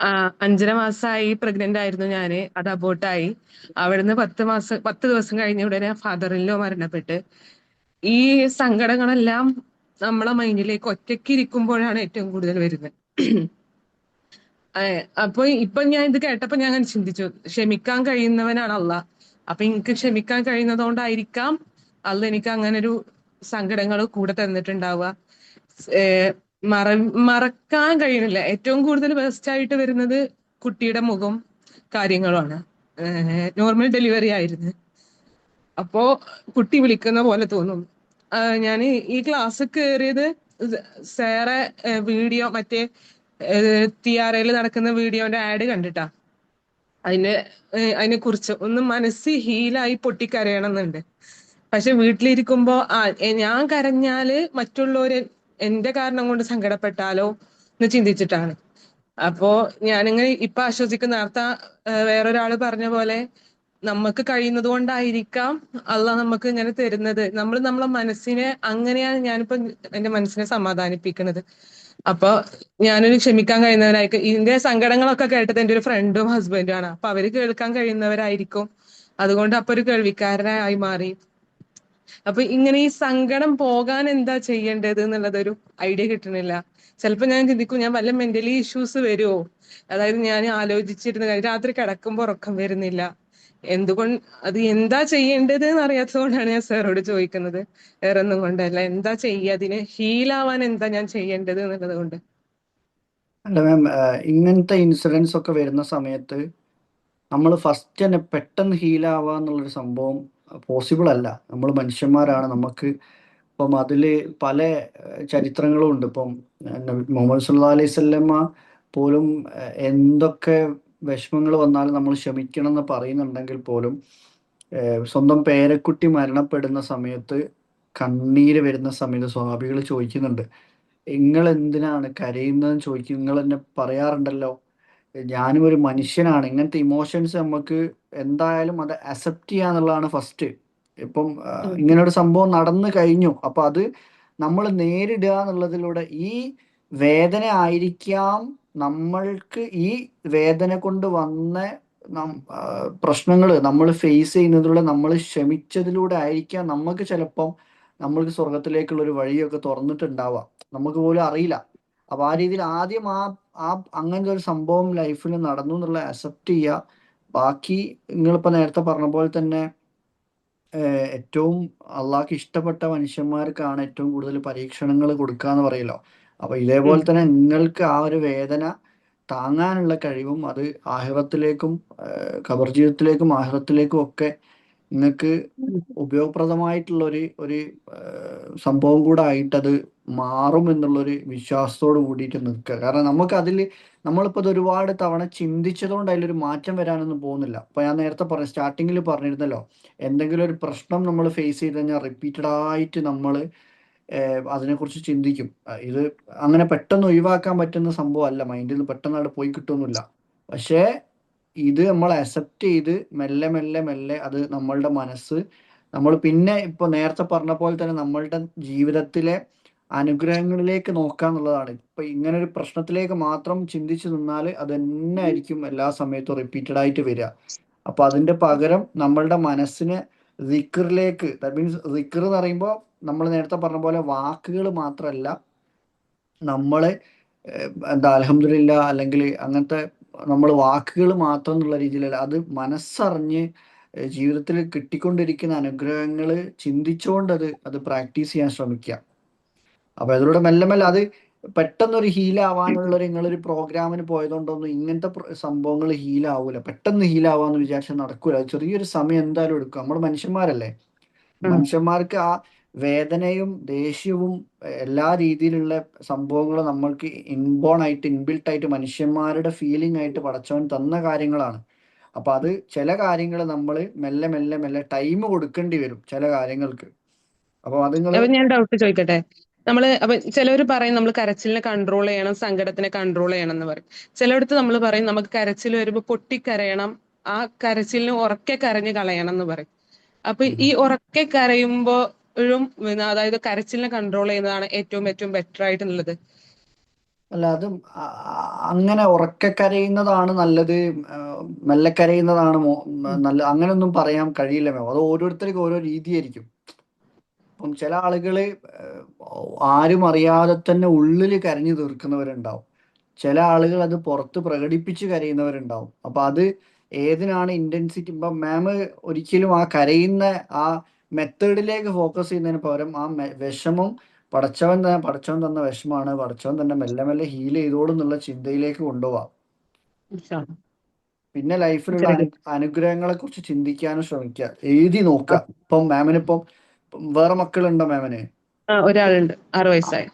ആ 5.5 മാസമായി പ്രഗ്നന്റ് ആയിരുന്നു ഞാന്. അത് അബോർട്ടായി. അവിടുന്ന് 10 ദിവസം കഴിഞ്ഞ ഉടനെ ഫാദറിൻലോ മരണപ്പെട്ട്. ഈ സങ്കടങ്ങളെല്ലാം നമ്മളെ മൈൻഡിലേക്ക് ഒറ്റയ്ക്ക് ഇരിക്കുമ്പോഴാണ് ഏറ്റവും കൂടുതൽ വരുന്നത്. അപ്പൊ ഇപ്പൊ ഞാൻ ഇത് കേട്ടപ്പോ ഞാൻ അങ്ങനെ ചിന്തിച്ചു, ക്ഷമിക്കാൻ കഴിയുന്നവനാണ് അള്ളാഹ്. അപ്പൊ എനിക്ക് ക്ഷമിക്കാൻ കഴിയുന്നതുകൊണ്ടായിരിക്കാം അള്ളാഹ് എനിക്ക് അങ്ങനെ ഒരു സങ്കടങ്ങൾ കൂടെ തന്നിട്ടുണ്ടാവുക. മറ മറക്കാൻ കഴിയുന്നില്ല. ഏറ്റവും കൂടുതൽ വേസ്റ്റ് ആയിട്ട് വരുന്നത് കുട്ടിയുടെ മുഖം കാര്യങ്ങളുമാണ്. നോർമൽ ഡെലിവറി ആയിരുന്നു. അപ്പോ കുട്ടി വിളിക്കുന്ന പോലെ തോന്നും. ഞാൻ ഈ ക്ലാസ് കയറിയത് സാറെ വീഡിയോ മറ്റേ TRL നടക്കുന്ന വീഡിയോന്റെ ആഡ് കണ്ടിട്ടാ. അതിനെ കുറിച്ച് ഒന്ന് മനസ്സ് ഹീലായി പൊട്ടിക്കരയണം എന്നുണ്ട്. പക്ഷെ വീട്ടിലിരിക്കുമ്പോ ഞാൻ കരഞ്ഞാല് മറ്റുള്ളവര് എന്റെ കാരണം കൊണ്ട് സങ്കടപ്പെട്ടാലോ എന്ന് ചിന്തിച്ചിട്ടാണ്. അപ്പോ ഞാനിങ്ങനെ ഇപ്പൊ ആശ്വസിക്കുന്ന വേറൊരാള് പറഞ്ഞ പോലെ നമുക്ക് കഴിയുന്നത് കൊണ്ടായിരിക്കാം അള്ളാഹ് നമുക്ക് ഇങ്ങനെ തരുന്നത്. നമ്മളെ മനസ്സിനെ അങ്ങനെയാണ് ഞാനിപ്പോ എന്റെ മനസ്സിനെ സമാധാനിപ്പിക്കുന്നത്. അപ്പൊ ഞാനൊരു ക്ഷമിക്കാൻ കഴിയുന്നവരായിരിക്കും. ഇതിന്റെ സങ്കടങ്ങളൊക്കെ കേട്ടത് എന്റെ ഒരു ഫ്രണ്ടും ഹസ്ബൻഡും ആണ്. അപ്പൊ അവര് കേൾക്കാൻ കഴിയുന്നവരായിരിക്കും. അതുകൊണ്ട് അപ്പൊ ഒരു കേൾവിക്കാരനായി മാറി. അപ്പൊ ഇങ്ങനെ ഈ സങ്കടം പോകാൻ എന്താ ചെയ്യേണ്ടത് എന്നുള്ളതൊരു ഐഡിയ കിട്ടണില്ല. ചിലപ്പോ ഞാൻ ചിന്തിക്കും ഞാൻ വല്ല മെന്റലി ഇഷ്യൂസ് വരുമോ, അതായത് ഞാൻ ആലോചിച്ചിരുന്ന കാര്യം രാത്രി കിടക്കുമ്പോ ഉറക്കം വരുന്നില്ല, എന്തുകൊണ്ട് അത് എന്താ ചെയ്യേണ്ടത് എന്ന് അറിയാത്തത് കൊണ്ടാണ് ഞാൻ സാറോട് ചോദിക്കുന്നത്. വേറെ ഒന്നും കൊണ്ടല്ല, എന്താ ചെയ്യുക, അതിന് ഹീലാവാൻ എന്താ ഞാൻ ചെയ്യേണ്ടത് എന്നുള്ളത് കൊണ്ട്. അല്ല മാം, ഇങ്ങനത്തെ ഇൻസിഡൻസ് ഒക്കെ വരുന്ന സമയത്ത് നമ്മൾ ഫസ്റ്റ് തന്നെ പെട്ടെന്ന് ഹീലാവുക എന്നുള്ളൊരു സംഭവം പോസിബിൾ അല്ല. നമ്മൾ മനുഷ്യന്മാരാണ്. നമുക്ക് ഇപ്പം അതിൽ പല ചരിത്രങ്ങളും ഉണ്ട്. ഇപ്പം മുഹമ്മദ് സല്ലല്ലാഹു അലൈഹി വസല്ലമ പോലും എന്തൊക്കെ വിഷമങ്ങൾ വന്നാലും നമ്മൾ ക്ഷമിക്കണം എന്ന് പറയുന്നുണ്ടെങ്കിൽ പോലും സ്വന്തം പേരക്കുട്ടി മരണപ്പെടുന്ന സമയത്ത് കണ്ണീര് വരുന്ന സമയത്ത് സ്വഹാബികൾ ചോദിക്കുന്നുണ്ട്, നിങ്ങൾ എന്തിനാണ് കരയുന്നതെന്ന് ചോദിക്കും. നിങ്ങൾ എന്നെ പറയാറുണ്ടല്ലോ, ഞാനും ഒരു മനുഷ്യനാണ്. ഇങ്ങനത്തെ ഇമോഷൻസ് നമുക്ക് എന്തായാലും അത് അക്സെപ്റ്റ് ചെയ്യാന്നുള്ളതാണ് ഫസ്റ്റ്. ഇപ്പം ഇങ്ങനെ ഒരു സംഭവം നടന്നു കഴിഞ്ഞു, അപ്പൊ അത് നമ്മൾ നേരിടുക എന്നുള്ളതിലൂടെ ഈ വേദന ആയിരിക്കാം നമ്മൾക്ക് ഈ വേദന കൊണ്ട് വന്ന പ്രശ്നങ്ങൾ നമ്മൾ ഫേസ് ചെയ്യുന്നതിലൂടെ നമ്മൾ ക്ഷമിച്ചതിലൂടെ ആയിരിക്കാം നമുക്ക് ചിലപ്പം നമ്മൾക്ക് സ്വർഗത്തിലേക്കുള്ള ഒരു വഴിയൊക്കെ തുറന്നിട്ടുണ്ടാവാം, നമുക്ക് പോലും അറിയില്ല. അപ്പൊ ആ രീതിയിൽ ആദ്യം ആ അങ്ങനത്തെ ഒരു സംഭവം ലൈഫിൽ നടന്നു എന്നുള്ള അക്സെപ്റ്റ് ചെയ്യുക. ബാക്കി നിങ്ങളിപ്പോ നേരത്തെ പറഞ്ഞ പോലെ തന്നെ ഏറ്റവും അള്ളാഹ്ക്ക് ഇഷ്ടപ്പെട്ട മനുഷ്യന്മാർക്കാണ് ഏറ്റവും കൂടുതൽ പരീക്ഷണങ്ങൾ കൊടുക്കുക എന്ന് പറയല്ലോ. അപ്പൊ ഇതേപോലെ തന്നെ നിങ്ങൾക്ക് ആ ഒരു വേദന താങ്ങാനുള്ള കഴിവും അത് ആഹിറത്തിലേക്കും ഖബർ ജീവിതത്തിലേക്കും ആഹിറത്തിലേക്കും ഒക്കെ നിങ്ങൾക്ക് ഉപയോഗപ്രദമായിട്ടുള്ള ഒരു സംഭവം കൂടെ ആയിട്ടത് മാറും എന്നുള്ളൊരു വിശ്വാസത്തോട് കൂടിയിട്ട് നിൽക്കുക. കാരണം നമുക്ക് അതിൽ നമ്മളിപ്പോൾ ഇത് ഒരുപാട് തവണ ചിന്തിച്ചതുകൊണ്ട് അതിലൊരു മാറ്റം വരാനൊന്നും പോകുന്നില്ല. അപ്പൊ ഞാൻ നേരത്തെ സ്റ്റാർട്ടിങ്ങിൽ പറഞ്ഞിരുന്നല്ലോ, എന്തെങ്കിലും ഒരു പ്രശ്നം നമ്മൾ ഫേസ് ചെയ്ത് കഴിഞ്ഞാൽ റിപ്പീറ്റഡ് ആയിട്ട് നമ്മൾ അതിനെക്കുറിച്ച് ചിന്തിക്കും. ഇത് അങ്ങനെ പെട്ടെന്ന് ഒഴിവാക്കാൻ പറ്റുന്ന സംഭവമല്ല, മൈൻഡിൽ നിന്ന് പെട്ടെന്ന് അവിടെ പോയി കിട്ടുമൊന്നുമില്ല. പക്ഷേ ഇത് നമ്മൾ അക്സെപ്റ്റ് ചെയ്ത് മെല്ലെ മെല്ലെ മെല്ലെ അത് നമ്മളുടെ മനസ്സ് നമ്മൾ പിന്നെ ഇപ്പൊ നേരത്തെ പറഞ്ഞ പോലെ തന്നെ നമ്മളുടെ ജീവിതത്തിലെ അനുഗ്രഹങ്ങളിലേക്ക് നോക്കുക എന്നുള്ളതാണ്. ഇപ്പൊ ഇങ്ങനെ ഒരു പ്രശ്നത്തിലേക്ക് മാത്രം ചിന്തിച്ചു നിന്നാൽ അത് തന്നെ ആയിരിക്കും എല്ലാ സമയത്തും റിപ്പീറ്റഡ് ആയിട്ട് വരിക. അപ്പൊ അതിന്റെ പകരം നമ്മളുടെ മനസ്സിനെ ദിക്റിലേക്ക്, ദാറ്റ് മീൻസ് ദിക്ർ എന്ന് പറയുമ്പോൾ നമ്മൾ നേരത്തെ പറഞ്ഞ പോലെ വാക്കുകൾ മാത്രമല്ല, നമ്മള് എന്താ അൽഹംദുലില്ലാ അല്ലെങ്കിൽ അങ്ങനത്തെ നമ്മൾ വാക്കുകൾ മാത്രം എന്നുള്ള രീതിയിലല്ല, അത് മനസ്സറിഞ്ഞ് ജീവിതത്തിൽ കിട്ടിക്കൊണ്ടിരിക്കുന്ന അനുഗ്രഹങ്ങൾ ചിന്തിച്ചുകൊണ്ട് അത് പ്രാക്ടീസ് ചെയ്യാൻ ശ്രമിക്കുക. അപ്പൊ അതിലൂടെ മെല്ലെ മെല്ലെ അത് പെട്ടെന്നൊരു ഹീലാവാനുള്ള നിങ്ങളൊരു പ്രോഗ്രാമിന് പോയതുകൊണ്ടൊന്നും ഇങ്ങനത്തെ സംഭവങ്ങൾ ഹീലാവൂല. പെട്ടെന്ന് ഹീലാവാന്ന് വിചാരിച്ചാൽ നടക്കൂല. അത് ചെറിയൊരു സമയം എന്തായാലും എടുക്കും. നമ്മൾ മനുഷ്യന്മാരല്ലേ, മനുഷ്യന്മാർക്ക് ആ വേദനയും ദേഷ്യവും എല്ലാ രീതിയിലുള്ള സംഭവങ്ങളും നമ്മൾക്ക് ഇൻബോൺ ആയിട്ട് ഇൻബിൽട്ട് ആയിട്ട് മനുഷ്യന്മാരുടെ ഫീലിംഗ് ആയിട്ട് പടച്ചവൻ തന്ന കാര്യങ്ങളാണ്. അപ്പൊ അത് ചില കാര്യങ്ങൾ നമ്മൾ മെല്ലെ മെല്ലെ മെല്ലെ ടൈം കൊടുക്കേണ്ടി വരും ചില കാര്യങ്ങൾക്ക്. അപ്പൊ അത് നിങ്ങള് അപ്പൊ ഞാൻ ഡൗട്ട് ചോദിക്കട്ടെ, അപ്പൊ ചിലവർ പറയും നമ്മൾ കരച്ചിലിനെ കൺട്രോൾ ചെയ്യണം, സങ്കടത്തിനെ കൺട്രോൾ ചെയ്യണം എന്ന് പറയും. ചിലയിടത്ത് നമ്മൾ പറയും നമുക്ക് കരച്ചിൽ വരുമ്പോ പൊട്ടിക്കരയണം, ആ കരച്ചിലിന് ഉറക്കെ കരഞ്ഞ് കളയണം എന്ന് പറയും. അപ്പൊ ഈ ഉറക്കെ കരയുമ്പോഴും അതായത് കരച്ചിലിനെ കൺട്രോൾ ചെയ്യുന്നതാണ് ഏറ്റവും ഏറ്റവും ബെറ്റർ ആയിട്ടുള്ളത്. അല്ല, അത് അങ്ങനെ ഉറക്കെ കരയുന്നതാണ് നല്ലത്, മെല്ലെ കരയുന്നതാണ് നല്ല, അങ്ങനെയൊന്നും പറയാൻ കഴിയില്ല മാം. അത് ഓരോരുത്തർക്കും ഓരോ രീതിയായിരിക്കും. ഇപ്പം ചില ആളുകള് ആരും അറിയാതെ തന്നെ ഉള്ളിൽ കരഞ്ഞു തീർക്കുന്നവരുണ്ടാവും. ചില ആളുകൾ അത് പുറത്ത് പ്രകടിപ്പിച്ച് കരയുന്നവരുണ്ടാവും. അപ്പൊ അത് ഏതിനാണ് ഇന്റൻസിറ്റി. ഇപ്പം മാം ഒരിക്കലും ആ കരയുന്ന ആ മെത്തേഡിലേക്ക് ഫോക്കസ് ചെയ്യുന്നതിന് പകരം ആ വിഷമം പടച്ചവൻ തന്ന വിഷമാണ്, പടച്ചവൻ തന്നെ മെല്ലെ മെല്ലെ ഹീൽ ചെയ്തോളും എന്നുള്ള ചിന്തയിലേക്ക് കൊണ്ടുപോവാം. പിന്നെ ലൈഫിലുള്ള അനുഗ്രഹങ്ങളെ കുറിച്ച് ചിന്തിക്കാനും ശ്രമിക്കുക, എഴുതി നോക്കുക. ഇപ്പം മാമിനിപ്പം വേറെ മക്കളുണ്ടോ മാമിന്? ഒരാളുണ്ട്, 6 വയസ്സായ.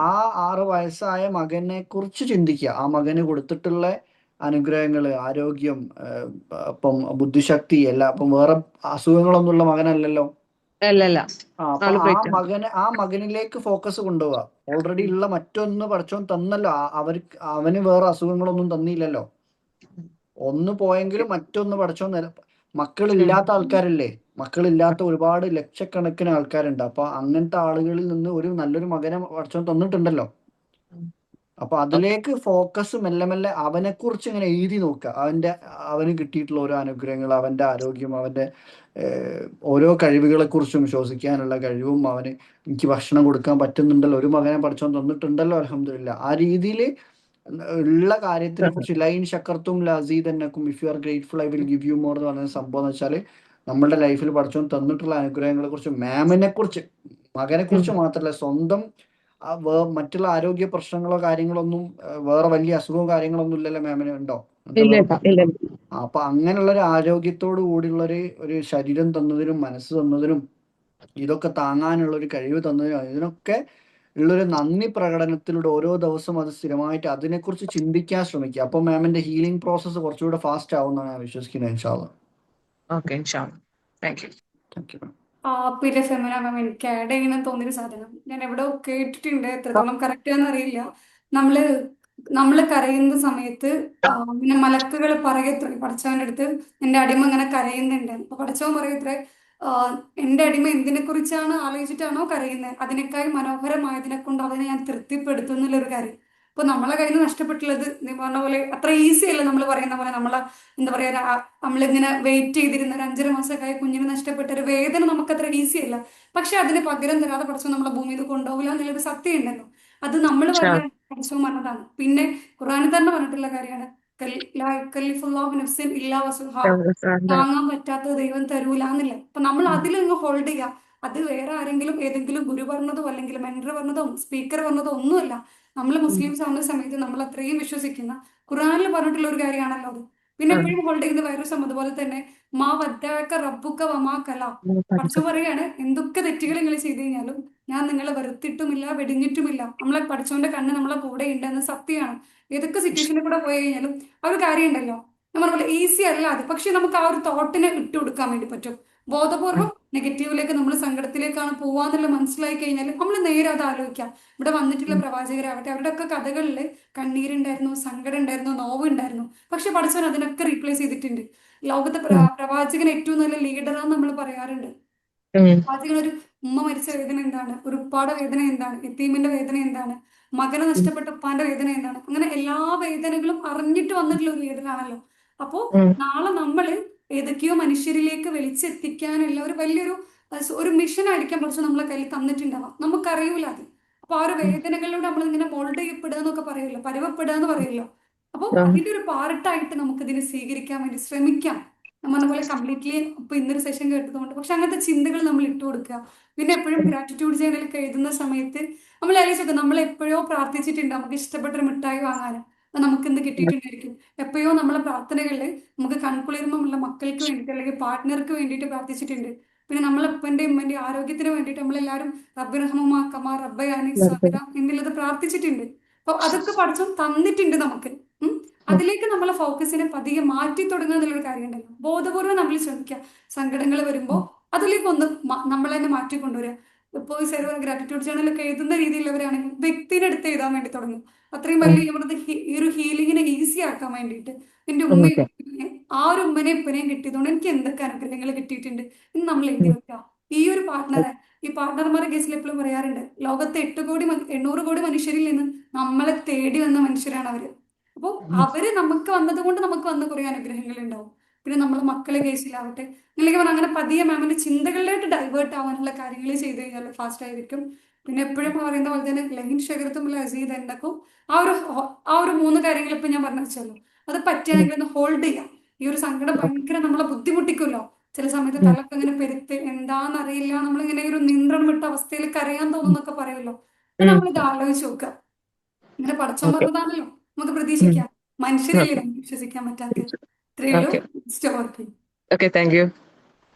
ആ 6 വയസ്സായ മകനെ കുറിച്ച് ചിന്തിക്കുക. ആ മകന് കൊടുത്തിട്ടുള്ള അനുഗ്രഹങ്ങള്, ആരോഗ്യം, ഇപ്പം ബുദ്ധിശക്തി എല്ലാം. അപ്പം വേറെ അസുഖങ്ങളൊന്നുമുള്ള മകനല്ലല്ലോ. അല്ലല്ല, അപ്പൊ ആ മകനിലേക്ക് ഫോക്കസ് കൊണ്ടുപോവുക. ഓൾറെഡി ഉള്ള മറ്റൊന്ന് പഠിച്ചോൻ തന്നല്ലോ, അവന് വേറെ അസുഖങ്ങളൊന്നും തന്നില്ലല്ലോ. ഒന്ന് പോയെങ്കിലും മറ്റൊന്ന് പഠിച്ചോൻ മക്കളില്ലാത്ത ആൾക്കാരില്ലേ, മക്കളില്ലാത്ത ഒരുപാട് ലക്ഷക്കണക്കിന് ആൾക്കാരുണ്ട്. അപ്പൊ അങ്ങനത്തെ ആളുകളിൽ നിന്ന് ഒരു നല്ലൊരു മകനെ പഠിച്ചോൻ തന്നിട്ടുണ്ടല്ലോ. അപ്പൊ ഓക്കെ അതിലേക്ക് ഫോക്കസ് മെല്ലെ മെല്ലെ അവനെ കുറിച്ച് ഇങ്ങനെ എഴുതി നോക്കുക. അവന് കിട്ടിയിട്ടുള്ള ഓരോ അനുഗ്രഹങ്ങൾ, അവന്റെ ആരോഗ്യം, അവന്റെ ഓരോ കഴിവുകളെ കുറിച്ചും ശ്വസിക്കാനുള്ള കഴിവും, എനിക്ക് ഭക്ഷണം കൊടുക്കാൻ പറ്റുന്നുണ്ടല്ലോ, ഒരു മകനെ പഠിച്ചോൻ തന്നിട്ടുണ്ടല്ലോ അൽഹംദുലില്ലാ, ആ രീതിയിൽ ഉള്ള കാര്യത്തിനെ കുറിച്ച് ലൈൻ ശക്കർത്തും ലസീദന്നക്കും, if you are grateful I will give you more എന്ന് പറയുന്ന സംഭവം എന്ന് വെച്ചാൽ നമ്മുടെ ലൈഫിൽ പഠിച്ചോൻ തന്നിട്ടുള്ള അനുഗ്രഹങ്ങളെ കുറിച്ച്, മാമിനെ കുറിച്ച്, മകനെ കുറിച്ച് മാത്രമല്ല, സ്വന്തം മറ്റുള്ള ആരോഗ്യ പ്രശ്നങ്ങളോ കാര്യങ്ങളോ ഒന്നും, വേറെ വലിയ അസുഖവും കാര്യങ്ങളൊന്നും ഇല്ലല്ലോ മാമിന്, ഉണ്ടോ? അങ്ങനത്തെ ഇല്ല വേറെ ഇല്ല. അപ്പൊ അങ്ങനെയുള്ള ഒരു ആരോഗ്യത്തോടു കൂടിയുള്ള ഒരു ശരീരം തന്നതിനും മനസ്സ് തന്നതിനും ഇതൊക്കെ താങ്ങാനുള്ള ഒരു കഴിവ് തന്നതിനും ഇതിനൊക്കെ ഉള്ളൊരു നന്ദി പ്രകടനത്തിലൂടെ ഓരോ ദിവസം അത് സ്ഥിരമായിട്ട് അതിനെക്കുറിച്ച് ചിന്തിക്കാൻ ശ്രമിക്കുക. അപ്പൊ മാമിന്റെ ഹീലിംഗ് പ്രോസസ്സ് കുറച്ചുകൂടെ ഫാസ്റ്റ് ആവുമെന്നാണ് ഞാൻ വിശ്വസിക്കുന്നത്. ഇൻഷാ അള്ളാ. ഓക്കെ ഇൻഷാല്ലാ. Thank you. Thank you ma'am. പിന്നെ ഫെമിന മാം, എനിക്ക് ആഡ് ചെയ്യണം തോന്നിയൊരു സാധനം ഞാൻ എവിടെയോ കേട്ടിട്ടുണ്ട്, എത്രത്തോളം കറക്റ്റ് ആണെന്ന് അറിയില്ല. നമ്മള് നമ്മള് കരയുന്ന സമയത്ത് ഇങ്ങനെ മലക്കുകൾ പറയത്രേ പഠിച്ചവന്റെ അടുത്ത്, എന്റെ അടിമ ഇങ്ങനെ കരയുന്നുണ്ട്. അപ്പൊ പഠിച്ചവൻ പറയത്രേ, എന്റെ അടിമ എന്തിനെ കുറിച്ചാണ് ആലോചിച്ചിട്ടാണോ കരയുന്നത്, അതിനേക്കാൾ മനോഹരമായതിനെ കൊണ്ട് അവനെ ഞാൻ തൃപ്തിപ്പെടുത്തുന്നുള്ളൊരു കാര്യം. അപ്പൊ നമ്മളെ കയ്യിൽ നിന്ന് നഷ്ടപ്പെട്ടുള്ളത് നീ പറഞ്ഞ പോലെ അത്ര ഈസി അല്ല. നമ്മൾ പറയുന്ന പോലെ നമ്മളെ എന്താ പറയാ, നമ്മളിങ്ങനെ വെയിറ്റ് ചെയ്തിരുന്ന ഒരു 5.5 മാസമൊക്കെ ആയ കുഞ്ഞിന് നഷ്ടപ്പെട്ട ഒരു വേദന നമുക്ക് അത്ര ഈസി അല്ല. പക്ഷെ അതിന് പകരം തരാതെ പഠിച്ചോ നമ്മളെ ഭൂമിയിൽ കൊണ്ടുപോകില്ല എന്നുള്ളൊരു സത്യം ഉണ്ടല്ലോ. അത് നമ്മൾ ഇൻഷാ പറയാൻ പഠിച്ചോ പറഞ്ഞതാണ്. പിന്നെ ഖുർആനിൽ തന്നെ പറഞ്ഞിട്ടുള്ള കാര്യമാണ്, ലാ യുക്കല്ലിഫുല്ലാഹു നഫ്സൻ ഇല്ലാ വസ്ഉഹാ, അല്ലാ. താങ്ങാൻ പറ്റാത്തത് ദൈവം തരൂല എന്നില്ല. അപ്പൊ നമ്മൾ അതിലങ്ങ് ഹോൾഡ് ചെയ്യുക. അത് വേറെ ആരെങ്കിലും ഏതെങ്കിലും ഗുരു പറഞ്ഞതോ അല്ലെങ്കിൽ മെന്റർ പറഞ്ഞതോ സ്പീക്കർ പറഞ്ഞതോ ഒന്നുമല്ല. നമ്മൾ മുസ്ലിംസ് ആവുന്ന സമയത്ത് നമ്മൾ അത്രയും വിശ്വസിക്കുന്ന ഖുർആനിൽ പറഞ്ഞിട്ടുള്ള ഒരു കാര്യമാണല്ലോ അത്. പിന്നെ എപ്പോഴും ഹോൾഡ് ചെയ്യുന്ന വേറൊരു സംഭവം അതുപോലെ തന്നെ, മാ വദ്ദഅക റബ്ബുക വമാ കല. പഠിച്ചു പറയാണ്, എന്തൊക്കെ തെറ്റുകൾ നിങ്ങൾ ചെയ്തു കഴിഞ്ഞാലും ഞാൻ നിങ്ങളെ വെറുത്തിട്ടുമില്ല വെടിഞ്ഞിട്ടുമില്ല. നമ്മളെ പഠിച്ചവന്റെ കണ്ണ് നമ്മളെ കൂടെ ഉണ്ടെന്ന് സത്യമാണ്. ഏതൊക്കെ സിറ്റുവേഷനിൽ കൂടെ പോയി കഴിഞ്ഞാലും ആ ഒരു കാര്യം ഉണ്ടല്ലോ, നമ്മൾ പോലെ ഈസി അല്ല അത്. പക്ഷെ നമുക്ക് ആ ഒരു തോട്ടിനെ ഇട്ട് കൊടുക്കാൻ വേണ്ടി പറ്റും. ബോധപൂർവം നെഗറ്റീവിലേക്ക്, നമ്മൾ സങ്കടത്തിലേക്കാണ് പോവാന്നുള്ള മനസ്സിലായി കഴിഞ്ഞാൽ നമ്മൾ നേരെ അത് ആലോചിക്കാം. ഇവിടെ വന്നിട്ടുള്ള പ്രവാചകരാവട്ടെ, അവരുടെയൊക്കെ കഥകളിൽ കണ്ണീരുണ്ടായിരുന്നു, സങ്കടം ഉണ്ടായിരുന്നു, നോവ് ഉണ്ടായിരുന്നു. പക്ഷെ പഠിച്ചവൻ അതിനൊക്കെ റീപ്ലേസ് ചെയ്തിട്ടുണ്ട്. ലോകത്തെ പ്രവാചകൻ ഏറ്റവും നല്ല ലീഡറാന്ന് നമ്മൾ പറയാറുണ്ട്. പ്രവാചകൻ ഒരു ഉമ്മ മരിച്ച വേദന എന്താണ്, ഒരു ഉപ്പാടെ വേദന എന്താണ്, യത്തീമിന്റെ വേദന എന്താണ്, മകനെ നഷ്ടപ്പെട്ട ഉപ്പാന്റെ വേദന എന്താണ്, അങ്ങനെ എല്ലാ വേദനകളും അറിഞ്ഞിട്ട് വന്നിട്ടുള്ള ഒരു ലീഡറാണല്ലോ. അപ്പോ നാളെ നമ്മള് ഏതൊക്കെയോ മനുഷ്യരിലേക്ക് വെളിച്ചെത്തിക്കാനുള്ള ഒരു വലിയൊരു ഒരു മിഷൻ ആയിരിക്കാം കുറച്ച് നമ്മളെ കയ്യിൽ തന്നിട്ടുണ്ടാവാം. നമുക്കറിയൂല അത്. അപ്പൊ ആ ഒരു വേദനകളിലൂടെ നമ്മൾ ഇങ്ങനെ മോൾഡ് ചെയ്യപ്പെടുക എന്നൊക്കെ പറയുമല്ലോ, പരുവപ്പെടുക എന്ന് പറയുമല്ലോ. അപ്പോൾ അതിന്റെ ഒരു പാർട്ടായിട്ട് നമുക്ക് ഇതിനെ സ്വീകരിക്കാൻ വേണ്ടി ശ്രമിക്കാം. നമ്മൾ പോലെ കംപ്ലീറ്റ്ലി ഇപ്പൊ ഇന്നൊരു സെഷൻ കേട്ടതുകൊണ്ട്, പക്ഷെ അങ്ങനത്തെ ചിന്തകൾ നമ്മൾ ഇട്ടു കൊടുക്കുക. പിന്നെ എപ്പോഴും ഗ്രാറ്റിറ്റ്യൂഡ് ജേണലൊക്കെ എഴുതുന്ന സമയത്ത് നമ്മൾ ആലോചിച്ചൊക്കെ, നമ്മൾ എപ്പോഴോ പ്രാർത്ഥിച്ചിട്ടുണ്ട് നമുക്ക് ഇഷ്ടപ്പെട്ട ഒരു മിഠായി വാങ്ങാൻ, അത് നമുക്ക് എന്ത് കിട്ടിയിട്ടുണ്ടായിരിക്കും. എപ്പോഴോ നമ്മളെ പ്രാർത്ഥനകളിൽ നമുക്ക് കൺകുളിർമുള്ള മക്കൾക്ക് വേണ്ടിയിട്ട് അല്ലെങ്കിൽ പാർട്ട്ണർക്ക് വേണ്ടിയിട്ട് പ്രാർത്ഥിച്ചിട്ടുണ്ട്. പിന്നെ നമ്മളെ ഉപ്പന്റെ ഉമ്മന്റെ ആരോഗ്യത്തിന് വേണ്ടിയിട്ട് നമ്മളെല്ലാവരും റബ്ബിറഹ്മമാക്കമാ റബ്ബയാനി സഗിറ എന്നുള്ളത് പ്രാർത്ഥിച്ചിട്ടുണ്ട്. അപ്പൊ അതൊക്കെ പഠിച്ചും തന്നിട്ടുണ്ട് നമുക്ക്. അതിലേക്ക് നമ്മളെ ഫോക്കസിനെ പതിയെ മാറ്റി തുടങ്ങുക എന്നുള്ളൊരു കാര്യം ഉണ്ടല്ലോ. ബോധപൂർവ്വം നമ്മൾ ശ്രമിക്കുക. സങ്കടങ്ങൾ വരുമ്പോൾ അതിലേക്ക് ഒന്ന് നമ്മൾ തന്നെ മാറ്റിക്കൊണ്ടുവരിക. ഇപ്പോൾ ഈ സെർവർ ഗ്രാറ്റിറ്റ്യൂഡ് ജേണലൊക്കെ എഴുതുന്ന രീതിയിലുള്ളവരാണെങ്കിൽ വ്യക്തിയുടെ അടുത്ത് എഴുതാൻ വേണ്ടി തുടങ്ങും. അത്രയും വലിയ ഇവിടുത്തെ ഈ ഒരു ഹീലിങ്ങിനെ ഈസി ആക്കാൻ വേണ്ടിയിട്ട്. എന്റെ ഉമ്മയും ആ ഒരു ഉമ്മനെയും ഉപ്പനെയും കിട്ടിയതുകൊണ്ട് എനിക്ക് എന്തൊക്കെ അനുഗ്രഹങ്ങൾ കിട്ടിയിട്ടുണ്ട് എന്ന് നമ്മൾ എഴുതി വെക്കുക. ഈ ഒരു പാർട്ട്ണറെ, ഈ പാർട്ട്ണർമാരുടെ കേസിൽ എപ്പോഴും പറയാറുണ്ട്, ലോകത്തെ 800 കോടി മനുഷ്യരിൽ നിന്ന് നമ്മളെ തേടി വന്ന മനുഷ്യരാണ് അവര്. അപ്പോൾ അവര് നമുക്ക് വന്നത് കൊണ്ട് നമുക്ക് വന്ന കുറെ അനുഗ്രഹങ്ങൾ ഉണ്ടാവും. പിന്നെ നമ്മളെ മക്കളെ കേസിലാവട്ടെ, അല്ലെങ്കിൽ പറഞ്ഞാൽ അങ്ങനെ പതിയെ മാമിന്റെ ചിന്തകളിലായിട്ട് ഡൈവേർട്ട് ആവാനുള്ള കാര്യങ്ങൾ ചെയ്ത് കഴിഞ്ഞാൽ ഫാസ്റ്റ് ആയിരിക്കും. പിന്നെ എപ്പോഴും പറയുന്ന പോലെ തന്നെ ലൈൻ ശേഖരത്തും അസീദ് എന്താക്കും, ആ ഒരു 3 കാര്യങ്ങൾ ഇപ്പൊ ഞാൻ പറഞ്ഞു വെച്ചല്ലോ, അത് പറ്റുകയാണെങ്കിൽ ഒന്ന് ഹോൾഡ് ചെയ്യാം. ഈ ഒരു സങ്കടം ഭയങ്കര നമ്മളെ ബുദ്ധിമുട്ടിക്കുമല്ലോ. ചില സമയത്ത് തലക്ക് ഇങ്ങനെ പെരുത്ത് എന്താണെന്നറിയില്ല, നമ്മളിങ്ങനെ ഒരു നിയന്ത്രണം വിട്ട അവസ്ഥയിൽ കരയാൻ തോന്നുന്നൊക്കെ പറയുമല്ലോ. അപ്പൊ നമ്മളിത് ആലോചിച്ച് നോക്കുക, ഇങ്ങനെ പടച്ചോൻ പറഞ്ഞതാണല്ലോ, നമുക്ക് പ്രതീക്ഷിക്കാം. മനുഷ്യരല്ലേ നമുക്ക് വിശ്വസിക്കാൻ പറ്റാത്ത. ഇത്രയേ ഉള്ളൂ. സ്റ്റോർക്ക്. Okay thank you.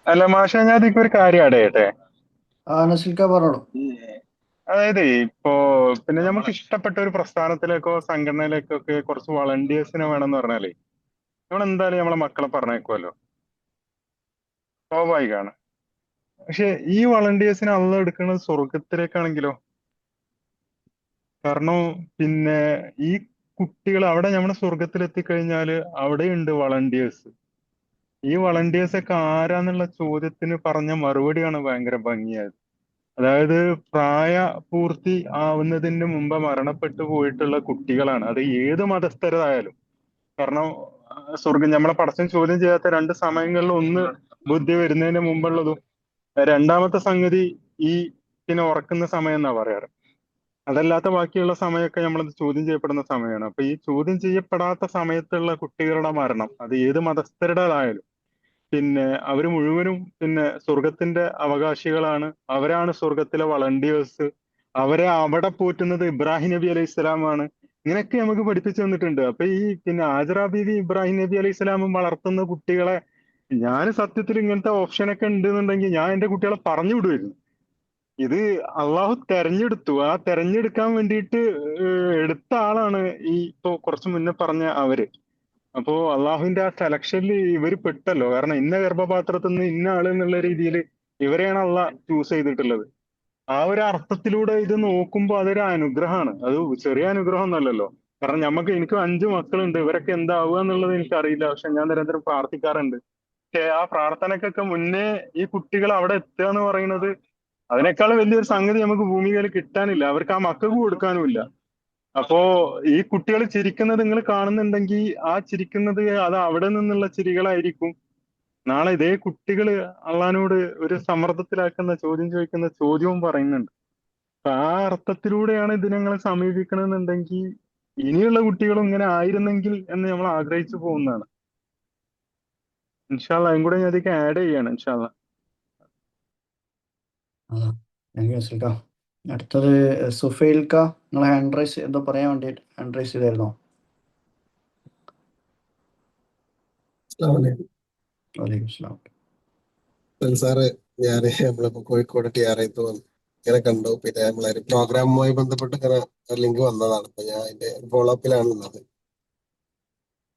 അല്ല മാഷ, ഞാൻ അതിലേക്ക് ഒരു കാര്യം ആഡ് ചെയ്യട്ടെ. നസിൽക്ക പറഞ്ഞോളൂ. അതായത് ഇപ്പോ പിന്നെ നമുക്ക് ഇഷ്ടപ്പെട്ട ഒരു പ്രസ്ഥാനത്തിലേക്കോ സംഘടനയിലേക്കോ ഒക്കെ കുറച്ച് വളണ്ടിയേഴ്സിനെ വേണമെന്ന് പറഞ്ഞാലേ നമ്മൾ എന്തായാലും നമ്മളെ മക്കളെ പറഞ്ഞേക്കുമല്ലോ, സ്വാഭാവികമാണ്. പക്ഷെ ഈ വളണ്ടിയേഴ്സിനെ അള്ള എടുക്കുന്നത് സ്വർഗത്തിലേക്കാണെങ്കിലോ? കാരണം പിന്നെ ഈ കുട്ടികൾ അവിടെ നമ്മുടെ സ്വർഗത്തിൽ എത്തിക്കഴിഞ്ഞാല് അവിടെയുണ്ട് വളണ്ടിയേഴ്സ്. ഈ വളണ്ടിയേഴ്സ് ഒക്കെ ആരാന്നുള്ള ചോദ്യത്തിന് പറഞ്ഞ മറുപടിയാണ് ഭയങ്കര ഭംഗിയായത്. അതായത് പ്രായപൂർത്തി ആവുന്നതിന് മുമ്പ് മരണപ്പെട്ടു പോയിട്ടുള്ള കുട്ടികളാണ്. അത് ഏത് മതസ്ഥരായാലും. കാരണം സ്വർഗം നമ്മളെ പടച്ചൻ ചോദ്യം ചെയ്യാത്ത രണ്ട് സമയങ്ങളിൽ ഒന്ന് ബുദ്ധി വരുന്നതിന് മുമ്പുള്ളതും രണ്ടാമത്തെ സംഗതി ഈ പിന്നെ ഉറക്കുന്ന സമയം എന്നാ പറയാറ്. അതല്ലാത്ത ബാക്കിയുള്ള സമയമൊക്കെ നമ്മളത് ചോദ്യം ചെയ്യപ്പെടുന്ന സമയമാണ്. അപ്പൊ ഈ ചോദ്യം ചെയ്യപ്പെടാത്ത സമയത്തുള്ള കുട്ടികളുടെ മരണം അത് ഏത് മതസ്ഥരുടേതായാലും പിന്നെ അവര് മുഴുവനും പിന്നെ സ്വർഗത്തിന്റെ അവകാശികളാണ്. അവരാണ് സ്വർഗത്തിലെ വളണ്ടിയേഴ്സ്. അവരെ അവിടെ പോറ്റുന്നത് ഇബ്രാഹിം നബി അലൈഹി സ്വലാമാണ്. ഇങ്ങനെയൊക്കെ നമുക്ക് പഠിപ്പിച്ചു തന്നിട്ടുണ്ട്. അപ്പൊ ഈ പിന്നെ ആജറ ബീവി ഇബ്രാഹിം നബി അലൈഹി സ്വലാമും വളർത്തുന്ന കുട്ടികളെ ഞാൻ സത്യത്തിൽ ഇങ്ങനത്തെ ഓപ്ഷനൊക്കെ ഉണ്ടെന്നുണ്ടെങ്കിൽ ഞാൻ എന്റെ കുട്ടികളെ പറഞ്ഞു വിടുമായിരുന്നു. ഇത് അള്ളാഹു തെരഞ്ഞെടുത്തു. ആ തെരഞ്ഞെടുക്കാൻ വേണ്ടിയിട്ട് എടുത്ത ആളാണ് ഈ ഇപ്പൊ കുറച്ചു മുന്നേ പറഞ്ഞ അവര്. അപ്പോ അള്ളാഹുവിന്റെ ആ സെലക്ഷനിൽ ഇവര് പെട്ടല്ലോ. കാരണം ഇന്ന ഗർഭപാത്രത്തിൽ നിന്ന് ഇന്ന ആള് എന്നുള്ള രീതിയിൽ ഇവരെയാണ് അള്ളാഹ് ചൂസ് ചെയ്തിട്ടുള്ളത്. ആ ഒരു അർത്ഥത്തിലൂടെ ഇത് നോക്കുമ്പോൾ അതൊരു അനുഗ്രഹമാണ്. അത് ചെറിയ അനുഗ്രഹം ഒന്നല്ലല്ലോ. കാരണം എനിക്ക് 5 മക്കളുണ്ട്. ഇവരൊക്കെ എന്താവുക എന്നുള്ളത് എനിക്കറിയില്ല. പക്ഷെ ഞാൻ നിരന്തരം പ്രാർത്ഥിക്കാറുണ്ട്. പക്ഷെ ആ പ്രാർത്ഥനക്കൊക്കെ മുന്നേ ഈ കുട്ടികൾ അവിടെ എത്തുക എന്ന് പറയുന്നത് അതിനേക്കാൾ വലിയൊരു സംഗതി നമുക്ക് ഭൂമികയിൽ കിട്ടാനില്ല. അവർക്ക് ആ മക്കൾക്ക് കൊടുക്കാനുമില്ല. അപ്പോ ഈ കുട്ടികൾ ചിരിക്കുന്നത് നിങ്ങൾ കാണുന്നുണ്ടെങ്കിൽ ആ ചിരിക്കുന്നത് അത് അവിടെ നിന്നുള്ള ചിരികളായിരിക്കും. നാളെ ഇതേ കുട്ടികൾ അള്ളഹാനോട് ഒരു സമ്മർദ്ദത്തിലാക്കുന്ന ചോദ്യം ചോദിക്കുന്ന ചോദ്യവും പറയുന്നുണ്ട്. അപ്പൊ ആ അർത്ഥത്തിലൂടെയാണ് ഇതിനെ നിങ്ങൾ സമീപിക്കണമെന്നുണ്ടെങ്കിൽ ഇനിയുള്ള കുട്ടികളും ഇങ്ങനെ ആയിരുന്നെങ്കിൽ എന്ന് നമ്മൾ ആഗ്രഹിച്ചു പോകുന്നതാണ്. ഇൻഷാല്ല അതും കൂടെ ഞാൻ ഇതിലേക്ക് ആഡ് ചെയ്യാണ്. ഇൻഷാല്ല. അതാ താങ്ക് യു അസ്ലിക്ക. അടുത്തത് സുഫൈൽക്ക, നിങ്ങൾ ഹാൻഡ് റൈസ് എന്തോ പറയാൻ വേണ്ടി ഹാൻഡ് റൈസ് ചെയ്തായിരുന്നോ? അസ്സലാമലൈക്കും. വലൈക്കും സ്ലാം. സാറ് ഞാന് നമ്മളിപ്പോ കോഴിക്കോട് TRI ഇങ്ങനെ കണ്ടു. പിന്നെ നമ്മളെ ഒരു പ്രോഗ്രാമുമായി ബന്ധപ്പെട്ട് ഇങ്ങനെ ഒരു ലിങ്ക് വന്നതാണ്. അപ്പൊ ഞാൻ അതിന്റെ ഫോളോ അപ്പിലാണ് ഉള്ളത്.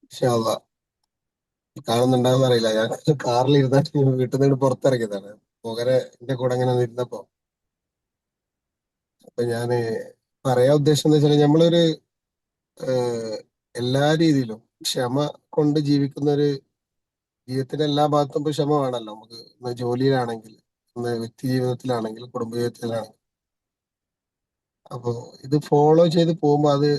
ഇൻഷാ അള്ളാ കാണുന്നുണ്ടാവുന്ന അറിയില്ല. ഞാൻ കാറിൽ ഇരുന്നിട്ട് വീട്ടിൽ നിന്ന് പുറത്തിറങ്ങിയതാണ്. പുകരെ എന്റെ കൂടെ ഇങ്ങനെ ഇരുന്നപ്പോ അപ്പൊ ഞാന് പറയാൻ ഉദ്ദേശം എന്ന് വെച്ചാൽ നമ്മളൊരു ഏഹ്, എല്ലാ രീതിയിലും ക്ഷമ കൊണ്ട് ജീവിക്കുന്ന ഒരു ജീവിതത്തിന്റെ എല്ലാ ഭാഗത്തും ഇപ്പൊ ക്ഷമ വേണമല്ലോ. നമുക്ക് ഒന്ന് ജോലിയിലാണെങ്കിൽ, ഒന്ന് വ്യക്തി ജീവിതത്തിലാണെങ്കിൽ, കുടുംബ ജീവിതത്തിലാണെങ്കിൽ. അപ്പൊ ഇത് ഫോളോ ചെയ്ത് പോകുമ്പോൾ അത്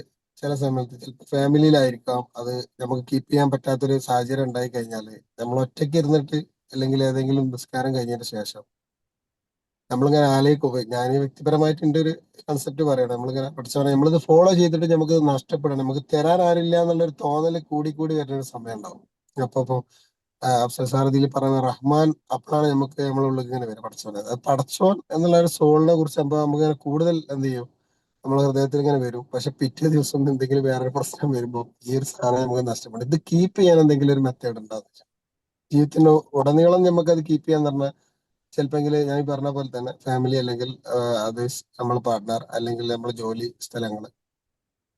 ചില സമയത്ത് ചിലപ്പോൾ ഫാമിലിയിലായിരിക്കാം അത് നമുക്ക് കീപ്പ് ചെയ്യാൻ പറ്റാത്തൊരു സാഹചര്യം ഉണ്ടായി കഴിഞ്ഞാല് നമ്മൾ ഒറ്റയ്ക്ക് ഇരുന്നിട്ട് അല്ലെങ്കിൽ ഏതെങ്കിലും നിസ്കാരം കഴിഞ്ഞതിന് ശേഷം നമ്മളിങ്ങനെ ആലോചിക്കും. ഞാൻ വ്യക്തിപരമായിട്ട് എൻ്റെ ഒരു കൺസെപ്റ്റ് പറയണം. നമ്മളിങ്ങനെ പഠിച്ചോളാം നമ്മളിത് ഫോളോ ചെയ്തിട്ട് നമുക്ക് നഷ്ടപ്പെടണം, നമുക്ക് തരാൻ ആരില്ല എന്നുള്ളൊരു തോന്നൽ കൂടി കൂടി വരുന്ന ഒരു സമയം ഉണ്ടാവും. അപ്പൊ അഫ്സൽ സാർ ഇതിൽ പറയുന്ന റഹ്മാൻ അപ്പോഴാണ് നമുക്ക് നമ്മളെ ഉള്ളിൽ ഇങ്ങനെ വരും പടച്ചോൻ. അത് പടച്ചോൻ എന്നുള്ള ഒരു സോളിനെ കുറിച്ച് നമുക്ക് ഇങ്ങനെ കൂടുതൽ എന്ത് ചെയ്യും നമ്മളെ ഹൃദയത്തിൽ ഇങ്ങനെ വരും. പക്ഷെ പിറ്റേ ദിവസം എന്തെങ്കിലും വേറൊരു പ്രശ്നം വരുമ്പോൾ ഈ ഒരു സാധനം നമുക്ക് നഷ്ടപ്പെടും. ഇത് കീപ്പ് ചെയ്യാൻ എന്തെങ്കിലും ഒരു മെത്തേഡ് ഉണ്ടാവും ജീവിതത്തിന് ഉടനീളം നമുക്ക് അത് കീപ്പ് ചെയ്യാന്ന് പറഞ്ഞാൽ ചിലപ്പോൾ ഞാൻ ഈ പറഞ്ഞ പോലെ തന്നെ ഫാമിലി അല്ലെങ്കിൽ അതേഴ്സ്, നമ്മളെ പാർട്ട്ണർ അല്ലെങ്കിൽ നമ്മളെ ജോലി സ്ഥലങ്ങൾ.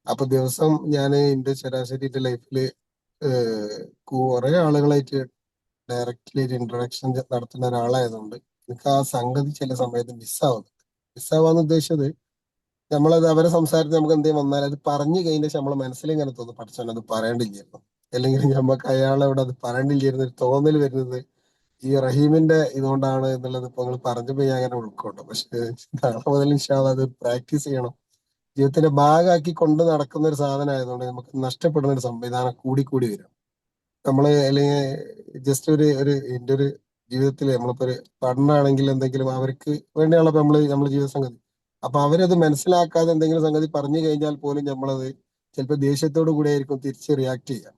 അപ്പൊ ദിവസം ഞാൻ എന്റെ ശരാശരി ലൈഫിൽ കുറെ ആളുകളായിട്ട് ഡയറക്റ്റ്ലി ഒരു ഇന്ററാക്ഷൻ നടത്തുന്ന ഒരാളായതുകൊണ്ട് എനിക്ക് ആ സംഗതി ചില സമയത്ത് മിസ്സാവുന്നുണ്ട്. മിസ്സാവാന്ന് ഉദ്ദേശിച്ചത് നമ്മളത് അവരെ സംസാരത്തിൽ നമുക്ക് എന്തെങ്കിലും വന്നാൽ അത് പറഞ്ഞു കഴിഞ്ഞ ശേഷം നമ്മളെ മനസ്സിൽ ഇങ്ങനെ തോന്നും പഠിച്ചാൽ അത് പറയേണ്ടില്ലായിരുന്നു, അല്ലെങ്കിൽ നമുക്ക് അയാളോട് അത് പറയേണ്ടില്ലായിരുന്നു ഒരു തോന്നൽ വരുന്നത് ഈ റഹീമിന്റെ ഇതുകൊണ്ടാണ് എന്നുള്ളത് ഇപ്പൊ നിങ്ങൾ പറഞ്ഞപ്പോ ഞാൻ അങ്ങനെ ഉൾക്കൊണ്ടു. പക്ഷെ നാളെ മുതൽ ഇൻഷാ അള്ളാ അത് പ്രാക്ടീസ് ചെയ്യണം. ജീവിതത്തിന്റെ ഭാഗമാക്കി കൊണ്ട് നടക്കുന്ന ഒരു സാധനം ആയതുകൊണ്ട് നമുക്ക് നഷ്ടപ്പെടുന്ന ഒരു സംവിധാനം കൂടി കൂടി വരും. നമ്മള് അല്ലെങ്കിൽ ജസ്റ്റ് ഒരു എന്റെ ഒരു ജീവിതത്തിൽ നമ്മളിപ്പോ ഒരു പഠനമാണെങ്കിൽ എന്തെങ്കിലും അവർക്ക് വേണ്ടിയുള്ള നമ്മളെ ജീവിത സംഗതി. അപ്പൊ അവരത് മനസ്സിലാക്കാതെ എന്തെങ്കിലും സംഗതി പറഞ്ഞു കഴിഞ്ഞാൽ പോലും നമ്മളത് ചിലപ്പോൾ ദേഷ്യത്തോടു കൂടി ആയിരിക്കും തിരിച്ച് റിയാക്ട് ചെയ്യുക.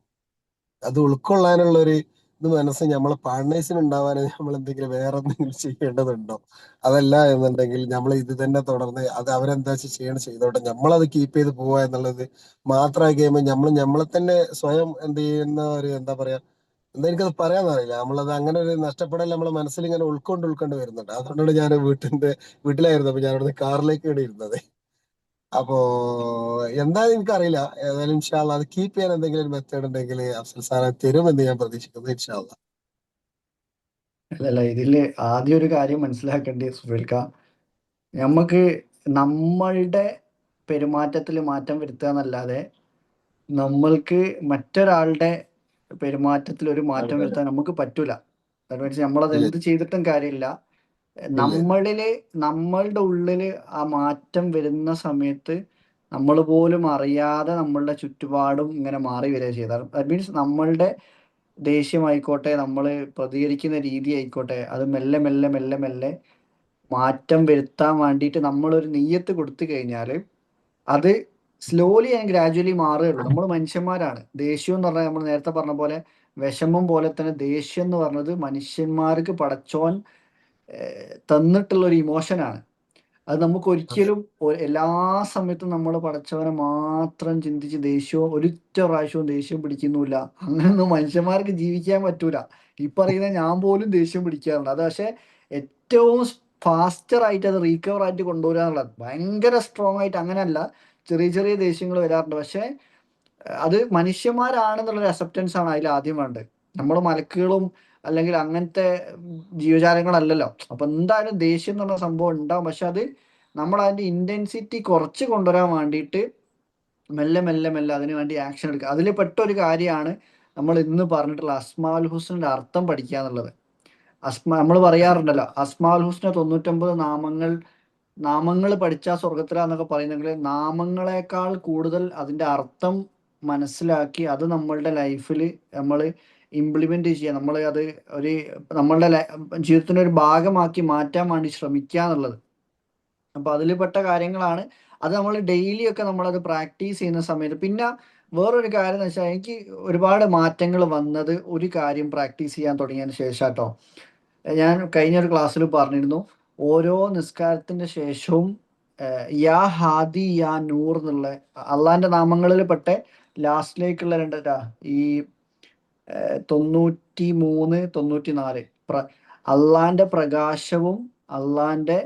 അത് ഉൾക്കൊള്ളാനുള്ള ഒരു ഇത് മനസ്സ് നമ്മളെ പാർട്ട്നേഴ്സിന് ഉണ്ടാവാൻ നമ്മൾ എന്തെങ്കിലും വേറെ എന്തെങ്കിലും ചെയ്യേണ്ടതുണ്ടോ? അതല്ല എന്നുണ്ടെങ്കിൽ നമ്മൾ ഇത് തന്നെ തുടർന്ന് അത് അവരെന്താ ചെയ്യണം ചെയ്തോട്ടെ, നമ്മളത് കീപ്പ് ചെയ്ത് പോവുക എന്നുള്ളത് മാത്രമായി കഴിയുമ്പോൾ നമ്മളെ തന്നെ സ്വയം എന്ത് ചെയ്യുന്ന ഒരു എന്താ പറയാ എന്താ എനിക്കത് പറയാന്നറിയില്ല. നമ്മളത് അങ്ങനെ ഒരു നഷ്ടപ്പെടൽ നമ്മളെ മനസ്സിൽ ഇങ്ങനെ ഉൾക്കൊണ്ട് വരുന്നുണ്ട്. അതുകൊണ്ടാണ് ഞാൻ വീട്ടിലായിരുന്നു. അപ്പൊ ഞാൻ അവിടുന്ന് കാറിലേക്ക് ഇവിടെ ഇരുന്നത്. അപ്പോ എന്തായാലും എനിക്കറിയില്ല. ഏതായാലും ഇൻഷാ അള്ളാ അത് കീപ്പ് ചെയ്യാൻ എന്തെങ്കിലും ഒരു മെത്തേഡ് ഉണ്ടെങ്കിൽ അഫ്സൽ സാറെ തരുമെന്ന് ഞാൻ പ്രതീക്ഷിക്കുന്നു. ഇൻഷാ അള്ളാ. അല്ലല്ല, ഇതിൽ ആദ്യം ഒരു കാര്യം മനസ്സിലാക്കേണ്ടത് സുഫൈൽക്ക, നമുക്ക് നമ്മളുടെ പെരുമാറ്റത്തിൽ മാറ്റം വരുത്തുക എന്നല്ലാതെ നമ്മൾക്ക് മറ്റൊരാളുടെ പെരുമാറ്റത്തിൽ ഒരു മാറ്റം അതെ വരുത്താൻ നമുക്ക് പറ്റൂല. കാരണം വെച്ചാൽ നമ്മളത് ഇല്ല. എന്ത് ചെയ്തിട്ടും കാര്യമില്ല. ഇല്ല ഇല്ല നമ്മളുടെ ഉള്ളില് ആ മാറ്റം വരുന്ന സമയത്ത് നമ്മൾ പോലും അറിയാതെ നമ്മളുടെ ചുറ്റുപാടും ഇങ്ങനെ മാറി വരിക ചെയ്താൽ ദാറ്റ് മീൻസ് നമ്മളുടെ ദേഷ്യമായിക്കോട്ടെ നമ്മൾ പ്രതികരിക്കുന്ന രീതി ആയിക്കോട്ടെ അത് മെല്ലെ മെല്ലെ മെല്ലെ മെല്ലെ മാറ്റം വരുത്താൻ വേണ്ടിയിട്ട് നമ്മളൊരു നെയ്യത്ത് കൊടുത്തു കഴിഞ്ഞാൽ അത് സ്ലോലി ആൻഡ് ഗ്രാജുവലി മാറുകയുള്ളൂ. നമ്മൾ മനുഷ്യന്മാരാണ്. ദേഷ്യം എന്ന് പറഞ്ഞാൽ നമ്മൾ നേരത്തെ പറഞ്ഞ പോലെ വിഷമം പോലെ തന്നെ ദേഷ്യം എന്ന് പറഞ്ഞത് മനുഷ്യന്മാർക്ക് പടച്ചോൻ തന്നിട്ടുള്ള ഒരു ഇമോഷനാണ്. അത് നമുക്ക് ഒരിക്കലും എല്ലാ സമയത്തും നമ്മൾ പടച്ചവനെ മാത്രം ചിന്തിച്ച് ദേഷ്യവും ഒരൊറ്റ പ്രാവശ്യവും ദേഷ്യം പിടിക്കുന്നില്ല. അങ്ങനെയൊന്നും മനുഷ്യന്മാർക്ക് ജീവിക്കാൻ പറ്റൂല. ഈ പറയുന്ന ഞാൻ പോലും ദേഷ്യം പിടിക്കാറുണ്ട്. അത് പക്ഷെ ഏറ്റവും ഫാസ്റ്റർ ആയിട്ട് അത് റീകവർ ആയിട്ട് കൊണ്ടുവരിക എന്നുള്ളത് ഭയങ്കര സ്ട്രോങ് ആയിട്ട് അങ്ങനെയല്ല, ചെറിയ ചെറിയ ദേഷ്യങ്ങൾ വരാറുണ്ട്. പക്ഷെ അത് മനുഷ്യന്മാരാണെന്നുള്ളൊരു അക്സെപ്റ്റൻസ് ആണ് അതിൽ ആദ്യം വേണ്ടത്. നമ്മൾ മലക്കുകളും അല്ലെങ്കിൽ അങ്ങനത്തെ ജീവജാലങ്ങളല്ലല്ലോ. അപ്പൊ എന്തായാലും ദേഷ്യം എന്ന് പറഞ്ഞ സംഭവം ഉണ്ടാവും. പക്ഷെ അത് നമ്മൾ അതിന്റെ ഇന്റൻസിറ്റി കുറച്ച് കൊണ്ടുവരാൻ വേണ്ടിയിട്ട് മെല്ലെ മെല്ലെ മെല്ലെ അതിന് വേണ്ടി ആക്ഷൻ എടുക്കുക. അതിൽ പെട്ട ഒരു കാര്യമാണ് നമ്മൾ ഇന്ന് പറഞ്ഞിട്ടുള്ള അസ്മാൽ ഹുസ്നന്റെ അർത്ഥം പഠിക്കുക എന്നുള്ളത്. നമ്മൾ പറയാറുണ്ടല്ലോ അസ്മാൽ ഹുസ്ന 99 നാമങ്ങൾ പഠിച്ചാൽ സ്വർഗത്തിലാന്നൊക്കെ പറയുന്നെങ്കിൽ നാമങ്ങളെക്കാൾ കൂടുതൽ അതിന്റെ അർത്ഥം മനസ്സിലാക്കി അത് നമ്മളുടെ ലൈഫിൽ നമ്മൾ ഇംപ്ലിമെന്റ് ചെയ്യുക, നമ്മൾ അത് ഒരു നമ്മളുടെ ജീവിതത്തിന്റെ ഒരു ഭാഗമാക്കി മാറ്റാൻ വേണ്ടി ശ്രമിക്കുക എന്നുള്ളത്. അപ്പൊ അതിൽ പെട്ട കാര്യങ്ങളാണ്. അത് നമ്മൾ ഡെയിലി ഒക്കെ നമ്മളത് പ്രാക്ടീസ് ചെയ്യുന്ന സമയത്ത് പിന്നെ വേറൊരു കാര്യം എന്ന് വെച്ചാൽ എനിക്ക് ഒരുപാട് മാറ്റങ്ങൾ വന്നത് ഒരു കാര്യം പ്രാക്ടീസ് ചെയ്യാൻ തുടങ്ങിയതിന് ശേഷം കേട്ടോ. ഞാൻ കഴിഞ്ഞൊരു ക്ലാസ്സിൽ പറഞ്ഞിരുന്നു ഓരോ നിസ്കാരത്തിന്റെ ശേഷവും യാ ഹാദി യാ നൂർ എന്നുള്ള അള്ളാന്റെ നാമങ്ങളിൽ പെട്ട ലാസ്റ്റിലേക്കുള്ള ഈ 93 94 അള്ളാന്റെ പ്രകാശവും അള്ളാന്റെ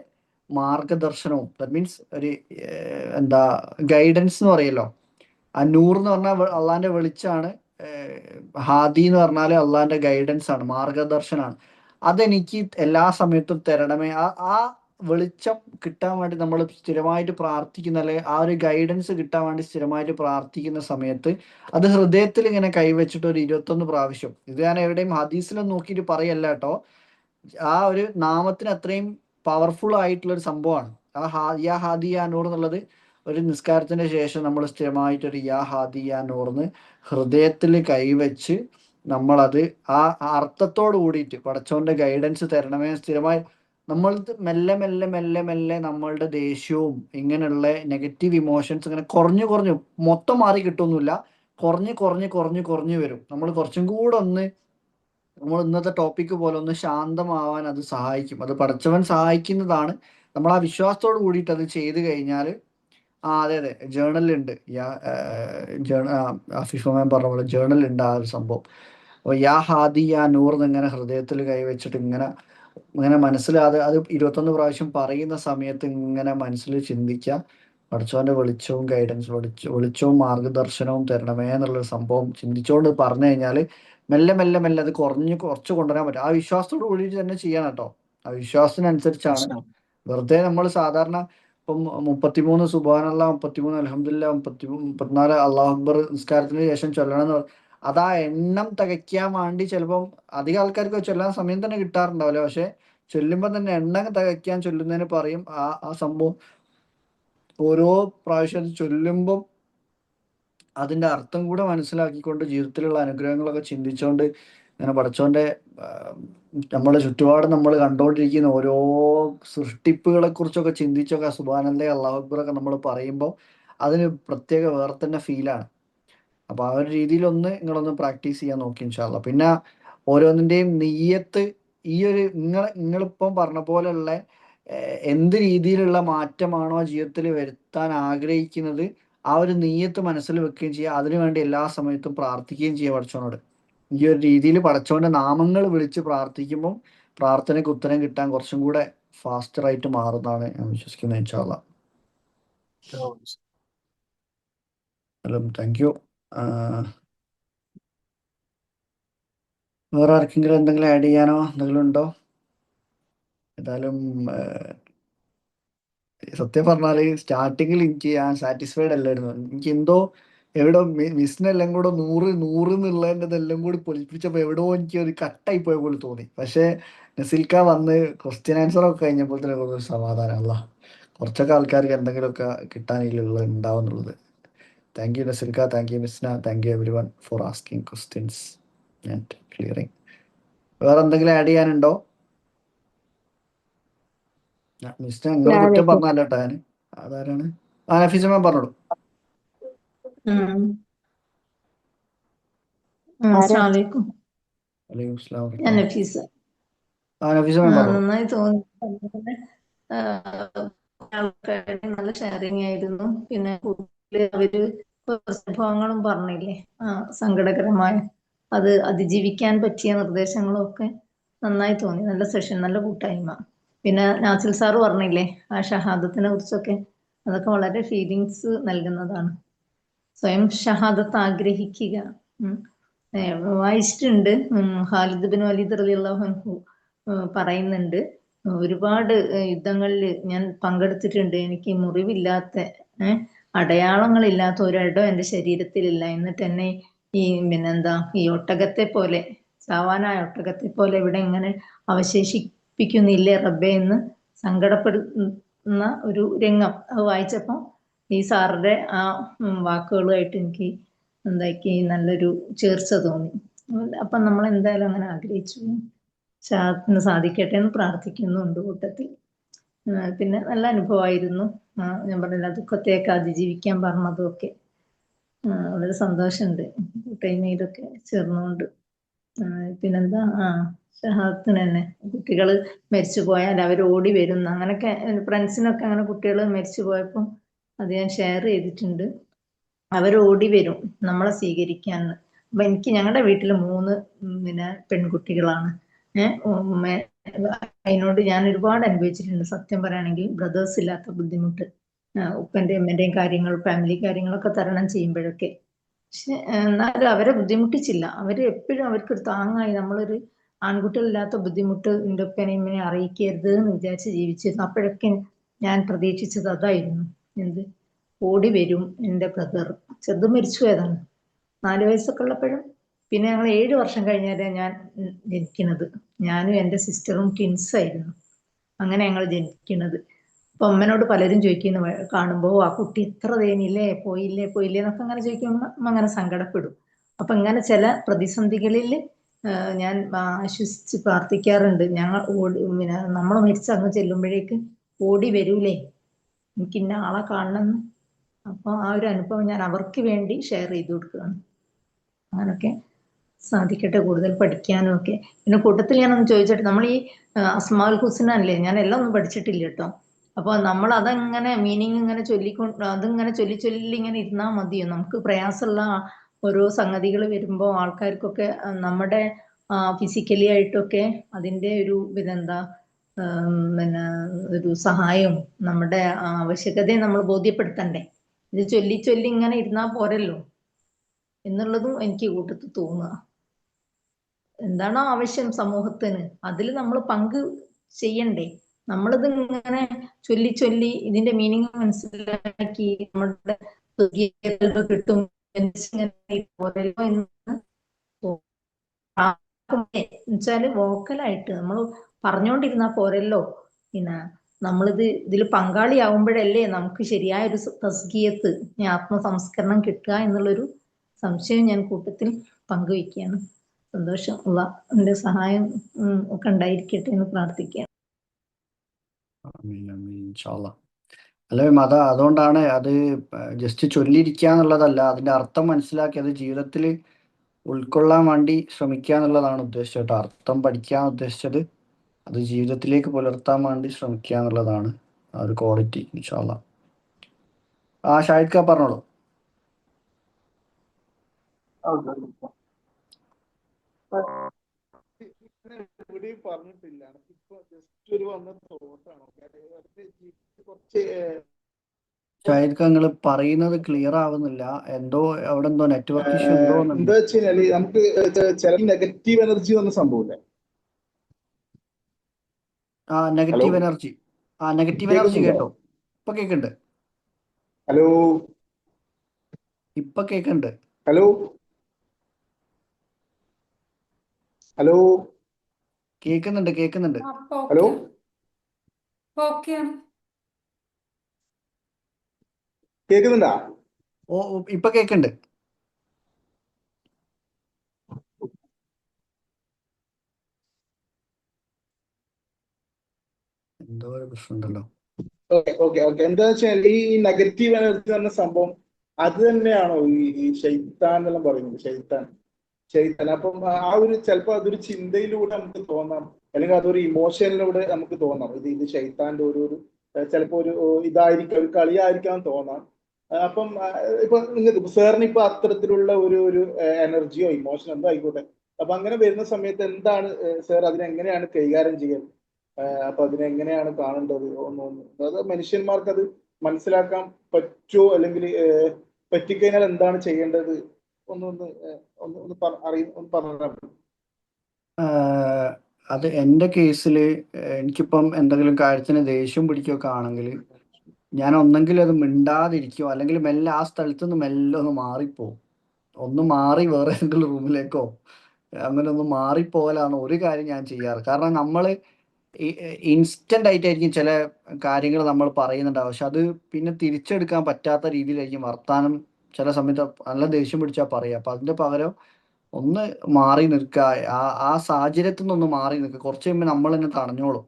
മാർഗദർശനവും ദാറ്റ് മീൻസ് ഒരു എന്താ ഗൈഡൻസ് എന്ന് പറയല്ലോ. ആ നൂർ എന്ന് പറഞ്ഞാൽ അള്ളാന്റെ വെളിച്ചാണ്, ഹാദി എന്ന് പറഞ്ഞാൽ അള്ളാന്റെ ഗൈഡൻസ് ആണ്, മാർഗദർശനാണ്. അതെനിക്ക് എല്ലാ സമയത്തും തരണമേ. ആ വെളിച്ചം കിട്ടാൻ വേണ്ടി നമ്മൾ സ്ഥിരമായിട്ട് പ്രാർത്ഥിക്കുന്ന, അല്ലെങ്കിൽ ആ ഒരു ഗൈഡൻസ് കിട്ടാൻ വേണ്ടി സ്ഥിരമായിട്ട് പ്രാർത്ഥിക്കുന്ന സമയത്ത് അത് ഹൃദയത്തിൽ ഇങ്ങനെ കൈവച്ചിട്ട് ഒരു 21 പ്രാവശ്യം, ഇത് ഞാൻ എവിടെയും ഹദീസിലൊന്നും നോക്കിയിട്ട് പറയല്ല കേട്ടോ, ആ ഒരു നാമത്തിന് അത്രയും പവർഫുൾ ആയിട്ടുള്ള ഒരു സംഭവമാണ്. യാ ഹാദി യാ നൂർ എന്നുള്ളത് ഒരു നിസ്കാരത്തിന് ശേഷം നമ്മൾ സ്ഥിരമായിട്ടൊരു യാ ഹാദി യാ നൂർന്ന് ഹൃദയത്തിൽ കൈവച്ച് നമ്മളത് ആ അർത്ഥത്തോട് കൂടിയിട്ട് പടച്ചോന്റെ ഗൈഡൻസ് തരണമേ സ്ഥിരമായി നമ്മൾ മെല്ലെ മെല്ലെ മെല്ലെ മെല്ലെ നമ്മളുടെ ദേഷ്യവും ഇങ്ങനെയുള്ള നെഗറ്റീവ് ഇമോഷൻസ് ഇങ്ങനെ കുറഞ്ഞു കുറഞ്ഞു മൊത്തം മാറി കിട്ടുമൊന്നുമില്ല, കുറഞ്ഞ് കുറഞ്ഞ് കുറഞ്ഞ് കുറഞ്ഞു വരും. നമ്മൾ കുറച്ചും കൂടെ ഒന്ന് നമ്മൾ ഇന്നത്തെ ടോപ്പിക്ക് പോലെ ഒന്ന് ശാന്തമാവാൻ അത് സഹായിക്കും. അത് പടച്ചവൻ സഹായിക്കുന്നതാണ്. നമ്മൾ ആ വിശ്വാസത്തോട് കൂടിയിട്ട് അത് ചെയ്തു കഴിഞ്ഞാൽ അതെ അതെ ജേണലുണ്ട്. അഫീഫമാൻ പറഞ്ഞ പോലെ ജേണലുണ്ട് ആ ഒരു സംഭവം. അപ്പോൾ യാ ഹാദി യാ നൂർ എന്നിങ്ങനെ ഹൃദയത്തിൽ കൈവച്ചിട്ട് ഇങ്ങനെ ഇങ്ങനെ മനസ്സിലാതെ അത് 21 പ്രാവശ്യം പറയുന്ന സമയത്ത് ഇങ്ങനെ മനസ്സിൽ ചിന്തിക്കുക പഠിച്ചവന്റെ വെളിച്ചവും ഗൈഡൻസ് വെളിച്ചവും മാർഗദർശനവും തരണമേ എന്നുള്ളൊരു സംഭവം ചിന്തിച്ചുകൊണ്ട് പറഞ്ഞു കഴിഞ്ഞാൽ മെല്ലെ മെല്ലെ മെല്ലെ അത് കുറച്ച് കൊണ്ടുവരാൻ പറ്റും. ആ വിശ്വാസത്തോട് കൂടിയിട്ട് തന്നെ ചെയ്യണം കേട്ടോ. ആ വിശ്വാസത്തിനനുസരിച്ചാണ്. വെറുതെ നമ്മൾ സാധാരണ ഇപ്പം 33 സുബ്ഹാനല്ലാ 33 അൽഹംദുലില്ലാ 34 അല്ലാഹു അക്ബർ നിസ്കാരത്തിന് ശേഷം ചൊല്ലണം എന്ന് അതാ എണ്ണം തികയ്ക്കാൻ വേണ്ടി ചിലപ്പം അധികം ആൾക്കാർക്ക് ചൊല്ലാൻ സമയം തന്നെ കിട്ടാറുണ്ടാവില്ല. പക്ഷെ ചൊല്ലുമ്പോൾ തന്നെ എണ്ണം തികയ്ക്കാൻ ചൊല്ലുന്നതിന് പറയും. ആ സംഭവം ഓരോ പ്രാവശ്യം അത് ചൊല്ലുമ്പം അതിന്റെ അർത്ഥം കൂടെ മനസ്സിലാക്കിക്കൊണ്ട് ജീവിതത്തിലുള്ള അനുഗ്രഹങ്ങളൊക്കെ ചിന്തിച്ചുകൊണ്ട് ഇങ്ങനെ പടച്ചോന്റെ നമ്മുടെ ചുറ്റുപാടും നമ്മൾ കണ്ടുകൊണ്ടിരിക്കുന്ന ഓരോ സൃഷ്ടിപ്പുകളെ കുറിച്ചൊക്കെ ചിന്തിച്ചൊക്കെ സുബ്ഹാനല്ലാ അല്ലാഹു അക്ബറൊക്കെ നമ്മൾ പറയുമ്പോൾ അതിന് പ്രത്യേക വേറെ തന്നെ ഫീലാണ്. അപ്പൊ ആ ഒരു രീതിയിലൊന്ന് നിങ്ങളൊന്ന് പ്രാക്ടീസ് ചെയ്യാൻ നോക്കി ഇൻഷാ അല്ലാ. പിന്നെ ഓരോന്നിന്റെയും നെയ്യത്ത് ഈ ഒരു നിങ്ങളിപ്പം പറഞ്ഞ പോലെയുള്ള എന്ത് രീതിയിലുള്ള മാറ്റമാണോ ജീവിതത്തിൽ വരുത്താൻ ആഗ്രഹിക്കുന്നത് ആ ഒരു നെയ്യത്ത് മനസ്സിൽ വെക്കുകയും ചെയ്യുക. അതിനുവേണ്ടി എല്ലാ സമയത്തും പ്രാർത്ഥിക്കുകയും ചെയ്യുക പടച്ചോനോട്. ഈ ഒരു രീതിയിൽ പടച്ചോന്റെ നാമങ്ങൾ വിളിച്ച് പ്രാർത്ഥിക്കുമ്പോൾ പ്രാർത്ഥനയ്ക്ക് ഉത്തരം കിട്ടാൻ കുറച്ചും കൂടെ ഫാസ്റ്റർ ആയിട്ട് മാറുന്നതാണ് ഞാൻ വിശ്വസിക്കുന്നത് ഇൻഷാ അല്ലാ. Thank you. വേറെ ആർക്കെങ്കിലും എന്തെങ്കിലും ആഡ് ചെയ്യാനോ എന്തെങ്കിലും ഉണ്ടോ? ഏതായാലും സത്യം പറഞ്ഞാല് സ്റ്റാർട്ടിങ്ങിൽ എനിക്ക് ഞാൻ സാറ്റിസ്ഫൈഡ് അല്ലായിരുന്നു. എനിക്ക് എന്തോ എവിടോ മിസ്സിനെല്ലാം കൂടെ 100 100 എന്നുള്ളതിൻ്റെ എല്ലാം കൂടി പൊലിപ്പിച്ചപ്പോൾ എവിടോ എനിക്ക് ഒരു കട്ടായി പോയ പോലെ തോന്നി. പക്ഷെ നസിൽക്ക വന്ന് ക്വസ്റ്റ്യൻ ആൻസർ ഒക്കെ കഴിഞ്ഞപ്പോൾ തന്നെ കുറച്ച് സമാധാനം അല്ല, കുറച്ചൊക്കെ ആൾക്കാർക്ക് എന്തെങ്കിലുമൊക്കെ കിട്ടാനുള്ള ഉണ്ടാവുന്നുള്ളത്. താങ്ക് യു നസിൽക്ക, thank you Misna, thank you everyone for asking questions and clearing. വേറെ എന്തെങ്കിലും ആഡ് ചെയ്യാനുണ്ടോ? മിസ്ന നിങ്ങൾ കുറ്റം പറഞ്ഞല്ലോ കേട്ടോ. ഞാൻ അതാരാണ്? നഫീസമ്മ പറഞ്ഞോളൂ. അസ്സലാമു അലൈക്കും. വലൈക്കും സ്ലാം ഞാൻ വറഹ്മത്തുള്ളാഹി. നഫീസ. നഫീസമ്മ പറഞ്ഞോളൂ. നന്നായി തോന്നി. അതുപോലെ, ആൾക്കാരുടെ നല്ല ഷെയറിങ് ആയിരുന്നു. പിന്നെ കൂടുതല് അവര് സംഭവങ്ങളും പറഞ്ഞില്ലേ, സങ്കടകരമായ അത് അതിജീവിക്കാൻ പറ്റിയ നിർദ്ദേശങ്ങളും ഒക്കെ നന്നായി തോന്നി. നല്ല സെഷൻ, നല്ല കൂട്ടായ്മ. പിന്നെ നാസിൽ സാറ് പറഞ്ഞില്ലേ ആ ഷഹാദത്തിനെ കുറിച്ചൊക്കെ, അതൊക്കെ വളരെ ഫീലിങ്സ് നൽകുന്നതാണ്. സ്വയം ഷഹാദത്ത് ആഗ്രഹിക്കുക. വായിച്ചിട്ടുണ്ട്. ഖാലിദ് ബിൻ വലീദ് റളിയല്ലാഹു അൻഹു പറയുന്നുണ്ട്, ഒരുപാട് യുദ്ധങ്ങളിൽ ഞാൻ പങ്കെടുത്തിട്ടുണ്ട്. എനിക്ക് മുറിവില്ലാത്ത, അടയാളങ്ങളില്ലാത്ത ഒരിടം എൻ്റെ ശരീരത്തിലില്ല. എന്നിട്ട് എന്നെ ഈ ഈ ഒട്ടകത്തെ പോലെ, ചാവാനായ ഒട്ടകത്തെ പോലെ ഇവിടെ ഇങ്ങനെ അവശേഷിപ്പിക്കുന്നില്ലേ റബ്ബേ എന്ന് സങ്കടപ്പെടുന്ന ഒരു രംഗം അത് വായിച്ചപ്പോൾ ഈ സാറിന്റെ ആ വാക്കുകളുമായിട്ട് എനിക്ക് നല്ലൊരു ചേർച്ച തോന്നി. അപ്പം നമ്മൾ എന്തായാലും അങ്ങനെ ആഗ്രഹിച്ചു. ഷഹാദത്തിന് സാധിക്കട്ടെ എന്ന് പ്രാർത്ഥിക്കുന്നുണ്ട് കൂട്ടത്തിൽ. പിന്നെ നല്ല അനുഭവമായിരുന്നു. ഞാൻ പറഞ്ഞില്ല, ദുഃഖത്തെയൊക്കെ അതിജീവിക്കാൻ പറഞ്ഞതും ഒക്കെ വളരെ സന്തോഷമുണ്ട് കൂട്ടായ്മയിലൊക്കെ ചേർന്നുകൊണ്ട്. പിന്നെന്താ, ഷഹാദത്തിന് തന്നെ കുട്ടികൾ മരിച്ചു പോയാൽ അവർ ഓടി വരുന്ന, അങ്ങനെയൊക്കെ ഫ്രണ്ട്സിനൊക്കെ അങ്ങനെ കുട്ടികൾ മരിച്ചു പോയപ്പോൾ അത് ഞാൻ ഷെയർ ചെയ്തിട്ടുണ്ട്. അവർ ഓടി വരും നമ്മളെ സ്വീകരിക്കാൻ. അപ്പൊ എനിക്ക് ഞങ്ങളുടെ വീട്ടിൽ 3 പെൺകുട്ടികളാണ്. അതിനോട് ഞാൻ ഒരുപാട് അനുഭവിച്ചിട്ടുണ്ട് സത്യം പറയുകയാണെങ്കിൽ. ബ്രദേഴ്സ് ഇല്ലാത്ത ബുദ്ധിമുട്ട്, ഉപ്പന്റെ അമ്മന്റെയും കാര്യങ്ങൾ, ഫാമിലി കാര്യങ്ങളൊക്കെ തരണം ചെയ്യുമ്പോഴൊക്കെ. പക്ഷെ എന്നാലും അവരെ ബുദ്ധിമുട്ടിച്ചില്ല. അവര് എപ്പോഴും അവർക്കൊരു താങ്ങായി. നമ്മളൊരു ആൺകുട്ടികളില്ലാത്ത ബുദ്ധിമുട്ട് എൻ്റെ ഉപ്പനെയും ഇമ്മനെ അറിയിക്കരുത് എന്ന് വിചാരിച്ച് ജീവിച്ചിരുന്നു. അപ്പോഴൊക്കെ ഞാൻ പ്രതീക്ഷിച്ചത് അതായിരുന്നു. എന്ത്, ഓടി വരും എൻ്റെ ബ്രദർ. ചെറുത് മരിച്ചു പോയതാണ് 4 വയസ്സൊക്കെ ഉള്ളപ്പോഴും. പിന്നെ ഞങ്ങൾ 7 വർഷം കഴിഞ്ഞാലേ ഞാൻ ജനിക്കുന്നത്. ഞാനും എൻ്റെ സിസ്റ്ററും ട്വിൻസ് ആയിരുന്നു. അങ്ങനെ ഞങ്ങൾ ജനിക്കുന്നത്. അപ്പൊ അമ്മനോട് പലരും ചോദിക്കുന്നു കാണുമ്പോൾ, ആ കുട്ടി എത്ര തേനില്ലേ, പോയില്ലേ എന്നൊക്കെ അങ്ങനെ ചോദിക്കുമ്പോൾ അമ്മ അങ്ങനെ സങ്കടപ്പെടും. അപ്പൊ ഇങ്ങനെ ചില പ്രതിസന്ധികളിൽ ഞാൻ ആശ്വസിച്ച് പ്രാർത്ഥിക്കാറുണ്ട്. ഞങ്ങൾ നമ്മൾ മരിച്ച് അങ്ങ് ചെല്ലുമ്പോഴേക്ക് ഓടി വരൂലേ, എനിക്ക് ഇന്ന ആളെ കാണണമെന്ന്. അപ്പോൾ ആ ഒരു അനുഭവം ഞാൻ അവർക്ക് വേണ്ടി ഷെയർ ചെയ്ത് കൊടുക്കുകയാണ്. അങ്ങനൊക്കെ സാധിക്കട്ടെ, കൂടുതൽ പഠിക്കാനും ഒക്കെ. പിന്നെ കൂട്ടത്തിൽ ഞാനൊന്ന് ചോദിച്ചിട്ട്, നമ്മൾ ഈ അസ്മാഉൽ ഹുസ്ന അല്ലേ, ഞാൻ എല്ലാം ഒന്നും പഠിച്ചിട്ടില്ല കേട്ടോ. അപ്പോൾ നമ്മൾ അതങ്ങനെ മീനിങ് ഇങ്ങനെ അതിങ്ങനെ ചൊല്ലി ഇങ്ങനെ ഇരുന്നാൽ മതിയോ? നമുക്ക് പ്രയാസമുള്ള ഓരോ സംഗതികൾ വരുമ്പോൾ ആൾക്കാർക്കൊക്കെ നമ്മുടെ ഫിസിക്കലി ആയിട്ടൊക്കെ അതിൻ്റെ ഒരു ഒരു സഹായവും നമ്മുടെ ആവശ്യകതയെ നമ്മൾ ബോധ്യപ്പെടുത്തണ്ടേ? ഇത് ചൊല്ലി ഇങ്ങനെ ഇരുന്നാൽ പോരല്ലോ എന്നുള്ളതും എനിക്ക് കൂട്ടത്തിൽ തോന്നുക. എന്താണോ ആവശ്യം സമൂഹത്തിന്, അതിൽ നമ്മൾ പങ്ക് ചെയ്യണ്ടേ? നമ്മളിത് ഇങ്ങനെ ചൊല്ലി ഇതിന്റെ മീനിങ് മനസ്സിലാക്കി നമ്മുടെ കിട്ടും എന്നുവെച്ചാല് വോക്കലായിട്ട് നമ്മൾ പറഞ്ഞുകൊണ്ടിരുന്നാ പോരല്ലോ. പിന്നെ ഇതിൽ പങ്കാളിയാവുമ്പോഴല്ലേ നമുക്ക് ശരിയായ ഒരു തസ്കിയത്ത്, ആത്മസംസ്കരണം കിട്ടുക എന്നുള്ളൊരു സംശയം ഞാൻ കൂട്ടത്തിൽ പങ്കുവയ്ക്കുകയാണ്. സന്തോഷം. എന്റെ സഹായം ഒക്കെ ഉണ്ടായിരിക്കട്ടെ എന്ന് പ്രാർത്ഥിക്കുകയാണ്. അല്ലെ മത, അതുകൊണ്ടാണ് അത് ജസ്റ്റ് ചൊല്ലിയിരിക്കുക എന്നുള്ളതല്ല, അതിന്റെ അർത്ഥം മനസ്സിലാക്കി അത് ജീവിതത്തിൽ ഉൾക്കൊള്ളാൻ വേണ്ടി ശ്രമിക്കുക എന്നുള്ളതാണ് ഉദ്ദേശിച്ചത് കേട്ടോ. അർത്ഥം പഠിക്കാൻ ഉദ്ദേശിച്ചത് അത് ജീവിതത്തിലേക്ക് പുലർത്താൻ വേണ്ടി ശ്രമിക്കുക എന്നുള്ളതാണ് ആ ഒരു ക്വാളിറ്റി. ഇൻഷാ അല്ലാഹ്. ഷാഹിദ് ഖാൻ പറഞ്ഞോളൂ. പറഞ്ഞിട്ടില്ല, ഇപ്പൊ ജസ്റ്റ് ഒരു വന്ന തോട്ടാണ്. കുറച്ച് ഷാഹിദ് ഖാൻ, നിങ്ങൾ പറയുന്നത് ക്ലിയർ ആവുന്നില്ല. എന്തോ അവിടെ എന്തോ നെറ്റ്വർക്ക് ഇഷ്യൂ എന്താ ഉണ്ടോ? വെച്ച് കഴിഞ്ഞാല് നമുക്ക് ചില നെഗറ്റീവ് എനർജി വന്ന സംഭവമില്ലേ? Negative energy. നെഗറ്റീവ് എനർജി കേട്ടോ. ഇപ്പൊ കേൾക്കുന്നുണ്ട്. ഹലോ ഇപ്പൊ കേൾക്കുന്നുണ്ട്. ഹലോ ഹലോ കേൾക്കുന്നുണ്ട് കേൾക്കുന്നുണ്ട്. അപ്പൊ ഹലോ ഓക്കെയാണ്. കേൾക്കുന്നുണ്ടാ? ഓ ഇപ്പൊ കേൾക്കുന്നുണ്ട്. എന്തോ ഒരു പ്രശ്നമുണ്ടല്ലോ. Okay okay okay. എന്താ വെച്ചാൽ ഈ നെഗറ്റീവ് എനർജി എന്ന സംഭവം അത് തന്നെയാണോ ഈ ഷെയ്ത്താൻ എന്നെല്ലാം പറയുന്നത്? ഷെയ്ത്താൻ അപ്പം ആ ഒരു ചിലപ്പോൾ അതൊരു ചിന്തയിലൂടെ നമുക്ക് തോന്നാം, അല്ലെങ്കിൽ അതൊരു ഇമോഷനിലൂടെ നമുക്ക് തോന്നാം. ഇത് ഷെയ്ത്താന്റെ ഒരു ചിലപ്പോൾ ഒരു ഇതായിരിക്കാം, ഒരു കളിയായിരിക്കാം തോന്നാം. അപ്പം ഇപ്പൊ നിങ്ങൾക്ക് സാറിന് ഇപ്പൊ അത്തരത്തിലുള്ള ഒരു എനർജിയോ ഇമോഷനോ എന്തോ ആയിക്കോട്ടെ, അപ്പൊ അങ്ങനെ വരുന്ന സമയത്ത് എന്താണ് സാർ അതിനെങ്ങനെയാണ് കൈകാര്യം ചെയ്യുക? അപ്പൊ അതിനെങ്ങനെയാണ് കാണേണ്ടത്? അത് മനുഷ്യന്മാർക്ക് അത് മനസ്സിലാക്കാൻ പറ്റുമോ, അല്ലെങ്കിൽ പറ്റിക്കഴിഞ്ഞാൽ എന്താണ് ചെയ്യേണ്ടത്? ഒന്നൊന്ന് ഒന്ന് ഒന്ന് പറഞ്ഞാൽ. അത് എൻ്റെ കേസിൽ എനിക്കിപ്പം എന്തെങ്കിലും കാര്യത്തിന് ദേഷ്യം പിടിക്കുകയൊക്കെ ആണെങ്കിൽ ഞാൻ ഒന്നെങ്കിൽ അത് മിണ്ടാതിരിക്കും, അല്ലെങ്കിൽ മെല്ലെ ആ സ്ഥലത്ത് നിന്ന് മെല്ലെ ഒന്ന് മാറിപ്പോവും. ഒന്ന് മാറി വേറെ ഏതെങ്കിലും റൂമിലേക്കോ അങ്ങനെ ഒന്ന് മാറിപ്പോകലാണ് ഒരു കാര്യം ഞാൻ ചെയ്യാറ്. കാരണം നമ്മൾ ഇൻസ്റ്റന്റ് ആയിട്ടായിരിക്കും ചില കാര്യങ്ങൾ നമ്മൾ പറയുന്നുണ്ടാവും, പക്ഷെ അത് പിന്നെ തിരിച്ചെടുക്കാൻ പറ്റാത്ത രീതിയിലായിരിക്കും വർത്താനം ചില സമയത്ത് നല്ല ദേഷ്യം പിടിച്ചാൽ പറയുക. അപ്പം അതിൻ്റെ പകരം ഒന്ന് മാറി നിൽക്കുക, ആ സാഹചര്യത്തിൽ നിന്നൊന്ന് മാറി നിൽക്കുക. കുറച്ച് കഴിയുമ്പോൾ നമ്മൾ തന്നെ തടഞ്ഞോളും.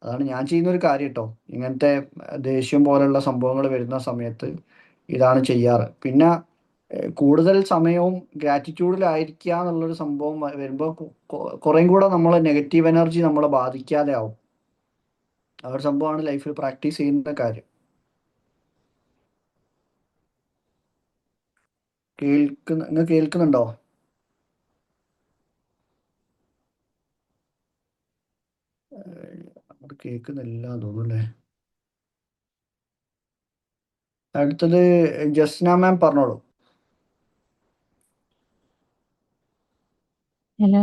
അതാണ് ഞാൻ ചെയ്യുന്ന ഒരു കാര്യം കേട്ടോ. ഇങ്ങനത്തെ ദേഷ്യം പോലുള്ള സംഭവങ്ങൾ വരുന്ന സമയത്ത് ഇതാണ് ചെയ്യാറ്. പിന്നെ കൂടുതൽ സമയവും ഗ്രാറ്റിറ്റ്യൂഡിലായിരിക്കുക എന്നുള്ളൊരു സംഭവം വരുമ്പോൾ കുറേം കൂടെ നമ്മളെ നെഗറ്റീവ് എനർജി നമ്മളെ ബാധിക്കാതെ ആവും. ആ ഒരു സംഭവമാണ് ലൈഫിൽ പ്രാക്ടീസ് ചെയ്യുന്ന കാര്യം. നിങ്ങൾ കേൾക്കുന്നുണ്ടോ? അങ്ങോട്ട് കേൾക്കുന്നില്ല തോന്നുന്നല്ലേ. അടുത്തത് ജസ്ന മാം പറഞ്ഞോളൂ. ഹലോ,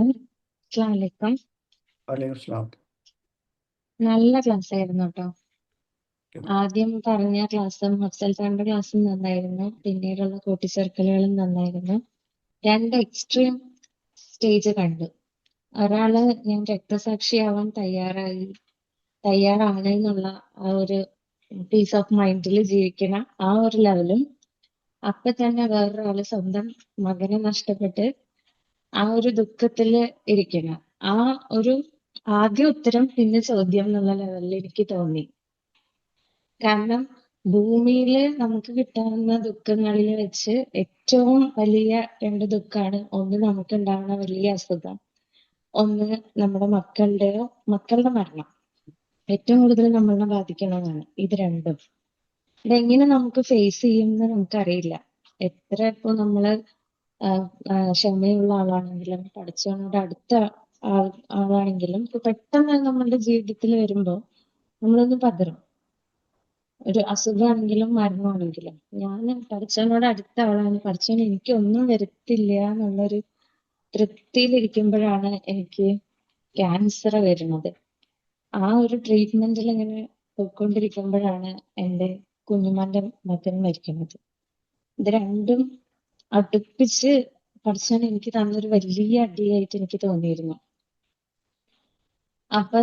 അസ്സലാമു അലൈക്കും. വലൈക്കും സ്ലാം. നല്ല ക്ലാസ് ആയിരുന്നു കേട്ടോ. ആദ്യം പറഞ്ഞ ക്ലാസ്സും അഫ്സൽ സാറിന്റെ ക്ലാസ്സും നന്നായിരുന്നു. പിന്നീടുള്ള കൂട്ടിച്ചേർക്കലുകളും നന്നായിരുന്നു. രണ്ട് എക്സ്ട്രീം സ്റ്റേജ് കണ്ടു. ഒരാള് ഞാൻ രക്തസാക്ഷിയാവാൻ തയ്യാറാണ് എന്നുള്ള ആ ഒരു പീസ് ഓഫ് മൈൻഡിൽ ജീവിക്കുന്ന ആ ഒരു ലെവലും, അപ്പൊ തന്നെ വേറൊരാള് സ്വന്തം മകനെ നഷ്ടപ്പെട്ട് ആ ഒരു ദുഃഖത്തില് ഇരിക്കണം. ആ ഒരു ആദ്യ ഉത്തരം പിന്നെ ചോദ്യം എന്നുള്ള ലെവലിൽ എനിക്ക് തോന്നി. കാരണം ഭൂമിയില് നമുക്ക് കിട്ടാവുന്ന ദുഃഖങ്ങളിൽ വെച്ച് ഏറ്റവും വലിയ രണ്ട് ദുഃഖാണ്. ഒന്ന് നമുക്കുണ്ടാവുന്ന വലിയ അസുഖം, ഒന്ന് നമ്മുടെ മക്കളുടെ മരണം. ഏറ്റവും കൂടുതൽ നമ്മളെ ബാധിക്കുന്നതാണ് ഇത് രണ്ടും. ഇതെങ്ങനെ നമുക്ക് ഫേസ് ചെയ്യുമെന്ന് നമുക്കറിയില്ല. എത്ര ഇപ്പൊ നമ്മള് ക്ഷമയുള്ള ആളാണെങ്കിലും പഠിച്ചവനോട് അടുത്ത ആളാണെങ്കിലും ഇപ്പൊ പെട്ടെന്ന് നമ്മളുടെ ജീവിതത്തിൽ വരുമ്പോ നമ്മളൊന്ന് പതറും. ഒരു അസുഖമാണെങ്കിലും മരണമാണെങ്കിലും. ഞാൻ പഠിച്ചവനോട് അടുത്ത ആളാണ്, പഠിച്ചവൻ എനിക്കൊന്നും വരുത്തില്ല എന്നുള്ളൊരു തൃപ്തിയിലിരിക്കുമ്പോഴാണ് എനിക്ക് ക്യാൻസർ വരുന്നത്. ആ ഒരു ട്രീറ്റ്മെന്റിൽ ഇങ്ങനെ പോയിക്കൊണ്ടിരിക്കുമ്പോഴാണ് എൻ്റെ കുഞ്ഞുമാന്റെ മകൻ മരിക്കുന്നത്. ഇത് രണ്ടും അടുപ്പിച്ച് പഠിച്ചവൻ എനിക്ക് തന്നൊരു വലിയ അടിയായിട്ട് എനിക്ക് തോന്നിയിരുന്നു. അപ്പൊ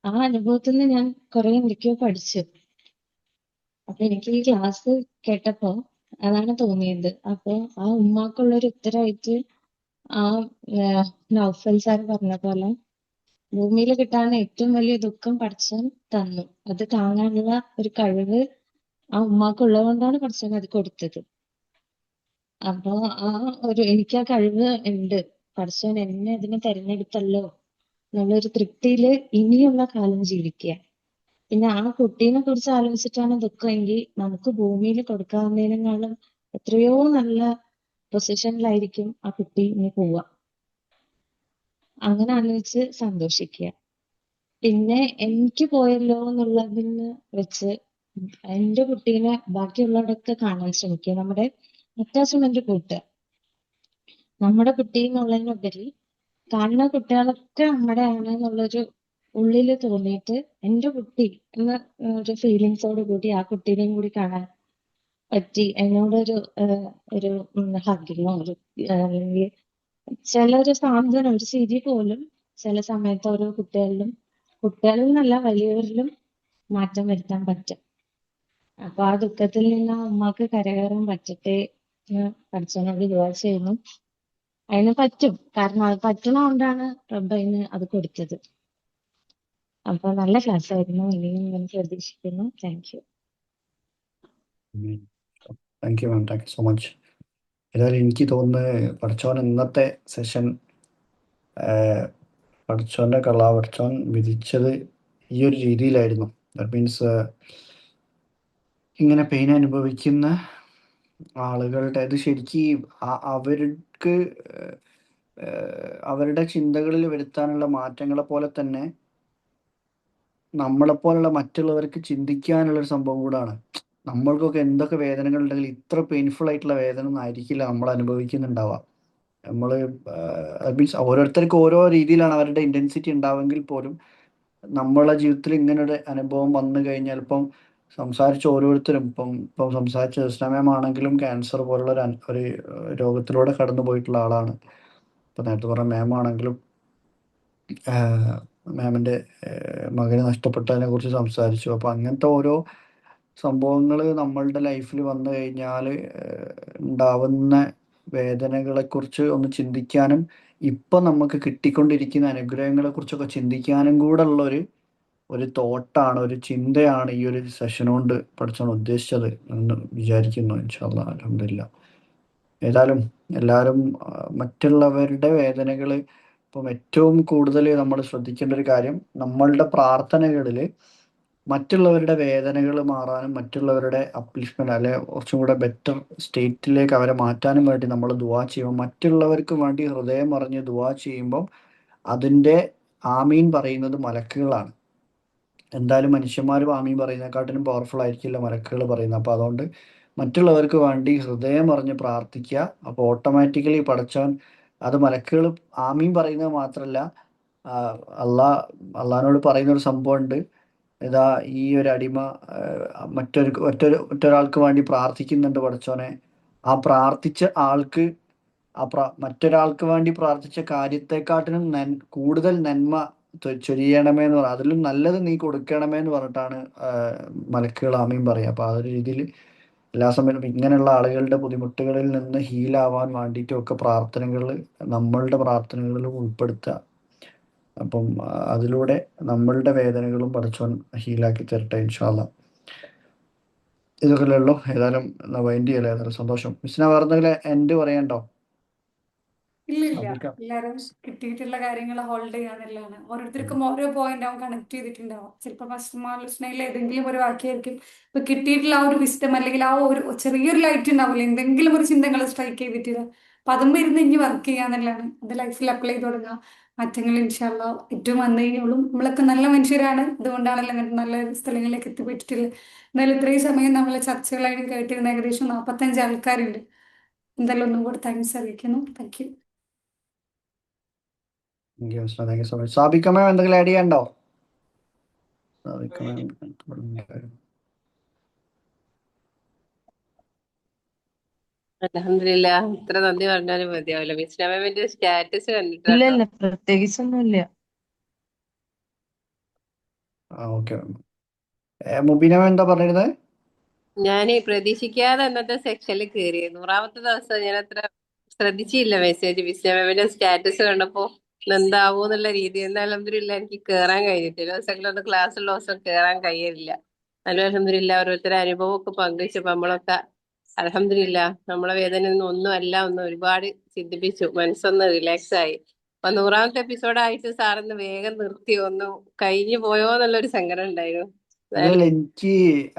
ആ അനുഭവത്തിൽ നിന്ന് ഞാൻ കുറെ എന്തൊക്കെയോ പഠിച്ചു. അപ്പൊ എനിക്ക് ഈ ക്ലാസ് കേട്ടപ്പോ അതാണ് തോന്നിയത്. അപ്പൊ ആ ഉമ്മാക്കുള്ളൊരു ഉത്തരവായിട്ട് ആ നൗഫൽ സാർ പറഞ്ഞ പോലെ ഭൂമിയിൽ കിട്ടാവുന്ന ഏറ്റവും വലിയ ദുഃഖം പഠിച്ചവൻ തന്നു. അത് താങ്ങാനുള്ള ഒരു കഴിവ് ആ ഉമ്മാക്കുള്ളത് കൊണ്ടാണ് പഠിച്ചവൻ അത് കൊടുത്തത്. അപ്പൊ എനിക്ക് ആ കഴിവ് ഉണ്ട്. പഠിച്ചവൻ എന്നെ അതിനെ തെരഞ്ഞെടുത്തല്ലോ എന്നുള്ളൊരു തൃപ്തിയില് ഇനിയുള്ള കാലം ജീവിക്കുക. പിന്നെ ആ കുട്ടീനെ കുറിച്ച് ആലോചിച്ചിട്ടാണ് ദുഃഖമെങ്കിൽ നമുക്ക് ഭൂമിയിൽ കൊടുക്കാവുന്നതിനേക്കാളും എത്രയോ നല്ല പൊസിഷനിലായിരിക്കും ആ കുട്ടി ഇനി പോവുക. അങ്ങനെ ആലോചിച്ച് സന്തോഷിക്കുക. പിന്നെ എനിക്ക് പോയല്ലോ എന്നുള്ളതിന് വെച്ച് എന്റെ കുട്ടീനെ ബാക്കിയുള്ളവരൊക്കെ കാണാൻ ശ്രമിക്കുക. നമ്മുടെ അറ്റാച്ച്മെന്റ് കൂട്ടുക. നമ്മുടെ കുട്ടി എന്നുള്ളതിനുപരി കാണുന്ന കുട്ടികളൊക്കെ നമ്മുടെ ആണ് എന്നുള്ളൊരു ഉള്ളില് തോന്നിയിട്ട് എന്റെ കുട്ടി എന്ന ഒരു ഫീലിങ്സോട് കൂടി ആ കുട്ടീനെയും കൂടി കാണാൻ പറ്റി. എന്നോടൊരു ഹഗ്ഗിങ്ങോ അല്ലെങ്കിൽ ചിലൊരു സാന്ത്വനം, ഒരു ചിരി പോലും ചില സമയത്ത് ഓരോ കുട്ടികളിൽ നിന്നല്ല വലിയവരിലും മാറ്റം വരുത്താൻ പറ്റും. അപ്പൊ ആ ദുഃഖത്തിൽ നിന്ന് ഉമ്മക്ക് കരകയറാൻ പറ്റട്ടെ എന്ന് പഠിച്ചവനോട് ദുആ ചെയ്യുന്നു. അതിന് പറ്റും, കാരണം അത് പറ്റണോണ്ടാണ് റബ്ബ് അതിന് അത് കൊടുത്തത്. അപ്പൊ നല്ല ക്ലാസ് ആയിരുന്നു, ഇനിയും ഞാൻ പ്രതീക്ഷിക്കുന്നു. Thank you. Thank you ma'am, thank you so much. ഏതായാലും എനിക്ക് തോന്നുന്നത് പഠിച്ചോൻ ഇന്നത്തെ സെഷൻ പഠിച്ചോൻ വിധിച്ചത് ഈ ഒരു രീതിയിലായിരുന്നു. ദാറ്റ് മീൻസ് ഇങ്ങനെ പെയിൻ അനുഭവിക്കുന്ന ആളുകളുടെ അത് ശരിക്കും അവർക്ക് അവരുടെ ചിന്തകളിൽ വരുത്താനുള്ള മാറ്റങ്ങളെ പോലെ തന്നെ നമ്മളെപ്പോലുള്ള മറ്റുള്ളവർക്ക് ചിന്തിക്കാനുള്ളൊരു സംഭവം കൂടാണ്. നമ്മൾക്കൊക്കെ എന്തൊക്കെ വേദനകൾ ഉണ്ടെങ്കിൽ ഇത്ര പെയിൻഫുൾ ആയിട്ടുള്ള വേദന ഒന്നും ആയിരിക്കില്ല നമ്മൾ അനുഭവിക്കുന്നുണ്ടാവുക. നമ്മൾ മീൻസ് ഓരോരുത്തർക്കും ഓരോ രീതിയിലാണ് അവരുടെ ഇൻറ്റൻസിറ്റി ഉണ്ടാവുമെങ്കിൽ പോലും നമ്മളെ ജീവിതത്തിൽ ഇങ്ങനൊരു അനുഭവം വന്നു കഴിഞ്ഞാൽ ഇപ്പം സംസാരിച്ച ഓരോരുത്തരും ഇപ്പം സംസാരിച്ച ഇസ്ലാമേമാണെങ്കിലും ക്യാൻസർ പോലുള്ള ഒരു രോഗത്തിലൂടെ കടന്നു പോയിട്ടുള്ള ആളാണ്. ഇപ്പം നേരത്തെ പറഞ്ഞ മാമാണെങ്കിലും മാമിൻ്റെ മകന് നഷ്ടപ്പെട്ടതിനെ കുറിച്ച് സംസാരിച്ചു. അപ്പോൾ അങ്ങനത്തെ ഓരോ സംഭവങ്ങൾ നമ്മളുടെ ലൈഫിൽ വന്നു കഴിഞ്ഞാൽ ഉണ്ടാവുന്ന വേദനകളെക്കുറിച്ച് ഒന്ന് ചിന്തിക്കാനും ഇപ്പം നമുക്ക് കിട്ടിക്കൊണ്ടിരിക്കുന്ന അനുഗ്രഹങ്ങളെക്കുറിച്ചൊക്കെ ചിന്തിക്കാനും കൂടെ ഉള്ളൊരു തോട്ടാണ്, ഒരു ചിന്തയാണ് ഈ ഒരു സെഷൻ കൊണ്ട് പഠിച്ചാണ് ഉദ്ദേശിച്ചത് എന്ന് വിചാരിക്കുന്നു. ഇൻഷാ അല്ലാഹ്, അൽഹംദുലില്ലാ. ഏതായാലും എല്ലാവരും മറ്റുള്ളവരുടെ വേദനകൾ ഇപ്പം ഏറ്റവും കൂടുതൽ നമ്മൾ ശ്രദ്ധിക്കേണ്ട ഒരു കാര്യം, നമ്മളുടെ പ്രാർത്ഥനകളിൽ മറ്റുള്ളവരുടെ വേദനകൾ മാറാനും മറ്റുള്ളവരുടെ അപ്ലിഫ്റ്റ്മെന്റ് അല്ലെ കുറച്ചും കൂടെ ബെറ്റർ സ്റ്റേറ്റിലേക്ക് അവരെ മാറ്റാനും വേണ്ടി നമ്മൾ ദുആ ചെയ്യുമ്പോൾ, മറ്റുള്ളവർക്ക് വേണ്ടി ഹൃദയം അറിഞ്ഞ് ദുആ ചെയ്യുമ്പം അതിൻ്റെ ആമീൻ പറയുന്നത് മലക്കുകളാണ്. എന്തായാലും മനുഷ്യന്മാർ ആമീൻ പറയുന്നതിനെക്കാട്ടിലും പവർഫുൾ ആയിരിക്കില്ല മലക്കുകൾ പറയുന്നത്. അപ്പോൾ അതുകൊണ്ട് മറ്റുള്ളവർക്ക് വേണ്ടി ഹൃദയം അറിഞ്ഞ് പ്രാർത്ഥിക്കുക. അപ്പോൾ ഓട്ടോമാറ്റിക്കലി പടച്ചവൻ അത് മലക്കുകൾ ആമീൻ പറയുന്നത് മാത്രമല്ല, അള്ളാഹിനോട് പറയുന്നൊരു സംഭവമുണ്ട്. ഇതാ ഈ ഒരു അടിമ മറ്റൊരാൾക്ക് വേണ്ടി പ്രാർത്ഥിക്കുന്നുണ്ട് പടച്ചോനെ, ആ പ്രാർത്ഥിച്ച ആൾക്ക് മറ്റൊരാൾക്ക് വേണ്ടി പ്രാർത്ഥിച്ച കാര്യത്തെക്കാട്ടിലും കൂടുതൽ നന്മ ചൊരിയണമേ എന്ന് പറയാം, അതിലും നല്ലത് നീ കൊടുക്കണമേ എന്ന് പറഞ്ഞിട്ടാണ് മലക്കുകൾ ആമീൻ പറയുക. അപ്പോൾ ആ ഒരു രീതിയിൽ എല്ലാ സമയത്തും ഇങ്ങനെയുള്ള ആളുകളുടെ ബുദ്ധിമുട്ടുകളിൽ നിന്ന് ഹീലാവാൻ വേണ്ടിയിട്ടും ഒക്കെ നമ്മളുടെ പ്രാർത്ഥനകളിൽ ഉൾപ്പെടുത്തുക. അപ്പം അതിലൂടെ നമ്മളുടെ വേദനകളും പടച്ചോൻ ഹീലാക്കി തരട്ടെ ഇൻഷാ അല്ലാഹ്. ഇതൊക്കെ ഉള്ളൂ. ഏതായാലും വൈൻഡ് ചെയ്യല്ലേ. ഏതായാലും സന്തോഷം. മിസ്സിനെ വേറെ എന്തെങ്കിലും എൻഡ് പറയണ്ടോ? ഇല്ല അബിക്ക എല്ലാരും കിട്ടിയിട്ടുള്ള കാര്യങ്ങൾ ഹോൾഡ് ചെയ്യാന്നുള്ളതാണ്. ഓരോരുത്തർക്കും ഓരോ പോയിന്റ് ആവും കണക്ട് ചെയ്തിട്ടുണ്ടാവും. ചിലപ്പോൾ ഫസ്റ്റ് ഏതെങ്കിലും ഒരു വാക്യായിരിക്കും ഇപ്പൊ കിട്ടിയിട്ടുള്ള ആ ഒരു വിസ്റ്റം അല്ലെങ്കിൽ ആ ഒരു ചെറിയൊരു ലൈറ്റ് ഉണ്ടാവില്ല, എന്തെങ്കിലും ഒരു ചിന്തകൾ സ്ട്രൈക്ക് ചെയ്തിട്ടില്ല. അപ്പൊ അതും ഇരുന്ന് ഇനി വർക്ക് ചെയ്യാന്നുള്ളതാണ്. അത് ലൈഫിൽ അപ്ലൈ ചെയ്ത് തുടങ്ങുക. മാറ്റങ്ങൾ ഇൻഷാ അല്ലാഹ് ഏറ്റവും വന്നു കഴിഞ്ഞോളും. നമ്മളൊക്കെ നല്ല മനുഷ്യരാണ്, അതുകൊണ്ടാണല്ലോ അങ്ങനത്തെ നല്ല സ്ഥലങ്ങളിലേക്ക് എത്തിപ്പെട്ടിട്ടുള്ളത്. എന്തായാലും ഇത്രയും സമയം നമ്മളെ ചർച്ചകളായിട്ട് കേട്ടിരുന്ന ഏകദേശം 45 ആൾക്കാരുണ്ട്. എന്തായാലും ഒന്നും കൂടെ താങ്ക്സ് അറിയിക്കുന്നു. Thank you. Thank you so much. Sabika ma'am എന്തെങ്കിലും ആഡ് ചെയ്യണ്ടോ? സാബിക്ക മാം അൽഹംദുലില്ലാ, ഇത്ര നന്ദി പറഞ്ഞാലും മതിയാവില്ല. മിസ്ലാമിന്റെ സ്റ്റാറ്റസ് ഇല്ല കണ്ടിട്ടാണ്. ഇല്ല, പ്രത്യേകിച്ചൊന്നുമില്ല. ഓക്കെ. മുബീന മാം എന്താ പറഞ്ഞിരുന്നത്? ഞാൻ പ്രതീക്ഷിക്കാതെ അന്നത്തെ സെക്ഷനിൽ കയറി. 100ാമത്തെ ദിവസം ഞാൻ അത്ര ശ്രദ്ധിച്ചില്ല മെസ്സേജ്. മിസ്ലാമിന്റെ സ്റ്റാറ്റസ് കണ്ടപ്പോ എന്താവൂ എന്നുള്ള രീതി. എന്നാൽ അൽഹംദുലില്ലാ എനിക്ക് കേറാൻ കഴിഞ്ഞിട്ടില്ല. ദിവസങ്ങളിലൊന്നും ക്ലാസ്സുള്ള ദിവസം കേറാൻ കഴിയില്ല. എന്നാലും അൽഹംദുലില്ലാ ഓരോരുത്തരുടെ അനുഭവം ഒക്കെ പങ്കുവെച്ചപ്പോ നമ്മളൊക്കെ അൽഹംദുലില്ലാ നമ്മളെ വേദനയൊന്നും ഒന്നും ഒരുപാട് ചിന്തിപ്പിച്ചു. മനസ്സൊന്ന് റിലാക്സ് ആയി. അപ്പൊ 100ാമത്തെ എപ്പിസോഡായിട്ട് സാറിന്ന് വേഗം നിർത്തി, ഒന്നും കഴിഞ്ഞു പോയോ എന്നുള്ളൊരു സങ്കടം ഉണ്ടായിരുന്നു.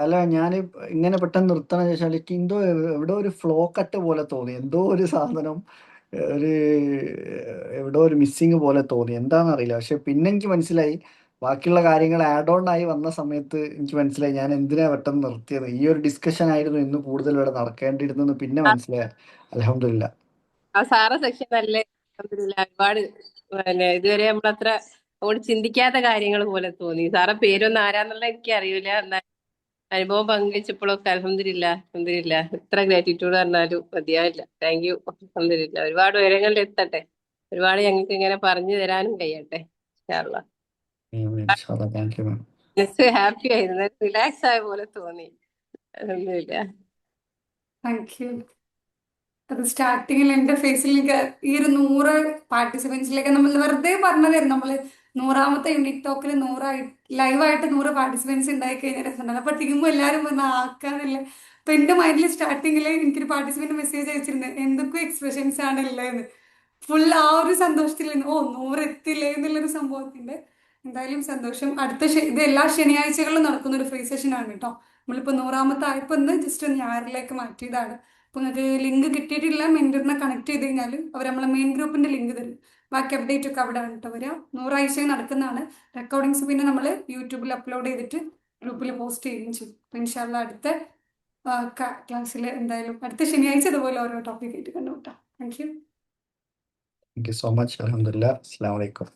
അല്ല ഞാൻ ഇങ്ങനെ പെട്ടെന്ന് നിർത്തണം ചോദിച്ചാൽ എനിക്ക് എന്തോ ഒരു ഫ്ലോ കട്ട് പോലെ തോന്നി. എന്തോ ഒരു സാധനം ഒരു എവിടോ ഒരു മിസ്സിങ് പോലെ തോന്നി, എന്താണെന്നറിയില്ല. പക്ഷെ പിന്നെ എനിക്ക് മനസ്സിലായി, ബാക്കിയുള്ള കാര്യങ്ങൾ ആഡ് ഓൺ ആയി വന്ന സമയത്ത് എനിക്ക് മനസ്സിലായി ഞാൻ എന്തിനാ പെട്ടെന്ന് നിർത്തിയത്. ഈ ഒരു ഡിസ്കഷൻ ആയിരുന്നു ഇന്ന് കൂടുതൽ ഇവിടെ നടക്കേണ്ടിയിരുന്നെന്ന് പിന്നെ മനസ്സിലായി. അൽഹംദുലില്ലാ. ആ സാറ സെക്ഷൻ നല്ല അൽഹംദുലില്ലാ ഒരുപാട് ഇതുവരെ നമ്മളത്ര ഓട് ചിന്തിക്കാത്ത കാര്യങ്ങൾ പോലെ തോന്നി. സാറെ പേരൊന്നും ആരാന്നുള്ള എനിക്ക് അറിയില്ല. എന്നാൽ അനുഭവം പങ്കുവെച്ചപ്പോഴൊക്കെ അൽഹംദുലില്ലാ ഇത്ര ഗ്രാറ്റിറ്റ്യൂഡ് പറഞ്ഞാലും മതിയാവില്ല. Thank you. അൽഹംദുലില്ലാ ഒരുപാട് ഉയരങ്ങളിൽ എത്തട്ടെ. ഒരുപാട് ഞങ്ങൾക്ക് ഇങ്ങനെ പറഞ്ഞു തരാനും കഴിയട്ടെ. ഇൻഷാ അള്ളാ. ഇൻഷാല്ലാ. Thank you ma'am. മനസ്സ് ഹാപ്പി ആയിരുന്നു, റിലാക്സ് ആയ പോലെ തോന്നി. ഒന്നുമില്ല. Thank you. അത് സ്റ്റാർട്ടിങ്ങിൽ എൻ്റെ ഫേസിലേക്ക് ഈ ഒരു 100 പാർട്ടിസിപ്പൻസിലേക്ക് നമ്മൾ വെറുതെ പറഞ്ഞതായിരുന്നു. നമ്മൾ 100ാമത്തെ യൂണിറ്റ് ടോക്കിൽ 100 ലൈവായിട്ട് 100 പാർട്ടിസിപ്പൻസ് ഉണ്ടായി കഴിഞ്ഞാൽ രസമുണ്ടായിരുന്നു. അപ്പൊ ടീമും എല്ലാവരും വന്ന് ആക്കാന്നില്ല. അപ്പൊ എന്റെ മൈൻഡിൽ സ്റ്റാർട്ടിങ്ങിൽ എനിക്കൊരു പാർട്ടിസിപ്പന്റ് മെസ്സേജ് അയച്ചിരുന്നത് എന്തൊക്കെ എക്സ്പ്രഷൻസ് ആണ് ഉള്ളതെന്ന്. ഫുൾ ആ ഒരു സന്തോഷത്തിൽ ഓ 100 എത്തില്ലേ എന്നുള്ളൊരു സംഭവത്തിന്റെ. എന്തായാലും സന്തോഷം. ഇത് എല്ലാ ശനിയാഴ്ചകളിലും നടക്കുന്ന ഒരു ഫ്രീ സെഷൻ ആണ് കേട്ടോ. നമ്മളിപ്പോ 100ാമത്തെ ആയപ്പോ ഇന്ന് ജസ്റ്റ് ഒന്ന് ഞായറിലേക്ക് മാറ്റിയതാണ്. അപ്പൊ നിങ്ങൾക്ക് ലിങ്ക് കിട്ടിയിട്ടില്ല, മെന്ററിനെ കണക്ട് ചെയ്ത് കഴിഞ്ഞാൽ അവർ നമ്മളെ മെയിൻ ഗ്രൂപ്പിന്റെ ലിങ്ക് തരും. ബാക്കി അപ്ഡേറ്റ് ഒക്കെ അവിടെ ആണ് കേട്ടോ വരിക. 100 ആഴ്ച നടക്കുന്നതാണ്. റെക്കോർഡിങ്സ് പിന്നെ നമ്മൾ യൂട്യൂബിൽ അപ്ലോഡ് ചെയ്തിട്ട് ഗ്രൂപ്പിൽ പോസ്റ്റ് ചെയ്യുകയും ചെയ്യും. അപ്പൊ ഇൻഷാല്ല അടുത്ത ക്ലാസ്സിൽ എന്തായാലും അടുത്ത ശനിയാഴ്ച ഇതുപോലെ ഓരോ ടോപ്പിക് ആയിട്ട് കണ്ടുമുട്ടാം. Thank you. Thank you so much. അൽഹംദുലില്ലാ. അസ്സലാമു അലൈക്കും.